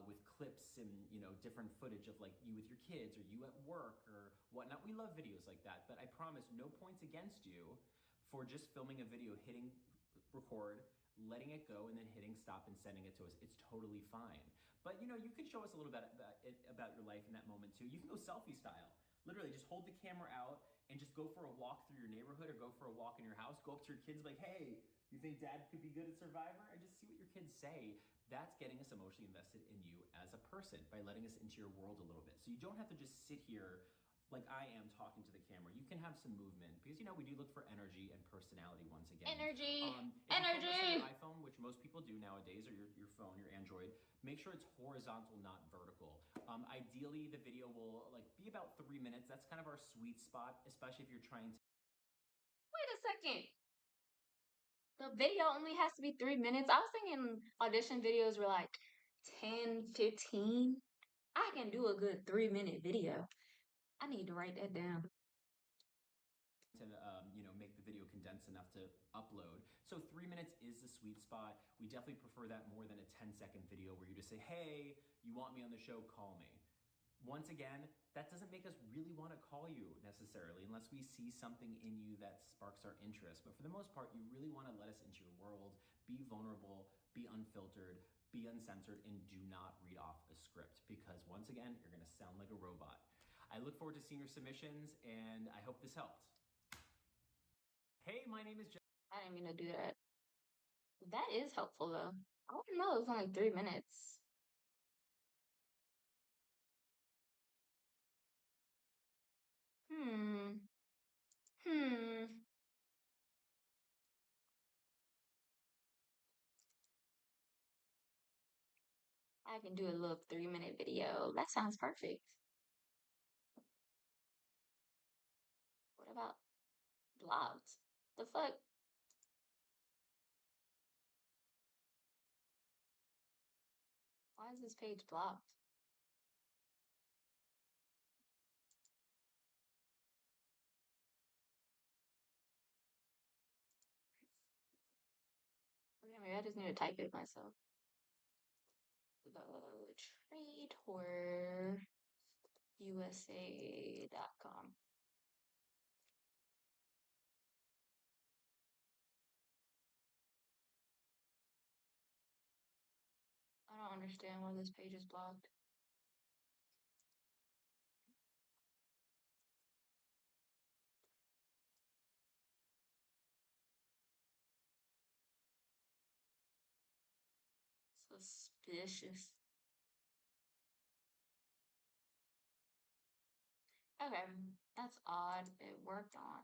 with clips and, you know, different footage of like you with your kids or you at work or whatnot. We love videos like that, but I promise no points against you for just filming a video, hitting record, letting it go, and then hitting stop and sending it to us. It's totally fine. But you know, you can show us a little bit about your life in that moment too. You can go selfie style. Literally just hold the camera out and just go for a walk through your neighborhood or go for a walk in your house. Go up to your kids like, hey, you think dad could be good at Survivor? And just see what your kids say. That's getting us emotionally invested in you as a person by letting us into your world a little bit. So you don't have to just sit here like I am talking to the camera. You can have some movement because, you know, we do look for energy and personality once again. Energy. If you film this on your iPhone, which most people do nowadays, or your phone, your Android, make sure it's horizontal, not vertical. Ideally, the video will like be about 3 minutes. That's kind of our sweet spot, especially if you're trying to. Wait a second. The video only has to be 3 minutes. I was thinking audition videos were like 10, 15. I can do a good 3-minute video. I need to write that down. To you know, make the video condensed enough to upload. So 3 minutes is the sweet spot. We definitely prefer that more than a 10-second video where you just say, hey, you want me on the show, call me. Once again, that doesn't make us really want to call you necessarily unless we see something in you that sparks our interest. But for the most part, you really want to let us into your world, be vulnerable, be unfiltered, be uncensored, and do not read off a script because once again, you're going to sound like a robot. I look forward to seeing your submissions and I hope this helped. Hey, my name is I didn't mean to do that. That is helpful though. I don't know, it was only 3 minutes. Hmm. I can do a little 3-minute video. That sounds perfect. What about blocked? The fuck? Why is this page blocked? Okay, maybe I just need to type it myself. TradeHorrorUSA.com. I don't understand why this page is blocked. Suspicious. Okay, that's odd. It worked on.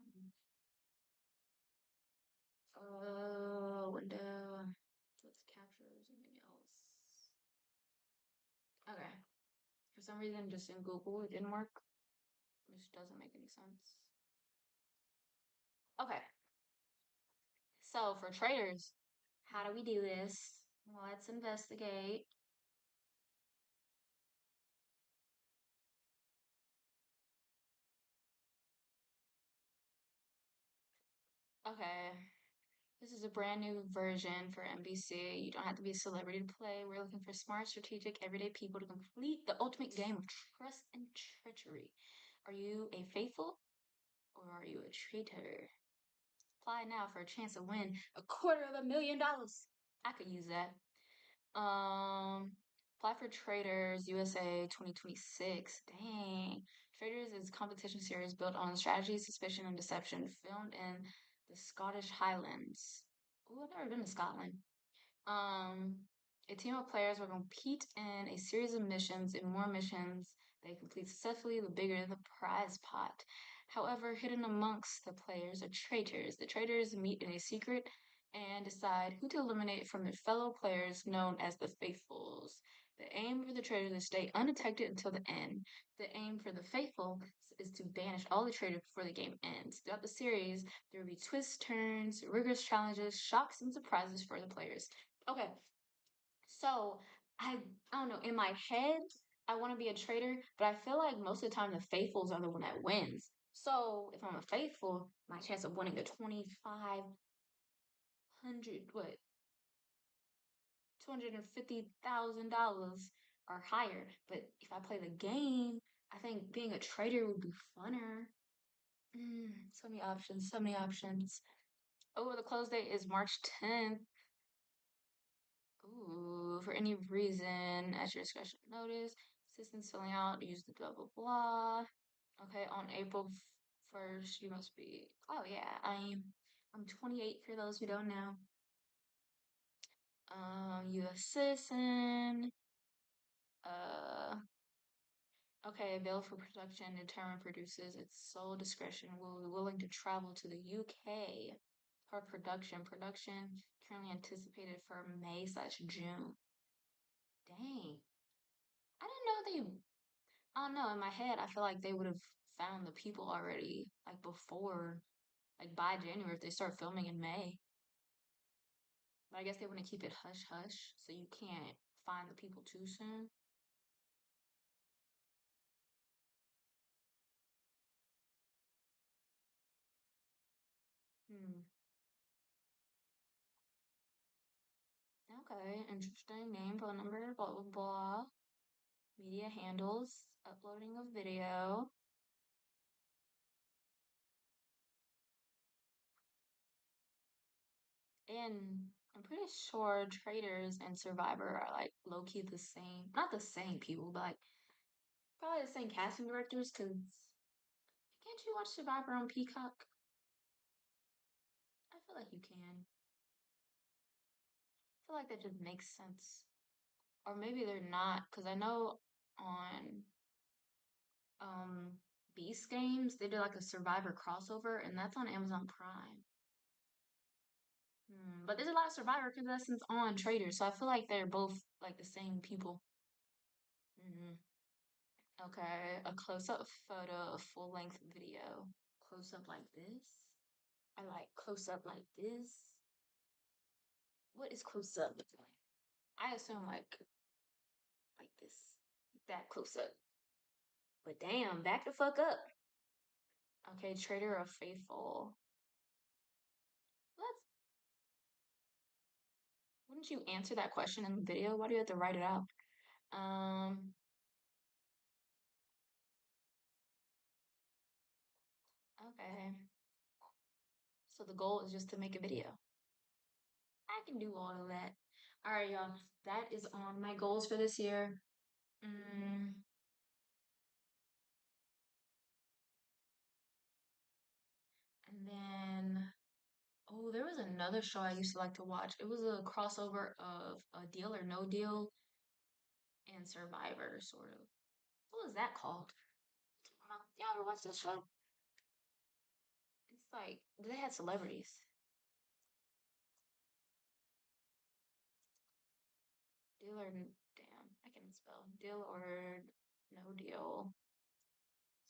Window. Let's capture something else. Okay. For some reason, just in Google, it didn't work, which doesn't make any sense. Okay. So for traders, how do we do this? Let's investigate. Okay. This is a brand new version for NBC. You don't have to be a celebrity to play. We're looking for smart, strategic, everyday people to complete the ultimate game of trust and treachery. Are you a faithful or are you a traitor? Apply now for a chance to win $250,000. I could use that. Apply for Traders USA 2026. Dang. Traders is a competition series built on strategy, suspicion, and deception, filmed in the Scottish Highlands. Ooh, I've never been to Scotland. A team of players will compete in a series of missions. In more missions they complete successfully, the bigger the prize pot. However, hidden amongst the players are traitors. The traitors meet in a secret and decide who to eliminate from their fellow players, known as the Faithfuls. The aim for the traitors is to stay undetected until the end. The aim for the Faithful is to banish all the traitors before the game ends. Throughout the series, there will be twists, turns, rigorous challenges, shocks, and surprises for the players. Okay, so I don't know. In my head, I want to be a traitor, but I feel like most of the time the faithfuls are the one that wins. So if I'm a faithful, my chance of winning the 2,500 what $250,000 are higher. But if I play the game, I think being a traitor would be funner. So many options. So many options. Oh, the close date is March 10th. Ooh, for any reason, at your discretion, notice. Assistance filling out, use the blah blah blah. Okay, on April 1st, you must be. Oh yeah, I'm 28 for those who don't know. U.S. citizen. Okay, available for production. Determine produces its sole discretion. Will be willing to travel to the UK for production. Production currently anticipated for May/June. Dang. I didn't know they. I don't know. In my head, I feel like they would have found the people already, like before, like by January if they start filming in May. But I guess they want to keep it hush hush, so you can't find the people too soon. Hmm. Okay, interesting. Name, phone number, blah blah blah. Media handles, uploading of video. And I'm pretty sure traders and Survivor are like low key the same. Not the same people, but like probably the same casting directors. Cause can't you watch Survivor on Peacock? I feel like you can. I feel like that just makes sense. Or maybe they're not, cause I know on um Beast Games they did like a Survivor crossover, and that's on Amazon Prime. But there's a lot of Survivor contestants on Traders, so I feel like they're both like the same people. Hmm. Okay, a close-up photo, a full-length video. Close-up like this. I like close-up like this. What is close-up? I assume like this, that close-up. But damn, back the fuck up. Okay, Trader of Faithful. Let's. Wouldn't you answer that question in the video? Why do you have to write it out? Okay. So the goal is just to make a video. I can do all of that. All right, y'all. That is on my goals for this year. And then, oh, there was another show I used to like to watch. It was a crossover of a Deal or No Deal and Survivor, sort of. What was that called? Y'all ever watch this show? It's like they had celebrities. Deal or damn, I can't spell. Deal or No Deal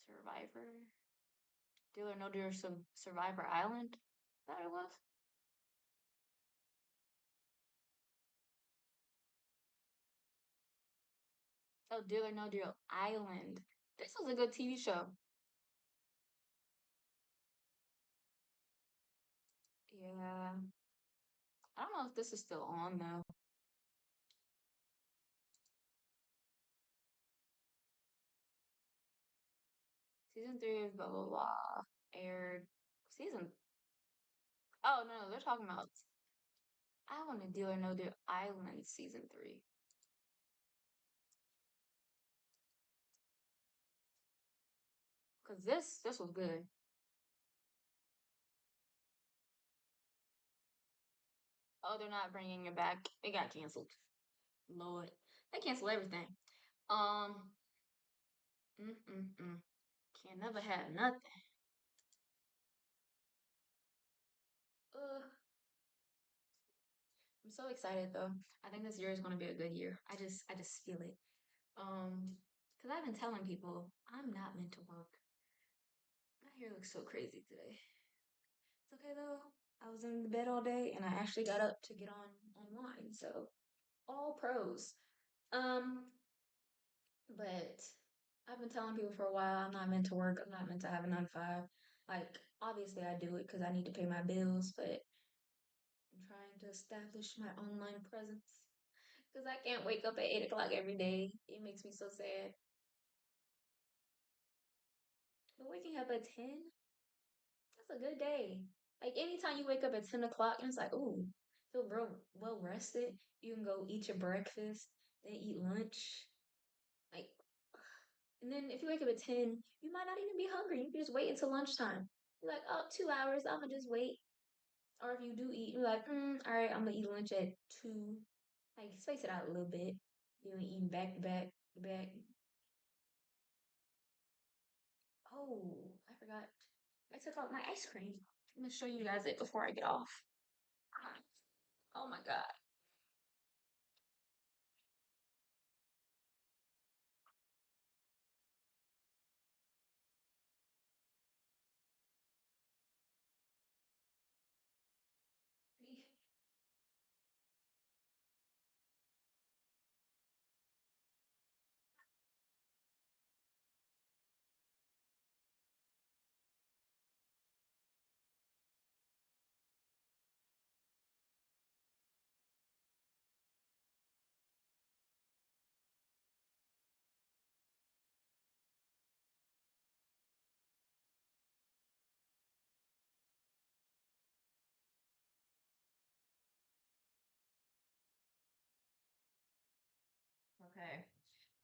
Survivor. Deal or No Deal Survivor Island. Is that what it was? Oh, Deal or No Deal Island. This was a good TV show. Yeah. I don't know if this is still on though. Season 3 of blah blah blah aired. Season. Oh no, they're talking about. I want to Deal or No Deal Island season 3. Cause this was good. Oh, they're not bringing it back. It got canceled. Lord, they cancel everything. Um. Can't never have nothing. Ugh. I'm so excited though. I think this year is going to be a good year. I just feel it. Because I've been telling people I'm not meant to work. My hair looks so crazy today. It's okay though. I was in the bed all day and I actually got up to get on online. So all pros. Um, but I've been telling people for a while I'm not meant to work. I'm not meant to have a 9 to 5. Like obviously I do it because I need to pay my bills, but I'm trying to establish my online presence because I can't wake up at 8 o'clock every day. It makes me so sad. But waking up at 10, that's a good day. Like anytime you wake up at 10 o'clock and it's like, ooh, feel real well rested. You can go eat your breakfast, then eat lunch. Like, and then if you wake up at 10, you might not even be hungry. You can just wait until lunchtime. You're like, oh, 2 hours, I'm gonna just wait. Or if you do eat, you're like, all right, I'm gonna eat lunch at 2. Like, space it out a little bit. You ain't eating back to back to back. Oh, I forgot. I took out my ice cream. I'm gonna show you guys it before I get off. Oh my god.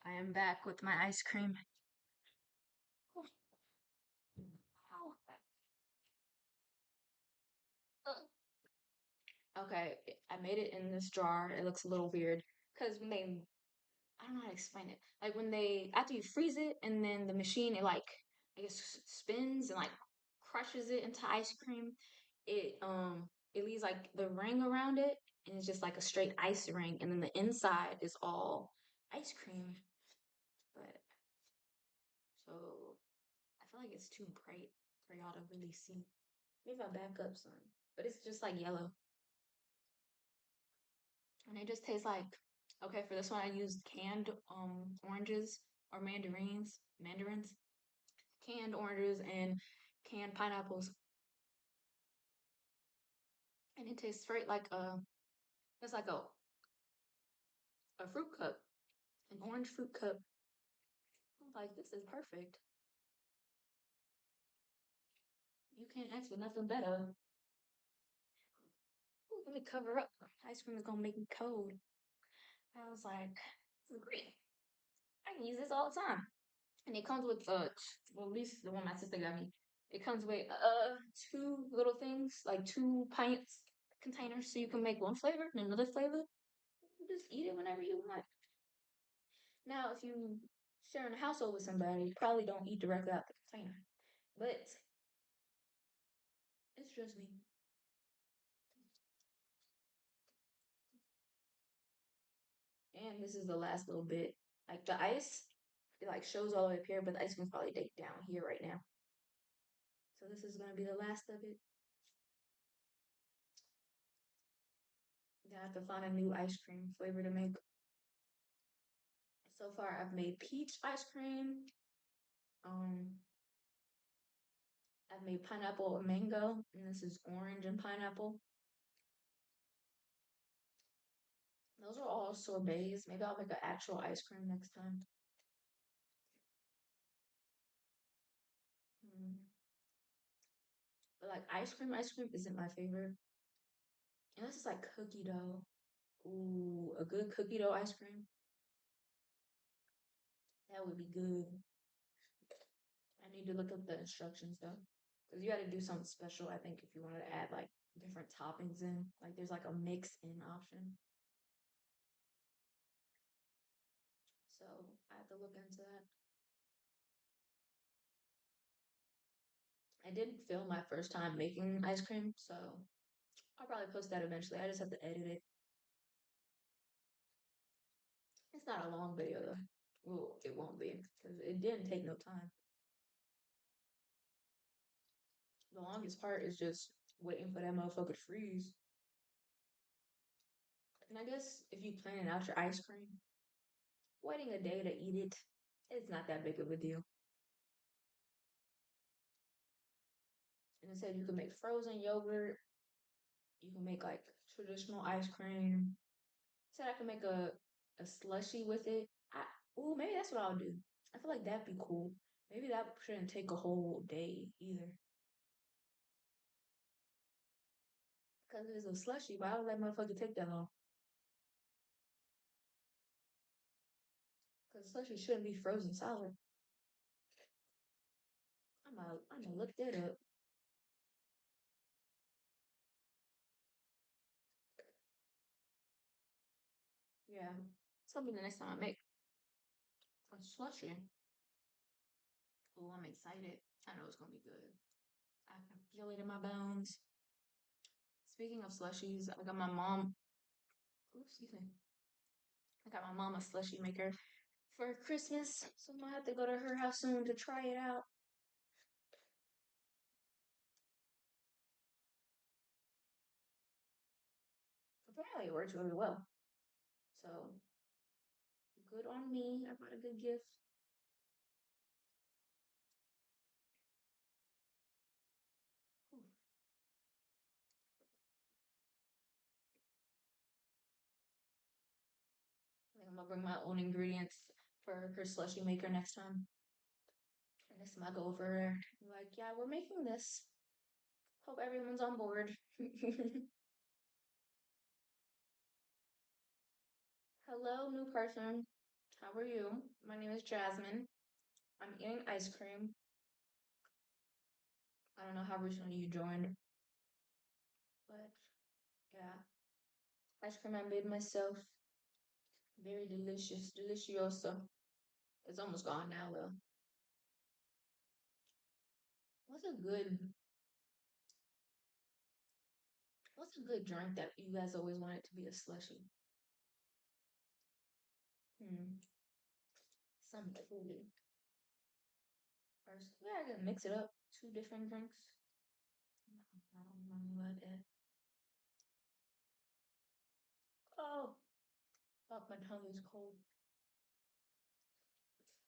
I am back with my ice cream. Okay, I made it in this jar. It looks a little weird because when they, I don't know how to explain it. Like when they, after you freeze it and then the machine, it like, I guess spins and like crushes it into ice cream. It leaves like the ring around it and it's just like a straight ice ring. And then the inside is all ice cream. But so I feel like it's too bright for y'all to really see. Maybe if I back up some, but it's just like yellow. And it just tastes like, okay, for this one I used canned oranges or mandarins, canned oranges and canned pineapples. And it tastes straight like it's like a fruit cup, an orange fruit cup. I'm like, this is perfect. You can't ask for nothing better. Ooh, let me cover up. Ice cream is gonna make me cold. I was like, this is great. I can use this all the time. And it comes with well, at least the one my sister got me. It comes with two little things, like 2 pints containers, so you can make one flavor and another flavor. You just eat it whenever you want. Now, if you sharing a household with somebody, you probably don't eat directly out the container. But it's just me. And this is the last little bit. Like the ice, it like shows all the way up here, but the ice cream's probably down here right now. So this is gonna be the last of it. Then I have to find a new ice cream flavor to make. So far, I've made peach ice cream. I've made pineapple and mango, and this is orange and pineapple. Those are all sorbets. Maybe I'll make an actual ice cream next time. But like ice cream isn't my favorite. Unless it's like cookie dough. Ooh, a good cookie dough ice cream. That would be good. I need to look up the instructions though. Because you got to do something special, I think, if you wanted to add like different toppings in. Like there's like a mix in option. So I have to look into that. I didn't film my first time making ice cream, so I'll probably post that eventually. I just have to edit it. It's not a long video though. Well, it won't be because it didn't take no time. The longest part is just waiting for that motherfucker to freeze. And I guess if you plan out your ice cream, waiting a day to eat it, it's not that big of a deal. And it said you can make frozen yogurt. You can make like traditional ice cream. It said I can make a slushy with it. Oh, maybe that's what I'll do. I feel like that'd be cool. Maybe that shouldn't take a whole day either. Because it's a slushy, why would that motherfucker take that long? Because slushy shouldn't be frozen solid. I'm gonna look that up. Yeah, it's gonna be the next time I make a slushy. Oh, I'm excited. I know it's gonna be good. I can feel it in my bones. Speaking of slushies, I got my mom. Ooh, excuse me. I got my mom a slushy maker for Christmas, so I'm gonna have to go to her house soon to try it out. Apparently, it works really well. So, good on me. I bought a good gift. Ooh. I think I'm gonna bring my own ingredients for her slushy maker next time. And this time I go over like, yeah, we're making this. Hope everyone's on board. Hello, new person. How are you? My name is Jasmine. I'm eating ice cream. I don't know how recently you joined, but yeah, ice cream I made myself. Very delicious, delicioso. It's almost gone now though. What's a good what's a good drink that you guys always wanted to be a slushy? Hmm. Some food. Or yeah, I can mix it up. Two different drinks. I don't know about that. Oh, oh, my tongue is cold.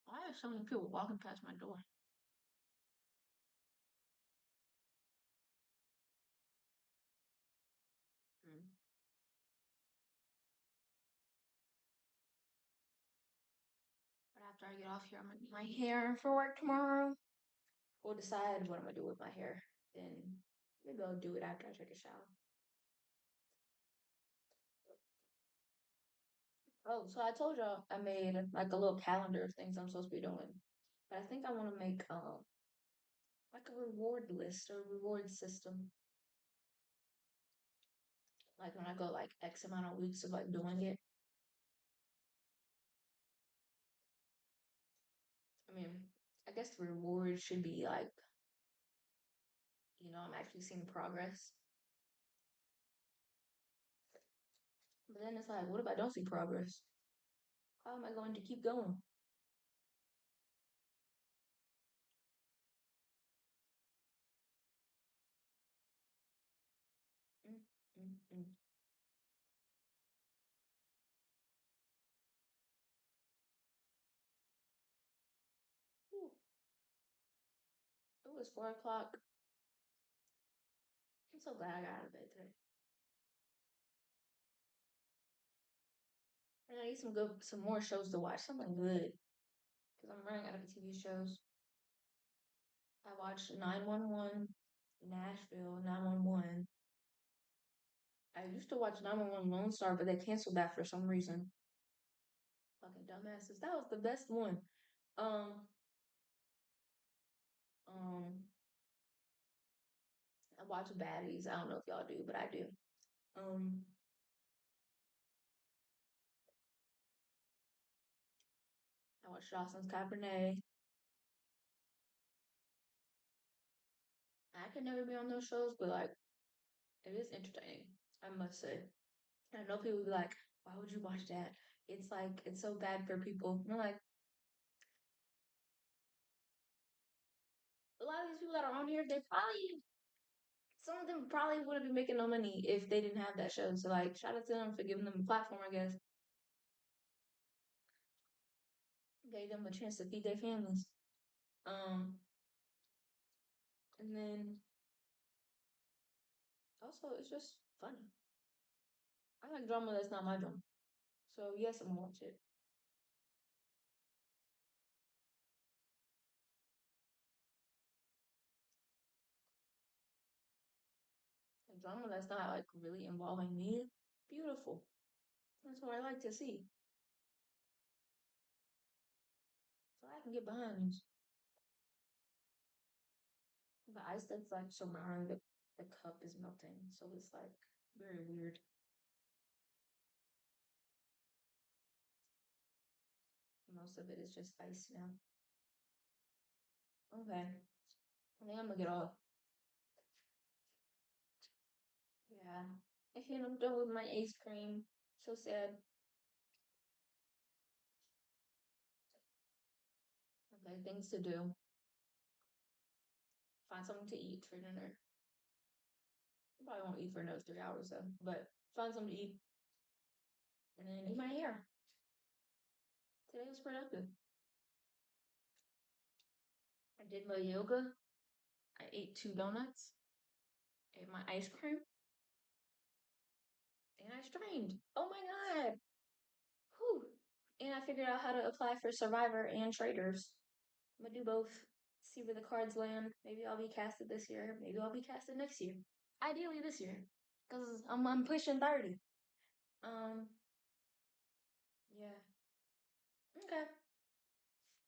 I have so many people walking past my door. Mm. But after I get off here, I'm gonna do my hair for work tomorrow. We'll decide what I'm gonna do with my hair. Then maybe I'll do it after I take a shower. Oh, so I told y'all I made like a little calendar of things I'm supposed to be doing. But I think I want to make like a reward list or reward system. Like when I go like X amount of weeks of like doing it. I mean, I guess the reward should be like, I'm actually seeing progress. But then it's like, what if I don't see progress? How am I going to keep going? Mm, mm, mm. Ooh, it was 4 o'clock. I'm so glad I got out of bed today. And I need some more shows to watch, something good, because I'm running out of TV shows. I watched 911, Nashville, 911. I used to watch 911 Lone Star, but they canceled that for some reason. Fucking dumbasses. That was the best one. Um, um, I watch Baddies. I don't know if y'all do, but I do. Um, I watch Jocelyn's Cabernet. I could never be on those shows, but like, it is entertaining, I must say. I know people be like, why would you watch that? It's like, it's so bad for people. And I'm like, a lot of these people that are on here, some of them probably wouldn't be making no money if they didn't have that show. So, like, shout out to them for giving them a platform, I guess. Gave them a chance to feed their families. Um, and then also, it's just funny. I like drama that's not my drama. So, yes, I'm gonna watch it. A drama that's not like really involving me, beautiful. That's what I like to see. So I can get behind this. The ice that's like surrounding the cup is melting, so it's like very weird. Most of it is just ice now. Okay, I think I'm gonna get off. Yeah, I think I'm done with my ice cream. So sad. Okay, things to do. Find something to eat for dinner. I probably won't eat for another 3 hours though, but find something to eat and then do my hair. Today was productive. I did my yoga. I ate 2 donuts. Ate my ice cream. And I streamed. Oh my god. Whew. And I figured out how to apply for Survivor and Traders. I'm gonna do both. See where the cards land. Maybe I'll be casted this year. Maybe I'll be casted next year. Ideally this year. Because I'm pushing 30. Um, yeah. okay.